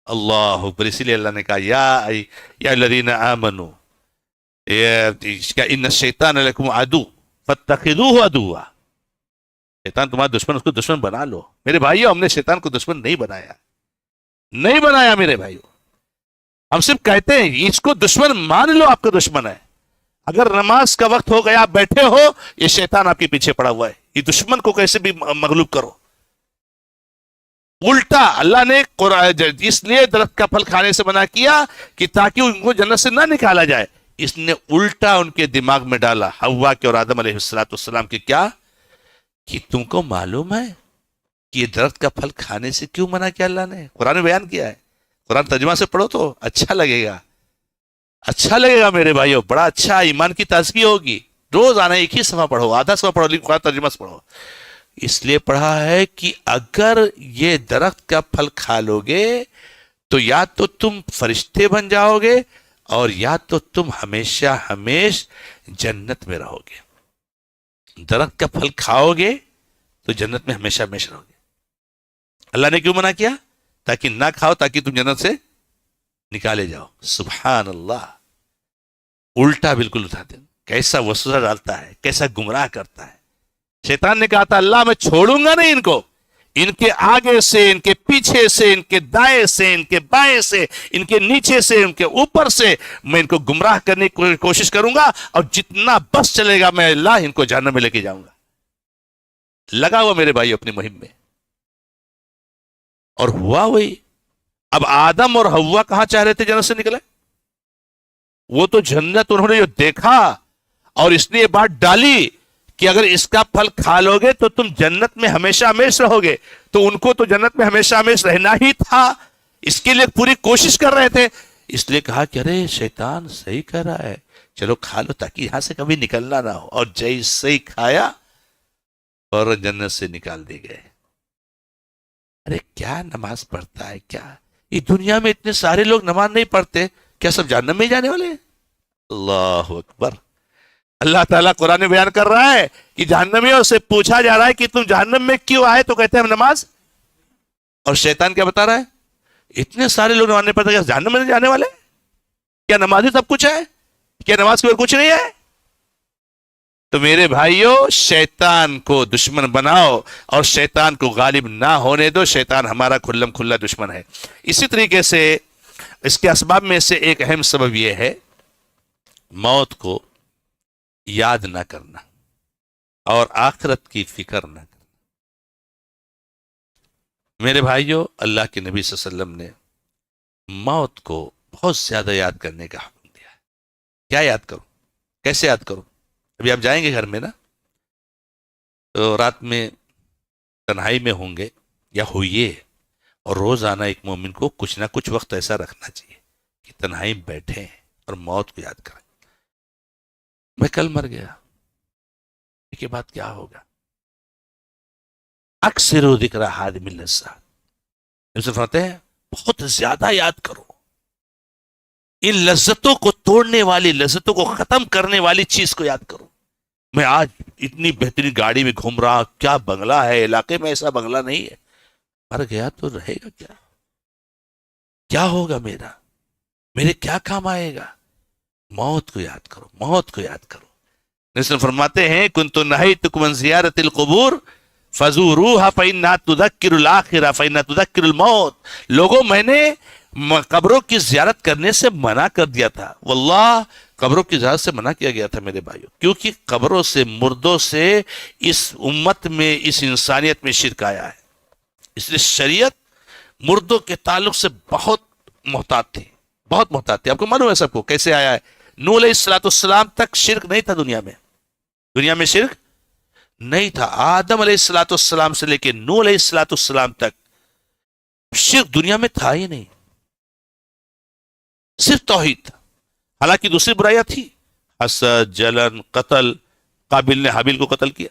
اللہ اکبر. اسی لیے اللہ نے کہا یا الذین آمنوا ان الشیطان لکم عدو فاتخذوہ عدوا. شیطان تمہارا دشمن، اس کو دشمن بنا لو. میرے بھائیو ہم نے شیطان کو دشمن نہیں بنایا میرے بھائیو. ہم صرف کہتے ہیں اس کو دشمن مان لو، آپ کا دشمن ہے. اگر نماز کا وقت ہو گیا آپ بیٹھے ہو، یہ شیطان آپ کے پیچھے پڑا ہوا ہے، یہ دشمن کو کیسے بھی مغلوب کرو. الٹا اللہ نے اس لیے درخت کا پھل کھانے سے منع کیا کہ تاکہ ان کو جنت سے نہ نکالا جائے. اس نے الٹا ان کے دماغ میں ڈالا حوا کے اور آدم علیہ السلام کے، کیا کہ تم کو معلوم ہے کہ یہ درخت کا پھل کھانے سے کیوں منع کیا اللہ نے؟ قرآن میں بیان کیا ہے. قرآن ترجمہ سے پڑھو تو اچھا لگے گا میرے بھائیو، بڑا اچھا ایمان کی تازگی ہوگی. روز آنا ایک ہی صفحہ پڑھو، آدھا صفحہ پڑھو، لیکن قرآن ترجمہ سے پڑھو. اس لیے پڑھا ہے کہ اگر یہ درخت کا پھل کھا لو گے تو یا تو تم فرشتے بن جاؤ گے اور یا تو تم ہمیشہ جنت میں رہو گے. درخت کا پھل کھاؤ گے تو جنت میں ہمیشہ رہو گے. اللہ نے کیوں منع کیا؟ تاکہ نہ کھاؤ، تاکہ تم جنت سے نکالے جاؤ. سبحان اللہ. الٹا بالکل اٹھا دیں. کیسا وسوسہ ڈالتا ہے، کیسا گمراہ کرتا ہے. شیطان نے کہا تھا اللہ میں چھوڑوں گا نہیں ان کو، ان کے آگے سے، ان کے پیچھے سے، ان کے دائیں سے، ان کے بائیں سے، ان کے نیچے سے، ان کے اوپر سے میں ان کو گمراہ کرنے کی کوشش کروں گا، اور جتنا بس چلے گا میں اللہ ان کو جہنم میں لے کے جاؤں گا. لگا ہوا میرے بھائی اپنی مہم میں، اور ہوا وہی. اب آدم اور حوا کہاں چاہ رہے تھے جنت سے نکلے؟ وہ تو جنت انہوں نے جو دیکھا اور اس نے یہ بات ڈالی کہ اگر اس کا پھل کھا لو گے تو تم جنت میں ہمیشہ ہمیشہ رہو گے. تو ان کو تو جنت میں ہمیشہ ہمیشہ رہنا ہی تھا، اس کے لیے پوری کوشش کر رہے تھے. اس لیے کہا کہ ارے شیطان صحیح کہہ رہا ہے، چلو کھا لو تاکہ یہاں سے کبھی نکلنا نہ ہو. اور جیسے ہی کھایا اور جنت سے نکال دی گئے. ارے کیا نماز پڑھتا ہے کیا؟ یہ دنیا میں اتنے سارے لوگ نماز نہیں پڑھتے، کیا سب جہنم میں ہی جانے والے ہیں؟ اللہ اکبر. اللہ تعالیٰ قرآن میں بیان کر رہا ہے کہ جہنمیوں سے پوچھا جا رہا ہے کہ تم جہنم میں کیوں آئے؟ تو کہتے ہیں ہم نماز. اور شیطان کیا بتا رہا ہے؟ اتنے سارے لوگ نماز نہیں پڑھتے، کیا جہنم میں جانے والے؟ کیا نماز ہی سب کچھ ہے؟ کیا نماز کے اوپر کچھ نہیں ہے؟ تو میرے بھائیوں، شیطان کو دشمن بناؤ اور شیطان کو غالب نہ ہونے دو. شیطان ہمارا کھلم کھلا دشمن ہے. اسی طریقے سے اس کے اسباب میں سے ایک اہم سبب یہ ہے موت کو یاد نہ کرنا اور آخرت کی فکر نہ کرنا. میرے بھائیوں، اللہ کے نبی صلی اللہ علیہ وسلم نے موت کو بہت زیادہ یاد کرنے کا حکم دیا ہے. کیا یاد کرو؟ کیسے یاد کرو؟ ابھی آپ جائیں گے گھر میں نا، تو رات میں تنہائی میں ہوں گے یا ہوئیے، اور روزانہ ایک مومن کو کچھ نہ کچھ وقت ایسا رکھنا چاہیے کہ تنہائی میں بیٹھیں اور موت کو یاد کریں. میں کل مر گیا، اس کے بعد کیا ہوگا؟ اکثر ذکر حادم اللذات، فرماتے ہیں بہت زیادہ یاد کرو ان لذتوں کو توڑنے والی، لذتوں کو ختم کرنے والی چیز کو یاد کرو. میں آج اتنی بہترین گاڑی میں گھوم رہا، کیا بنگلہ ہے، علاقے میں ایسا بنگلہ نہیں ہے. مر گیا تو رہے گا کیا؟ کیا ہوگا میرا؟ میرے کیا کام آئے گا؟ موت کو یاد کرو، موت کو یاد کرو. نبی فرماتے ہیں کنت نہیتکم عن زیارت القبور فزوروها فإنها تذکر الآخرہ فإنها تذکر الموت. لوگوں، میں نے قبروں کی زیارت کرنے سے منع کر دیا تھا. واللہ قبروں کی زیارت سے منع کیا گیا تھا میرے بھائیوں، کیونکہ قبروں سے، مردوں سے اس امت میں، اس انسانیت میں شرک آیا ہے. اس لیے شریعت مردوں کے تعلق سے بہت محتاط تھی، بہت محتاط تھی. آپ کو معلوم ہے سب کو کیسے آیا ہے؟ نوح علیہ السلام تک شرک نہیں تھا دنیا میں. دنیا میں شرک نہیں تھا. آدم علیہ السلام سے لے کے نوح علیہ السلام تک شرک دنیا میں تھا ہی نہیں، صرف توحید تھا. حالانکہ دوسری برائیاں تھی، حسد، جلن، قتل. قابل نے حابیل کو قتل کیا،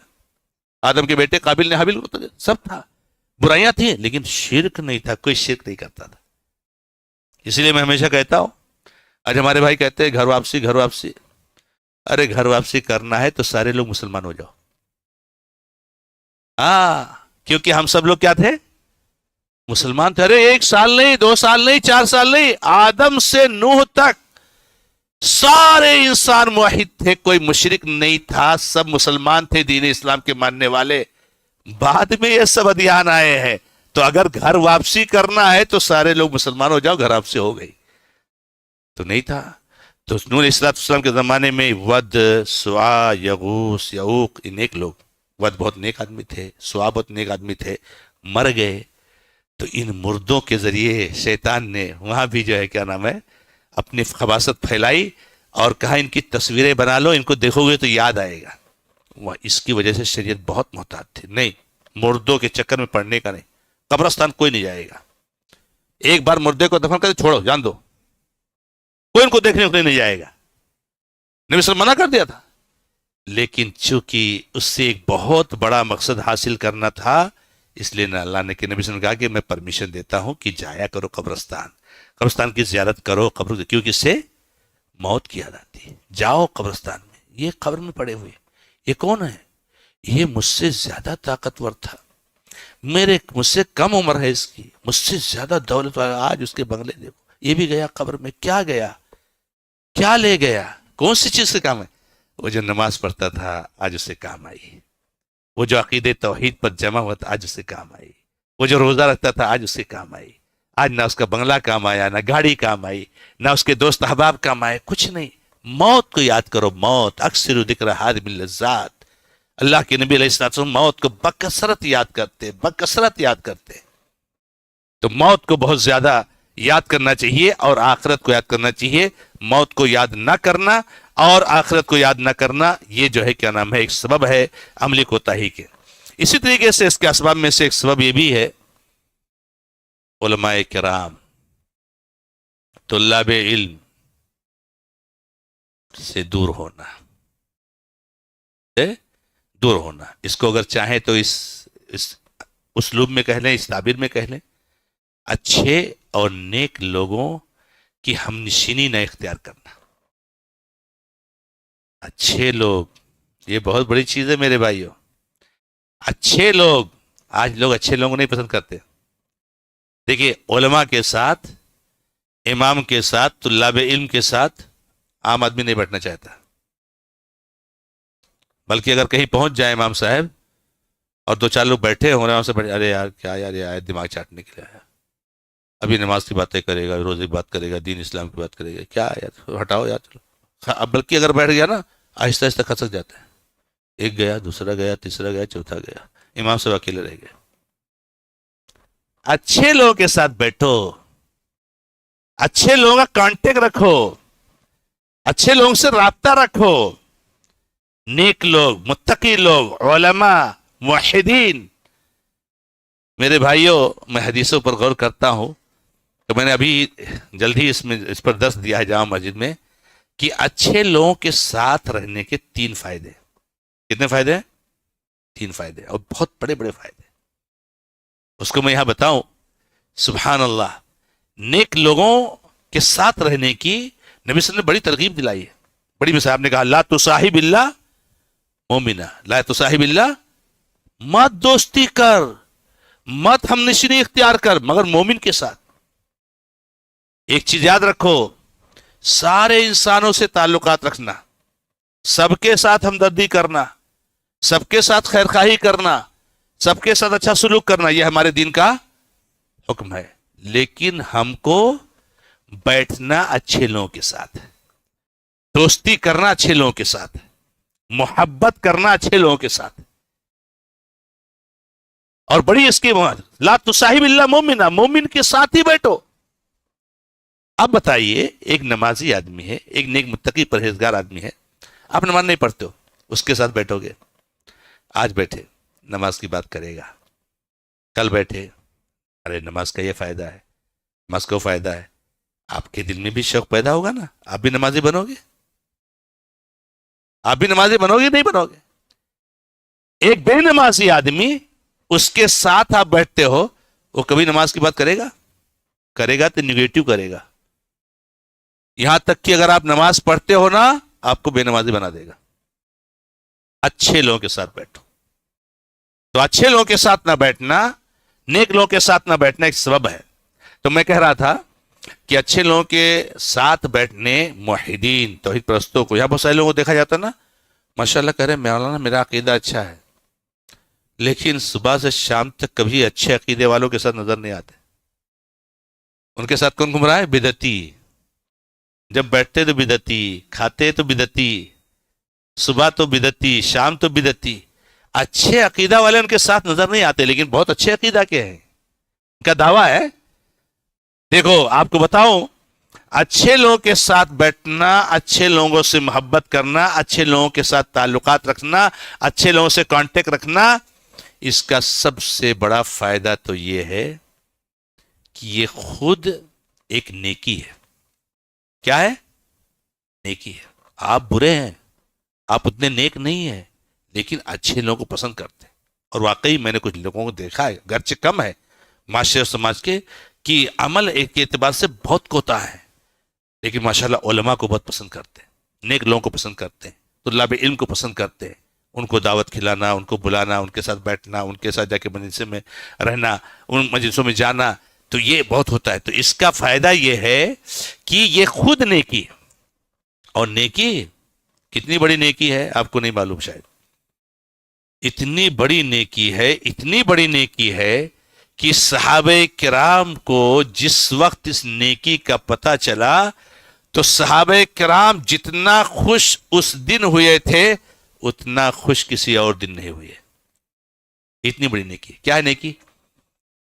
آدم کے بیٹے قابل نے حابیل کو قتل کیا. سب تھا، برائیاں تھیں، لیکن شرک نہیں تھا. کوئی شرک نہیں کرتا تھا. اسی لیے میں ہمیشہ کہتا ہوں، آج ہمارے بھائی کہتے ہیں گھر واپسی، گھر واپسی. ارے گھر واپسی کرنا ہے تو سارے لوگ مسلمان ہو جاؤ. کیونکہ ہم سب لوگ کیا تھے؟ مسلمان تھے. ارے 1 سال نہیں، 2 سال نہیں، 4 سال نہیں، آدم سے نوح تک سارے انسان موحد تھے، کوئی مشرک نہیں تھا، سب مسلمان تھے، دین اسلام کے ماننے والے. بعد میں یہ سب ادیان آئے ہیں. تو اگر گھر واپسی کرنا ہے تو سارے لوگ مسلمان ہو جاؤ، گھر واپسی ہو گئی. تو نہیں تھا. تو نوح علیہ السلام کے زمانے میں ود، سوا، یغوث، یعوق، یہ نیک لوگ. ود بہت نیک آدمی تھے، سوا بہت نیک آدمی تھے، مر گئے. تو ان مردوں کے ذریعے شیطان نے وہاں بھی جو ہے کیا نام ہے اپنی خباثت پھیلائی اور کہا ان کی تصویریں بنا لو، ان کو دیکھو گے تو یاد آئے گا. وہ اس کی وجہ سے شریعت بہت محتاط تھی. نہیں، مردوں کے چکر میں پڑنے کا نہیں. قبرستان کوئی نہیں جائے گا. ایک بار مردے کو دفن کر چھوڑو، جان دو، کوئی ان کو دیکھنے کو نہیں جائے گا. نبی صلی اللہ علیہ وسلم منع کر دیا تھا. لیکن چونکہ اس سے ایک بہت بڑا مقصد حاصل کرنا تھا، اس لیے اللہ نے کہ نبی صلی اللہ علیہ وسلم نے کہا کہ میں پرمیشن دیتا ہوں کہ جایا کرو قبرستان، قبرستان کی زیارت کرو، قبر، کیونکہ اس سے موت کی یاد آتی ہے. جاؤ قبرستان میں. یہ قبر میں پڑے ہوئے، یہ کون ہے؟ یہ مجھ سے زیادہ طاقتور تھا، مجھ سے کم عمر ہے اس کی، مجھ سے زیادہ دولت والا. آج اس کے بنگلے دیکھو، یہ بھی گیا قبر میں. کیا گیا؟ کیا لے گیا؟ کون سی چیز سے کام ہے؟ وہ جو نماز پڑھتا تھا آج اسے کام آئی. وہ جو عقید توحید پر جمع ہوا تھا آج اسے کام آئی. وہ جو روزہ رکھتا تھا آج اسے کام آئی. آج نہ اس کا بنگلہ کام آیا، نہ گاڑی کام آئی، نہ اس کے دوست احباب کام آئے، کچھ نہیں. موت کو یاد کرو. موت اکثر ذکر حادم اللذات. اللہ کے نبی علیہ الصلوۃ والسلام موت کو بکثرت یاد کرتے. تو موت کو بہت زیادہ یاد کرنا چاہیے اور آخرت کو یاد کرنا چاہیے. موت کو یاد نہ کرنا اور آخرت کو یاد نہ کرنا یہ جو ہے کیا نام ہے ایک سبب ہے عملی کوتاہی کے. اسی طریقے سے اس کے اسباب میں سے ایک سبب یہ بھی ہے علماء کرام طلاب علم سے دور ہونا. اس کو اگر چاہیں تو اس اسلوب میں کہہ لیں, اس تعبیر میں کہہ لیں, اچھے اور نیک لوگوں کی ہم نشینی نہ اختیار کرنا. اچھے لوگ, یہ بہت بڑی چیز ہے میرے بھائیوں. اچھے لوگ, آج لوگ اچھے لوگوں نہیں پسند کرتے. دیکھیے علماء کے ساتھ, امام کے ساتھ, طلاب علم کے ساتھ عام آدمی نہیں بیٹھنا چاہتا. بلکہ اگر کہیں پہنچ جائے امام صاحب اور دو چار لوگ بیٹھے ہوں رہے سے بڑے, ارے یار کیا یار یہ آئے دماغ چاٹنے کے لیے آیا, ابھی نماز کی باتیں کرے گا, روزے کی بات کرے گا, دین اسلام کی بات کرے گا, کیا یار ہٹاؤ یار چلو. اب بلکہ اگر بیٹھ گیا نا آہستہ آہستہ کھسک جاتا ہے. ایک گیا, دوسرا گیا, تیسرا گیا, چوتھا گیا, امام صاحب اکیلے رہ گئے. اچھے لوگوں کے ساتھ بیٹھو, اچھے لوگوں کا کانٹیکٹ رکھو, اچھے لوگوں سے رابطہ رکھو. نیک لوگ, متقی لوگ, علماء, موحدین. میرے بھائیوں, میں حدیثوں پر غور کرتا ہوں تو میں نے ابھی جلد ہی اس پر درس دیا ہے جامع مسجد میں کہ اچھے لوگوں کے ساتھ رہنے کے 3 فائدے. کتنے فائدے ہیں؟ 3 فائدے, اور بہت بڑے بڑے فائدے. اس کو میں یہاں بتاؤں. سبحان اللہ, نیک لوگوں کے ساتھ رہنے کی نبی صلی اللہ علیہ وسلم نے بڑی ترغیب دلائی ہے. بڑی مثال نے کہا لا تصاحب الا مومنا, لا تصاحب الا, مت دوستی کر, مت ہم نشینی اختیار کر مگر مومن کے ساتھ. ایک چیز یاد رکھو, سارے انسانوں سے تعلقات رکھنا, سب کے ساتھ ہمدردی کرنا, سب کے ساتھ خیر خواہی کرنا, سب کے ساتھ اچھا سلوک کرنا, یہ ہمارے دین کا حکم ہے. لیکن ہم کو بیٹھنا اچھے لوگوں کے ساتھ, دوستی کرنا اچھے لوگوں کے ساتھ, محبت کرنا اچھے لوگوں کے ساتھ. اور بڑی اس کی لا تصاحب الا مومنا, مومن کے ساتھ ہی بیٹھو. اب بتائیے, ایک نمازی آدمی ہے, ایک نیک متقی پرہیزگار آدمی ہے, آپ نماز نہیں پڑھتے ہو, اس کے ساتھ بیٹھو گے. آج بیٹھے نماز کی بات کرے گا, کل بیٹھے ارے نماز کا یہ فائدہ ہے, نماز کا وہ فائدہ ہے. آپ کے دل میں بھی شوق پیدا ہوگا نا, آپ بھی نمازی بنو گے, آپ بھی نمازی بنو گے نہیں بنو گے. ایک بے نمازی آدمی, اس کے ساتھ آپ بیٹھتے ہو, وہ کبھی نماز کی بات کرے گا؟ کرے گا تو نیگیٹو کرے گا. یہاں تک کہ اگر آپ نماز پڑھتے ہو نا, آپ کو بے نمازی بنا دے گا. اچھے لوگوں کے ساتھ بیٹھو. تو اچھے لوگوں کے ساتھ نہ بیٹھنا, نیک لوگوں کے ساتھ نہ بیٹھنا ایک سبب ہے. تو میں کہہ رہا تھا کہ اچھے لوگوں کے ساتھ بیٹھنے موحدین, توحید پرستوں کو, یہاں بہت سارے لوگوں کو دیکھا جاتا نا, ماشاءاللہ کہہ رہے مولانا میرا عقیدہ اچھا ہے, لیکن صبح سے شام تک کبھی اچھے عقیدے والوں کے ساتھ نظر نہیں آتے. ان کے ساتھ کون گھوم رہا ہے؟ بدعتی. جب بیٹھتے تو بدعتی, کھاتے تو بدعتی, صبح تو بدعتی, شام تو بدعتی. اچھے عقیدہ والے ان کے ساتھ نظر نہیں آتے, لیکن بہت اچھے عقیدہ کے ہیں, ان کا دعویٰ ہے. دیکھو آپ کو بتاؤں, اچھے لوگوں کے ساتھ بیٹھنا, اچھے لوگوں سے محبت کرنا, اچھے لوگوں کے ساتھ تعلقات رکھنا, اچھے لوگوں سے کانٹیکٹ رکھنا, اس کا سب سے بڑا فائدہ تو یہ ہے کہ یہ خود ایک نیکی ہے. کیا ہے؟ نیکی ہے. آپ برے ہیں, آپ اتنے نیک نہیں ہیں, لیکن اچھے لوگوں کو پسند کرتے ہیں. اور واقعی میں نے کچھ لوگوں کو دیکھا ہے, گرچہ کم ہے, معاشرے اور سماج کے, کہ عمل ایک اعتبار سے بہت کوتا ہے, لیکن ماشاءاللہ علماء کو بہت پسند کرتے ہیں, نیک لوگوں کو پسند کرتے ہیں, طلاب علم کو پسند کرتے ہیں. ان کو دعوت کھلانا, ان کو بلانا, ان کے ساتھ بیٹھنا, ان کے ساتھ جا کے مجلسوں میں رہنا, ان مجلسوں میں جانا, تو یہ بہت ہوتا ہے. تو اس کا فائدہ یہ ہے کہ یہ خود نیکی, اور نیکی کتنی بڑی نیکی ہے آپ کو نہیں معلوم شاید. اتنی بڑی نیکی ہے, اتنی بڑی نیکی ہے کہ صحابہ کرام کو جس وقت اس نیکی کا پتہ چلا تو صحابہ کرام جتنا خوش اس دن ہوئے تھے اتنا خوش کسی اور دن نہیں ہوئی ہے. اتنی بڑی نیکی. کیا ہے نیکی؟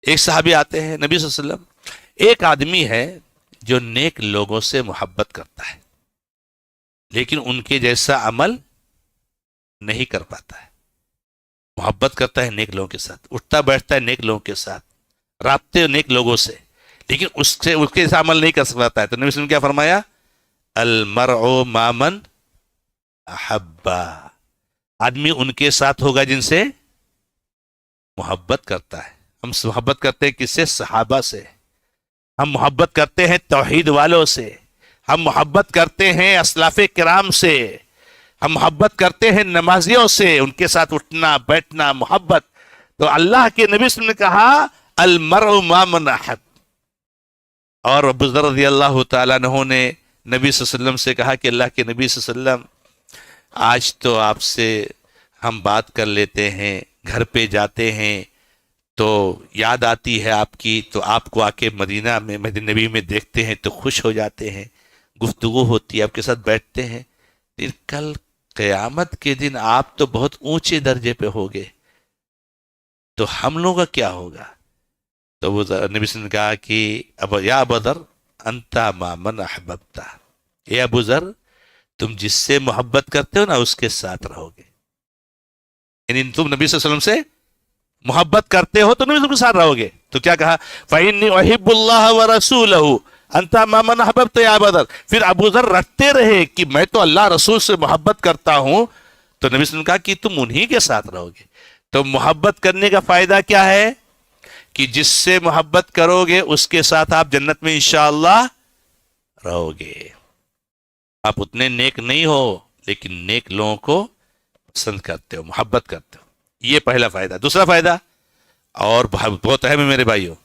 ایک صحابی آتے ہیں نبی صلی اللہ علیہ وسلم، ایک آدمی ہے جو نیک لوگوں سے محبت کرتا ہے لیکن ان کے جیسا عمل نہیں کر پاتا ہے. محبت کرتا ہے نیک لوگوں کے ساتھ، اٹھتا بیٹھتا ہے نیک لوگوں کے ساتھ، رابطے نیک لوگوں سے، لیکن اس کے جیسا عمل نہیں کر سکتا ہے. تو نبی صلی اللہ علیہ وسلم کیا فرمایا؟ المرء مع من احبا. آدمی ان کے ساتھ ہوگا جن سے محبت کرتا ہے. ہم محبت کرتے ہیں کس سے؟ صحابہ سے. ہم محبت کرتے ہیں توحید والوں سے. ہم محبت کرتے ہیں اسلاف کرام سے. ہم محبت کرتے ہیں نمازیوں سے. ان کے ساتھ اٹھنا بیٹھنا محبت. تو اللہ کے نبی صلی اللہ علیہ وسلم نے کہا المرء مع من احب. اور ابو ذر رضی اللہ تعالیٰ عنہ نے نبی صلی اللہ علیہ وسلم سے کہا کہ اللہ کے نبی صلی اللہ علیہ وسلم، آج تو آپ سے ہم بات کر لیتے ہیں، گھر پہ جاتے ہیں تو یاد آتی ہے آپ کی، تو آپ کو آ کے مدینہ میں مدینہ نبی میں دیکھتے ہیں تو خوش ہو جاتے ہیں، گفتگو ہوتی ہے، آپ کے ساتھ بیٹھتے ہیں. لیکن کل قیامت کے دن آپ تو بہت اونچے درجے پہ ہوگے، تو ہم لوگوں کا کیا ہوگا؟ تو وہ نبی صلی اللہ علیہ وسلم نے کہا کہ یا ابو ذر انت مع من احببتا. اے ابو ذر، تم جس سے محبت کرتے ہو نا اس کے ساتھ رہو گے. یعنی تم نبی صلی اللہ علیہ وسلم سے محبت کرتے ہو تو نبی صلی اللہ علیہ وسلم کے ساتھ رہو گے. تو کیا کہا؟ فإني أحب الله ورسوله انت مع من احببت یا ابو ذر. پھر ابو ذر رٹتے رہے کہ میں تو اللہ رسول سے محبت کرتا ہوں. تو نبی صلی اللہ علیہ وسلم نے کہا کہ تم انہی کے ساتھ رہو گے. تو محبت کرنے کا فائدہ کیا ہے؟ کہ جس سے محبت کرو گے اس کے ساتھ آپ جنت میں انشاءاللہ رہو گے. آپ اتنے نیک نہیں ہو لیکن نیک لوگوں کو پسند کرتے ہو، محبت کرتے ہو. یہ پہلا فائدہ. دوسرا فائدہ اور بہت اہم ہے میرے بھائیوں،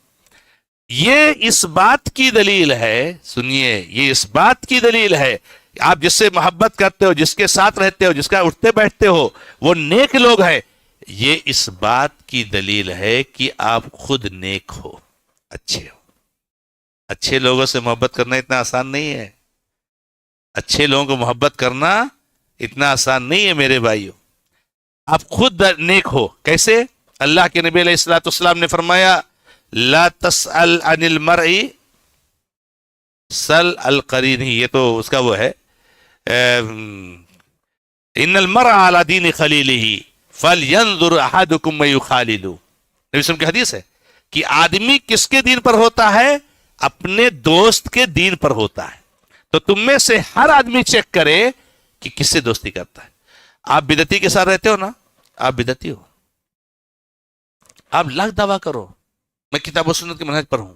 یہ اس بات کی دلیل ہے، سنیے، یہ اس بات کی دلیل ہے، آپ جس سے محبت کرتے ہو، جس کے ساتھ رہتے ہو، جس کا اٹھتے بیٹھتے ہو، وہ نیک لوگ ہیں. یہ اس بات کی دلیل ہے کہ آپ خود نیک ہو، اچھے ہو. اچھے لوگوں سے محبت کرنا اتنا آسان نہیں ہے. اچھے لوگوں کو محبت کرنا اتنا آسان نہیں ہے میرے بھائیوں. آپ خود نیک ہو. کیسے؟ اللہ کے نبی علیہ الصلوۃ والسلام نے فرمایا لا تسأل عن المرء سل القرین. یہ تو اس کا وہ ہے ان المرء علی دین خلیلہ فلینظر احدکم من یخالل. نبی صلی اللہ علیہ وسلم کی حدیث ہے کہ آدمی کس کے دین پر ہوتا ہے؟ اپنے دوست کے دین پر ہوتا ہے. تو تم میں سے ہر آدمی چیک کرے کہ کس سے دوستی کرتا ہے. آپ بدعتی کے ساتھ رہتے ہو نا، آپ بدعتی ہو. آپ لاکھ دعویٰ کرو میں کتاب و سنت کے منہج پر ہوں،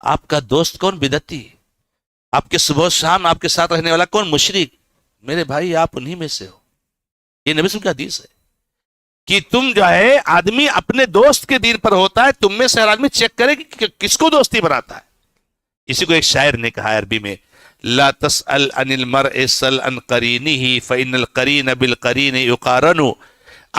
آپ کا دوست کون؟ بدعتی. آپ کے صبح و شام آپ کے ساتھ رہنے والا کون؟ مشرک. میرے بھائی آپ انہی میں سے ہو. یہ نبی صلی اللہ علیہ وسلم کی حدیث ہے کہ تم جو ہے آدمی اپنے دوست کے دین پر ہوتا ہے. تم میں سے ہر آدمی چیک کرے کہ کس کو دوستی بناتا ہے. اسی کو ایک شاعر نے کہا عربی میں لا تسأل عن المرء سل عن قرینہ فإن القرین بالقرین یقارن.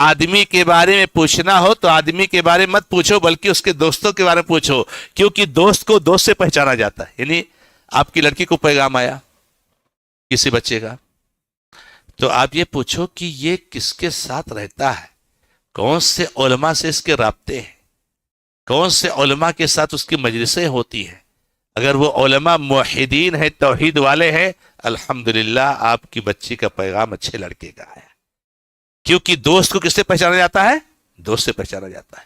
آدمی کے بارے میں پوچھنا ہو تو آدمی کے بارے میں مت پوچھو بلکہ اس کے دوستوں کے بارے میں پوچھو، کیونکہ دوست کو دوست سے پہچانا جاتا ہے. یعنی آپ کی لڑکی کو پیغام آیا کسی بچے کا، تو آپ یہ پوچھو کہ یہ کس کے ساتھ رہتا ہے، کون سے علماء سے اس کے رابطے ہیں، کون سے علماء کے ساتھ اس کی مجلسیں ہوتی ہیں. اگر وہ علماء موحدین ہیں، توحید والے ہیں، الحمدللہ آپ کی بچی کا پیغام اچھے لڑکے کا ہے. کیونکہ دوست کو کس سے پہچانا جاتا ہے؟ دوست سے پہچانا جاتا ہے.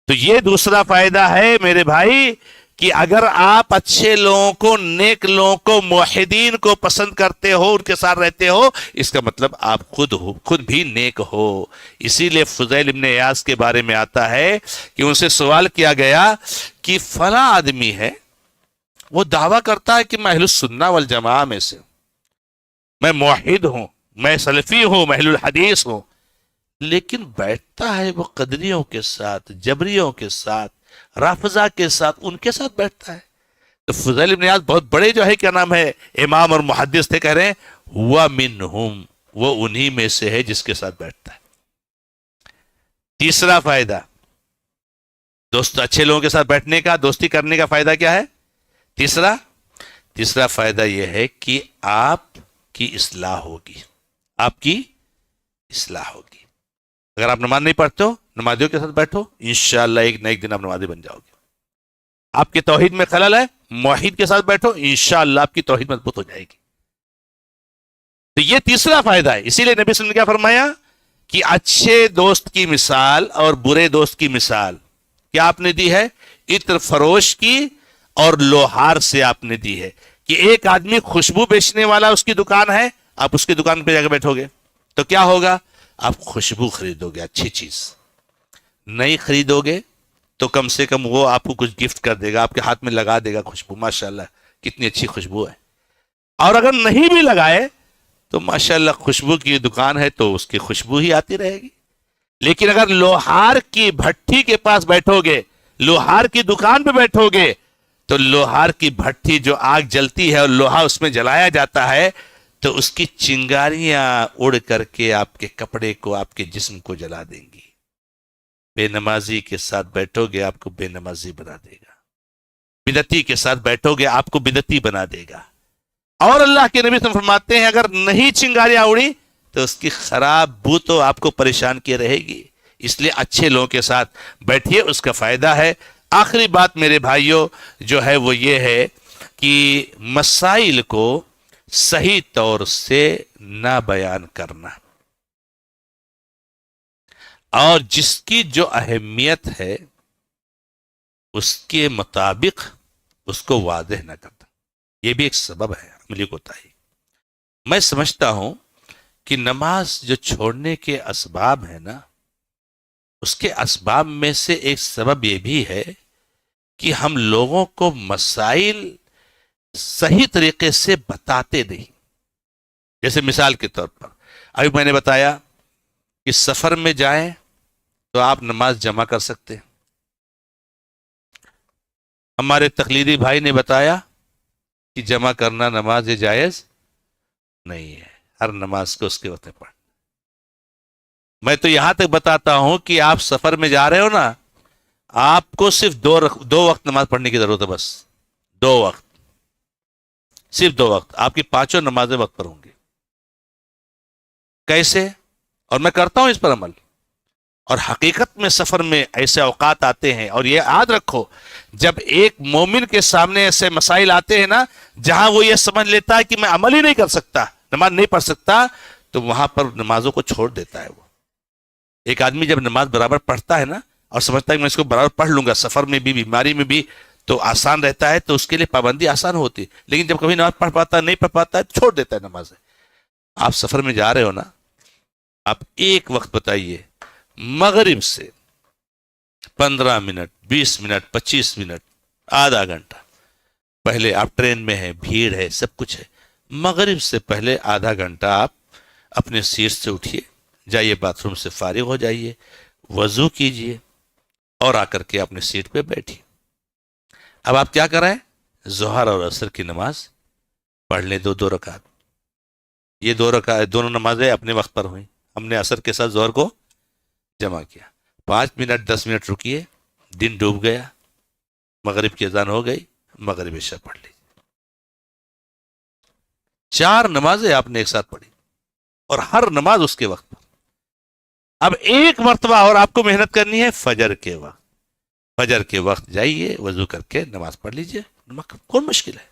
تو یہ دوسرا فائدہ ہے میرے بھائی کہ اگر آپ اچھے لوگوں کو، نیک لوگوں کو، موحدین کو پسند کرتے ہو، ان کے ساتھ رہتے ہو، اس کا مطلب آپ خود بھی نیک ہو. اسی لیے فضیل ابن عیاض کے بارے میں آتا ہے کہ ان سے سوال کیا گیا کہ فلاں آدمی ہے، وہ دعویٰ کرتا ہے کہ میں اہل السنہ والجماعہ میں سے ہوں، میں موحد ہوں، میں سلفی ہوں، میں اہل الحدیث ہوں، لیکن بیٹھتا ہے وہ قدریوں کے ساتھ، جبریوں کے ساتھ، رافضہ کے ساتھ، ان کے ساتھ بیٹھتا ہے. تو فضیل ابن عیاض بہت بڑے جو ہے کیا نام ہے امام اور محدث تھے، کہہ رہے ہیں ہوا منہم، وہ انہی میں سے ہے جس کے ساتھ بیٹھتا ہے. تیسرا فائدہ دوست، اچھے لوگوں کے ساتھ بیٹھنے کا، دوستی کرنے کا فائدہ کیا ہے؟ تیسرا فائدہ یہ ہے کہ آپ کی اصلاح ہوگی، آپ کی اصلاح ہوگی. اگر آپ نماز نہیں پڑھتے ہو، نمازیوں کے ساتھ بیٹھو، انشاءاللہ ایک نہ ایک دن آپ نمازی بن جاؤ گے. آپ کی توحید میں خلل ہے، موحد کے ساتھ بیٹھو، انشاءاللہ آپ کی توحید مضبوط ہو جائے گی. تو یہ تیسرا فائدہ ہے. اسی لیے نبی صلی اللہ علیہ وسلم نے کیا فرمایا کہ اچھے دوست کی مثال اور برے دوست کی مثال کیا آپ نے دی ہے؟ عطر فروش کی اور لوہار سے آپ نے دی ہے. کہ ایک آدمی خوشبو بیچنے والا اس کی دکان ہے، آپ اس کی دکان پہ جا کے بیٹھو گے تو کیا ہوگا؟ آپ خوشبو خریدو گے، اچھی چیز. نہیں خریدو گے تو کم سے کم وہ آپ کو کچھ گفٹ کر دے گا، آپ کے ہاتھ میں لگا دے گا خوشبو، ماشاءاللہ کتنی اچھی خوشبو ہے. اور اگر نہیں بھی لگائے تو ماشاءاللہ خوشبو کی دکان ہے تو اس کی خوشبو ہی آتی رہے گی. لیکن اگر لوہار کی بھٹی کے پاس بیٹھو گے، لوہار کی دکان پہ بیٹھو گے، تو لوہار کی بھٹی جو آگ جلتی ہے اور لوہا اس میں جلایا جاتا ہے تو اس کی چنگاریاں اڑ کر کے آپ کے کپڑے کو، آپ کے جسم کو جلا دیں گی. بے نمازی کے ساتھ بیٹھو گے آپ کو بے نمازی بنا دے گا، بدعتی کے ساتھ بیٹھو گے آپ کو بدعتی بنا دے گا. اور اللہ کے نبی صلی اللہ علیہ وسلم فرماتے ہیں اگر نہیں چنگاریاں اڑی تو اس کی خراب بو تو آپ کو پریشان کیے رہے گی. اس لیے اچھے لوگوں کے ساتھ بیٹھیے، اس کا فائدہ ہے. آخری بات میرے بھائیوں جو ہے وہ یہ ہے کہ مسائل کو صحیح طور سے نہ بیان کرنا، اور جس کی جو اہمیت ہے اس کے مطابق اس کو واضح نہ کرنا، یہ بھی ایک سبب ہے عملی کوتاہی. میں سمجھتا ہوں کہ نماز جو چھوڑنے کے اسباب ہیں نا، اس کے اسباب میں سے ایک سبب یہ بھی ہے کہ ہم لوگوں کو مسائل صحیح طریقے سے بتاتے نہیں. جیسے مثال کے طور پر ابھی میں نے بتایا کہ سفر میں جائیں تو آپ نماز جمع کر سکتے ہیں. ہمارے تقلیدی بھائی نے بتایا کہ جمع کرنا نماز یہ جائز نہیں ہے، ہر نماز کو اس کے وقت میں پڑھنا. میں تو یہاں تک بتاتا ہوں کہ آپ سفر میں جا رہے ہو نا، آپ کو صرف دو وقت نماز پڑھنے کی ضرورت ہے، بس 2 وقت، صرف 2 وقت. آپ کی 5 نمازیں وقت پر ہوں گی. کیسے؟ اور میں کرتا ہوں اس پر عمل. اور حقیقت میں سفر میں ایسے اوقات آتے ہیں، اور یہ یاد رکھو جب ایک مومن کے سامنے ایسے مسائل آتے ہیں نا جہاں وہ یہ سمجھ لیتا ہے کہ میں عمل ہی نہیں کر سکتا، نماز نہیں پڑھ سکتا، تو وہاں پر نمازوں کو چھوڑ دیتا ہے. وہ ایک آدمی جب نماز برابر پڑھتا ہے نا اور سمجھتا ہے کہ میں اس کو برابر پڑھ لوں گا، سفر میں بھی بیماری میں بھی تو آسان رہتا ہے، تو اس کے لیے پابندی آسان ہوتی. لیکن جب کبھی نماز پڑھ پاتا نہیں پڑھ پاتا ہے چھوڑ دیتا ہے نماز. آپ سفر میں جا رہے ہو نا، آپ ایک وقت بتائیے، مغرب سے 15 منٹ 20 منٹ 25 منٹ آدھا گھنٹہ پہلے آپ ٹرین میں ہیں، بھیڑ ہے، سب کچھ ہے، مغرب سے پہلے آدھا گھنٹہ آپ اپنے سیٹ سے اٹھیے، جائیے باتھ روم سے فارغ ہو جائیے، وضو کیجئے اور آ کر کے اپنے سیٹ پہ بیٹھیے. اب آپ کیا کریں؟ ظہر اور عصر کی نماز پڑھ لیں 2 رکعت. یہ 2 رکعت دونوں نمازیں اپنے وقت پر ہوئیں. ہم نے عصر کے ساتھ ظہر کو جمع کیا. 5 منٹ 10 منٹ رکیے، دن ڈوب گیا، مغرب کی اذان ہو گئی، مغرب عشاء پڑھ لی. 4 نمازیں آپ نے ایک ساتھ پڑھی اور ہر نماز اس کے وقت پر. اب ایک مرتبہ اور آپ کو محنت کرنی ہے فجر کے وقت. فجر کے وقت جائیے، وضو کر کے نماز پڑھ لیجئے. کون مشکل ہے؟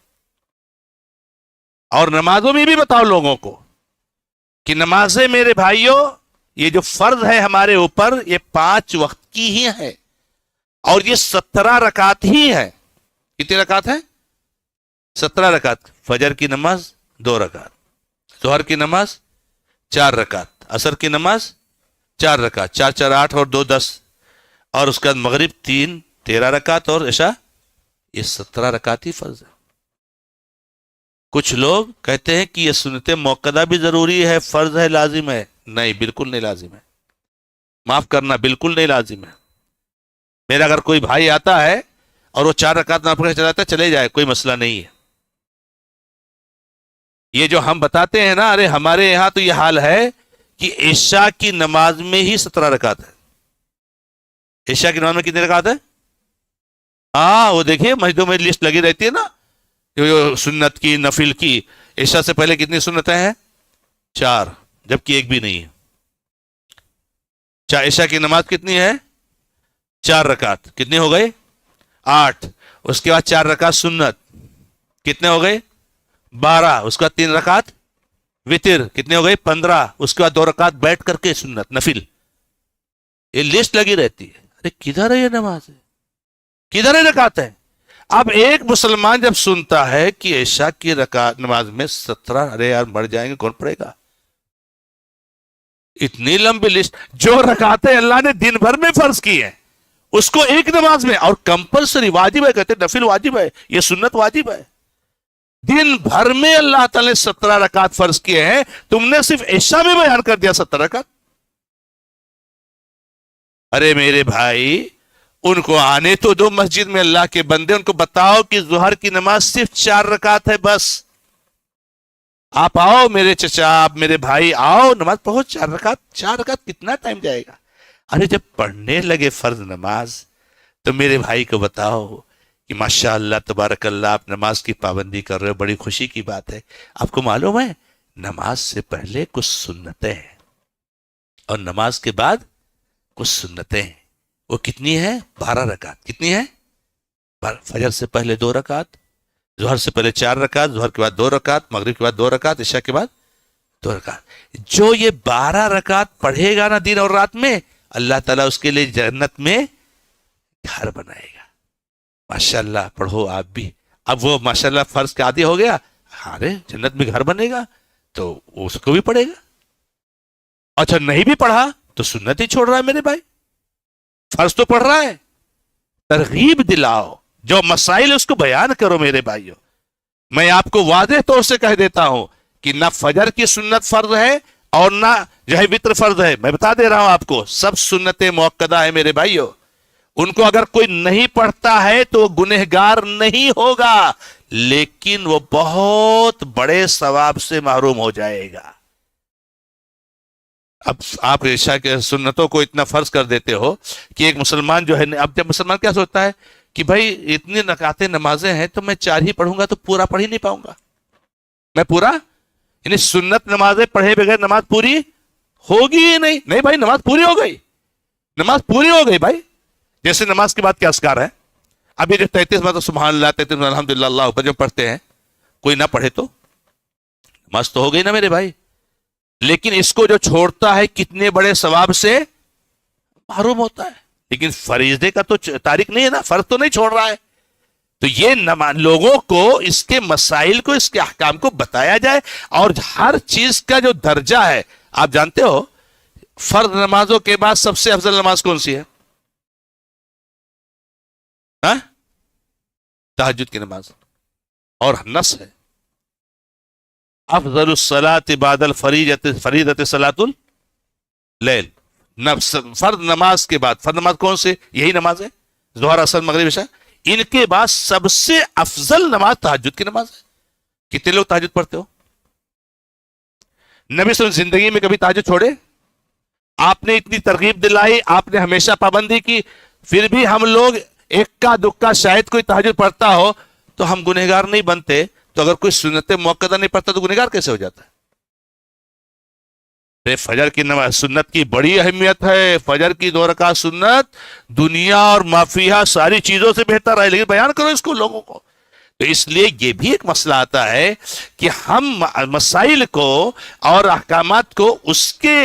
اور نمازوں میں بھی بتاؤ لوگوں کو کہ نمازیں میرے بھائیوں یہ جو فرض ہے ہمارے اوپر یہ 5 وقت کی ہی ہے، اور یہ 17 رکعت ہی ہے. کتنی رکعت ہے؟ 17 رکعت. فجر کی نماز 2 رکعت، ظہر کی نماز 4 رکعت، عصر کی نماز 4 رکعت، 4 4 8 اور 2 10، اور اس کے بعد مغرب 3 13 رکعت اور عشاء یہ 17 رکعت ہی فرض ہے. کچھ لوگ کہتے ہیں کہ یہ سنت موقدہ بھی ضروری ہے، فرض ہے، لازم ہے. نہیں، بالکل نہیں لازم ہے. معاف کرنا، بالکل نہیں لازم ہے. میرا اگر کوئی بھائی آتا ہے اور وہ 4 رکعت نہ پڑھ کے چلا جاتا ہے، چلے جائے، کوئی مسئلہ نہیں ہے. یہ جو ہم بتاتے ہیں نا، ارے ہمارے یہاں تو یہ حال ہے کہ عشاء کی نماز میں ہی 17 رکعت ہے. عشاء کی نماز میں کتنی رکعت ہے؟ ہاں، وہ دیکھیے مسجدوں میں لسٹ لگی رہتی ہے نا، سنت کی، نفل کی. عشاء سے پہلے کتنی سنتیں ہیں؟ 4، جبکہ ایک بھی نہیں ہے. عشاء کی نماز کتنی ہے؟ 4 رکعت. کتنی ہو گئی؟ 8. اس کے بعد 4 رکعت سنت. کتنے ہو گئے؟ 12. اس کے بعد 3 رکعت وتر. کتنے ہو گئے؟ 15. اس کے بعد 2 رکعت بیٹھ کر کے سنت نفل. یہ لسٹ لگی رہتی ہے. ارے کدھر ہے یہ نماز؟ کدھر ہے رکعت ہے؟ اب ایک مسلمان جب سنتا ہے کہ عشاء کی رکعت نماز میں 17، ارے یار مر جائیں گے، کون پڑھے گا اتنی لمبی لسٹ؟ جو رکعتیں اللہ نے دن بھر میں فرض کی ہیں اس کو ایک نماز میں، اور کمپلسری واجب ہے، کہتے ہیں نفل واجب ہے، یہ سنت واجب ہے. دن بھر میں اللہ تعالی نے 17 رکعت فرض کیے ہیں، تم نے صرف عشاء میں بیان کر دیا 17 رکعت. ارے میرے بھائی، ان کو آنے تو دو مسجد میں اللہ کے بندے، ان کو بتاؤ کہ ظہر کی نماز صرف 4 رکعت ہے بس. آپ آؤ میرے چچا، آپ میرے بھائی آؤ، نماز پڑھو 4 رکعت. 4 رکعت کتنا ٹائم جائے گا؟ ارے جب پڑھنے لگے فرض نماز تو میرے بھائی کو بتاؤ کہ ماشاء اللہ تبارک اللہ آپ نماز کی پابندی کر رہے ہو، بڑی خوشی کی بات ہے. آپ کو معلوم ہے نماز سے پہلے کچھ سنتیں ہیں اور نماز کے بعد کچھ سنتیں ہیں. وہ کتنی ہے؟ 12 رکعت. کتنی ہے؟ فجر سے پہلے 2 رکعت، ظہر سے پہلے 4 رکعت، ظہر کے بعد 2 رکعت، مغرب کے بعد 2 رکعت، عشاء کے بعد 2 رکعت. جو یہ 12 رکعت پڑھے گا نا دن اور رات میں، اللہ تعالیٰ اس کے لیے جنت میں گھر بنائے گا. ماشاءاللہ پڑھو آپ بھی. اب وہ ماشاءاللہ فرض کے عادی ہو گیا، ارے جنت میں گھر بنے گا تو اس کو بھی پڑھے گا. اچھا نہیں بھی پڑھا تو سنت ہی چھوڑ رہا ہے میرے بھائی، فرض تو پڑھ رہا ہے. ترغیب دلاؤ، جو مسائل اس کو بیان کرو میرے بھائیو. میں آپ کو واضح طور سے کہہ دیتا ہوں کہ نہ فجر کی سنت فرض ہے اور نہ جو ہے وتر فرض ہے. میں بتا دے رہا ہوں آپ کو، سب سنتیں موقدہ ہیں میرے بھائیو. ان کو اگر کوئی نہیں پڑھتا ہے تو وہ گنہگار نہیں ہوگا، لیکن وہ بہت بڑے ثواب سے محروم ہو جائے گا. اب آپ عشاء کے سنتوں کو اتنا فرض کر دیتے ہو کہ ایک مسلمان جو ہے، اب جب مسلمان کیا سوچتا ہے کہ بھائی اتنی رکعتیں نمازیں ہیں تو میں 4 ہی پڑھوں گا تو پورا پڑھ ہی نہیں پاؤں گا. میں پورا، یعنی سنت نمازیں پڑھے بغیر نماز پوری ہوگی ہی نہیں. نہیں بھائی نماز پوری ہو گئی، نماز پوری ہو گئی بھائی. جیسے نماز کے بعد کیا اذکار ہے؟ اب یہ جو 33 مرتبہ سبحان اللہ، 33 مرتبہ الحمدللہ اللہ اکبر جو پڑھتے ہیں، کوئی نہ پڑھے تو نماز تو ہو گئی نا میرے بھائی. لیکن اس کو جو چھوڑتا ہے کتنے بڑے ثواب سے محروم ہوتا ہے. لیکن فریضے کا تو تارک نہیں ہے نا، فرض تو نہیں چھوڑ رہا ہے. تو یہ لوگوں کو اس کے مسائل کو، اس کے احکام کو بتایا جائے. اور ہر چیز کا جو درجہ ہے، آپ جانتے ہو فرض نمازوں کے بعد سب سے افضل نماز کون سی ہے؟ ہاں؟ تہجد کی نماز. اور نص ہے افضل الصلاة بعد فریضۃ صلاۃ اللیل. فرض نماز کے بعد، فرض نماز کون سے؟ یہی نماز ہے، ظہر اثر مغرب عشاء. ان کے بعد سب سے افضل نماز تہجد کی نماز ہے. کتنے لوگ تہجد پڑھتے ہو؟ نبی صلی اللہ علیہ وسلم زندگی میں کبھی تہجد چھوڑے؟ آپ نے اتنی ترغیب دلائی، آپ نے ہمیشہ پابندی کی، پھر بھی ہم لوگ ایک کا دکا شاید کوئی تہجد پڑھتا ہو تو ہم گنہگار نہیں بنتے. تو اگر کوئی سنت موقدہ نہیں پڑھتا تو گنہگار کیسے ہو جاتا ہے؟ فجر کی نماز سنت کی بڑی اہمیت ہے. فجر کی 2 رکعت سنت دنیا اور مافیہ ساری چیزوں سے بہتر ہے، لیکن بیان کرو اس کو لوگوں کو. تو اس لیے یہ بھی ایک مسئلہ آتا ہے کہ ہم مسائل کو اور احکامات کو اس کے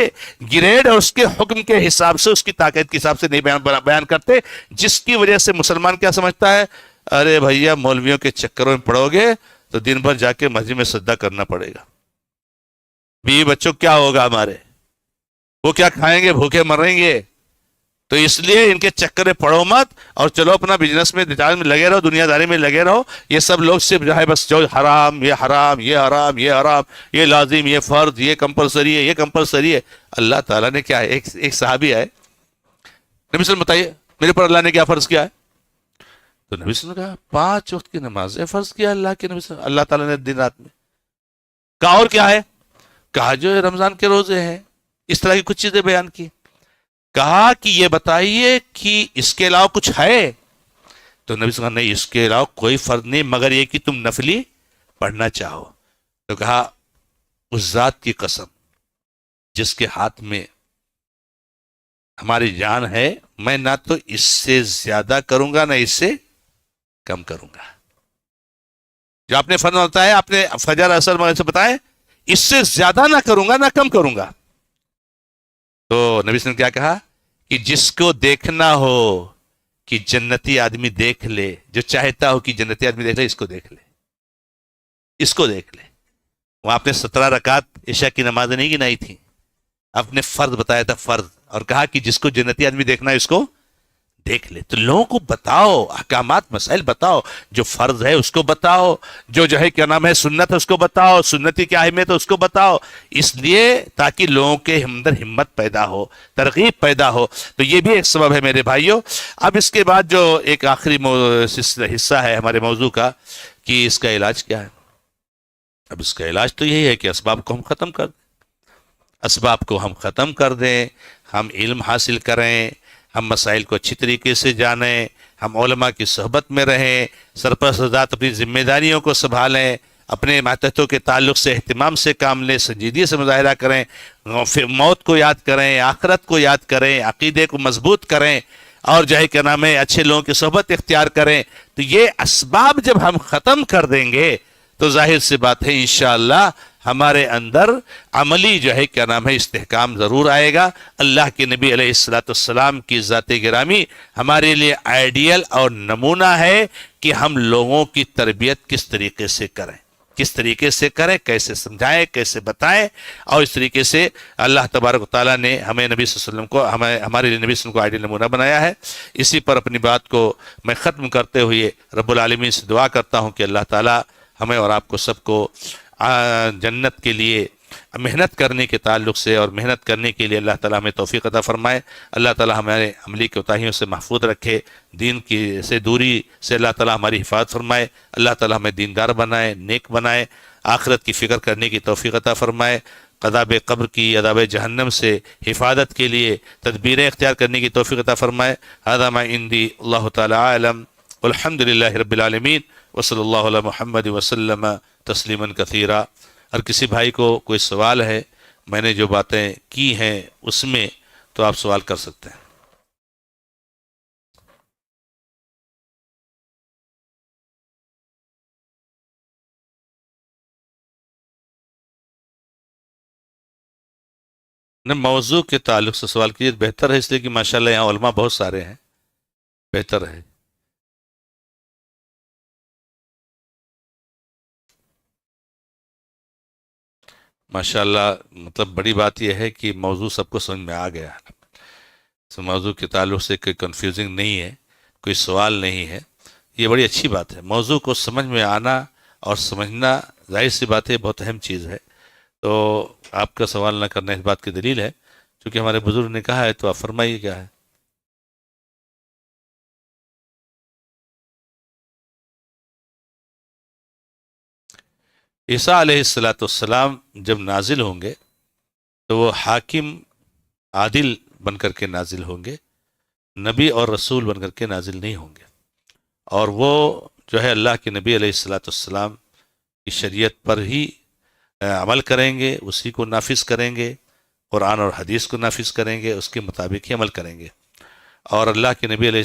گریڈ اور اس کے حکم کے حساب سے، اس کی طاقت کے حساب سے نہیں بیان کرتے، جس کی وجہ سے مسلمان کیا سمجھتا ہے؟ ارے بھیا مولویوں کے چکروں میں پڑو گے تو دن بھر جا کے مسجد میں سجدہ کرنا پڑے گا. بیوی بچوں کیا ہوگا ہمارے؟ وہ کیا کھائیں گے؟ بھوکے مریں گے. تو اس لیے ان کے چکر میں پڑو مت، اور چلو اپنا بزنس میں لگے رہو، دنیا داری میں لگے رہو. یہ سب لوگ صرف جو ہے بس جو حرام، یہ حرام، یہ حرام، یہ حرام، یہ لازم، یہ فرض، یہ کمپلسری ہے، یہ کمپلسری ہے. اللہ تعالیٰ نے کیا ہے، ایک صحابی ہے، نبی صلی اللہ علیہ وسلم بتائیے میرے پر اللہ نے کیا فرض کیا ہے؟ تو نبی صلی اللہ علیہ وسلم نے کہا 5 وقت کی نمازیں فرض کیا اللہ کے نبی صلی اللہ تعالیٰ نے دن رات میں. کہا اور کیا ہے؟ کہا جو رمضان کے روزے ہیں. اس طرح کی کچھ چیزیں بیان کی. کہا کہ یہ بتائیے کہ اس کے علاوہ کچھ ہے؟ تو نبی صلی اللہ علیہ وسلم نے اس کے علاوہ کوئی فرض نہیں مگر یہ کہ تم نفلی پڑھنا چاہو. تو کہا اس ذات کی قسم جس کے ہاتھ میں ہماری جان ہے، میں نہ تو اس سے زیادہ کروں گا نہ اس سے کم کروں گا. جو آپ نے فرض بتایا، آپ نے فجر اثر مغرب سے بتائے، اس سے زیادہ نہ کروں گا نہ کم کروں گا. تو نبی صلی اللہ علیہ وسلم نے کیا کہا کہ جس کو دیکھنا ہو کہ جنتی آدمی دیکھ لے، جو چاہتا ہو کہ جنتی آدمی دیکھ لے، اس کو دیکھ لے، اس کو دیکھ لے. وہاں آپ نے 17 رکعت عشاء کی نماز نہیں گنائی تھی، آپ نے فرض بتایا تھا، فرض، اور کہا کہ جس کو جنتی آدمی دیکھنا ہے اس کو دیکھ لے. تو لوگوں کو بتاؤ، احکامات مسائل بتاؤ، جو فرض ہے اس کو بتاؤ، جو ہے کیا نام ہے سنت ہے اس کو بتاؤ، سنتی کیا اہمیت ہے اس کو بتاؤ، اس لیے تاکہ لوگوں کے اندر ہمت پیدا ہو، ترغیب پیدا ہو. تو یہ بھی ایک سبب ہے میرے بھائیوں. اب اس کے بعد جو ایک آخری حصہ ہے ہمارے موضوع کا کہ اس کا علاج کیا ہے. اب اس کا علاج تو یہی ہے کہ اسباب کو ہم ختم کر دیں، اسباب کو ہم ختم کر دیں، ہم علم حاصل کریں، ہم مسائل کو اچھی طریقے سے جانیں، ہم علماء کی صحبت میں رہیں، سرپرست ذات اپنی ذمہ داریوں کو سنبھالیں، اپنے ماتحتوں کے تعلق سے اہتمام سے کام لیں، سنجیدگی سے مظاہرہ کریں، پھر موت کو یاد کریں، آخرت کو یاد کریں، عقیدے کو مضبوط کریں، اور جو ہے کیا نام ہے اچھے لوگوں کی صحبت اختیار کریں. تو یہ اسباب جب ہم ختم کر دیں گے تو ظاہر سی بات ہے انشاءاللہ ہمارے اندر عملی جو ہے کیا نام ہے استحکام ضرور آئے گا. اللہ کے نبی علیہ السلام کی ذات گرامی ہمارے لیے آئیڈیل اور نمونہ ہے کہ ہم لوگوں کی تربیت کس طریقے سے کریں، کس طریقے سے کریں، کیسے سمجھائیں، کیسے بتائیں. اور اس طریقے سے اللہ تبارک و تعالیٰ نے ہمیں نبی صلی اللہ علیہ وسلم کو ہمارے لیے نبی صلی اللہ علیہ وسلم کو آئیڈیل نمونہ بنایا ہے. اسی پر اپنی بات کو میں ختم کرتے ہوئے رب العالمین سے دعا کرتا ہوں کہ اللہ تعالیٰ ہمیں اور آپ کو سب کو جنت کے لیے محنت کرنے کے تعلق سے اور محنت کرنے کے لیے اللہ تعالیٰ ہمیں توفیق عطا فرمائے. اللہ تعالیٰ ہمارے عملی کوتاہیوں سے محفوظ رکھے، دین کی سے دوری سے اللہ تعالیٰ ہماری حفاظت فرمائے. اللہ تعالیٰ ہمیں دیندار بنائے، نیک بنائے، آخرت کی فکر کرنے کی توفیق عطا فرمائے، عذاب قبر کی، عذاب جہنم سے حفاظت کے لیے تدبیریں اختیار کرنے کی توفیق عطا فرمائے. ھذا ما عندی، اللہ تعالیٰ عالم، والحمد للہ رب العالمین، وصلی اللہ علی محمد وسلم تسلیما کثیرا. اور کسی بھائی کو کوئی سوال ہے میں نے جو باتیں کی ہیں اس میں، تو آپ سوال کر سکتے ہیں. موضوع کے تعلق سے سوال کیجیے، بہتر ہے، اس لیے کہ ماشاءاللہ یہاں علماء بہت سارے ہیں، بہتر ہے. ماشاءاللہ مطلب بڑی بات یہ ہے کہ موضوع سب کو سمجھ میں آ گیا ہے. اس موضوع کے تعلق سے کوئی کنفیوزنگ نہیں ہے، کوئی سوال نہیں ہے، یہ بڑی اچھی بات ہے. موضوع کو سمجھ میں آنا اور سمجھنا ظاہر سی بات ہے بہت اہم چیز ہے. تو آپ کا سوال نہ کرنا اس بات کی دلیل ہے، چونکہ ہمارے بزرگ نے کہا ہے تو آپ فرمائیے کیا ہے. عیسیٰ علیہ السلام جب نازل ہوں گے تو وہ حاکم عادل بن کر کے نازل ہوں گے، نبی اور رسول بن کر کے نازل نہیں ہوں گے. اور وہ جو ہے اللہ کے نبی علیہ السلام کی شریعت پر ہی عمل کریں گے، اسی کو نافذ کریں گے، قرآن اور حدیث کو نافذ کریں گے، اس کے مطابق ہی عمل کریں گے. اور اللہ کے نبی علیہ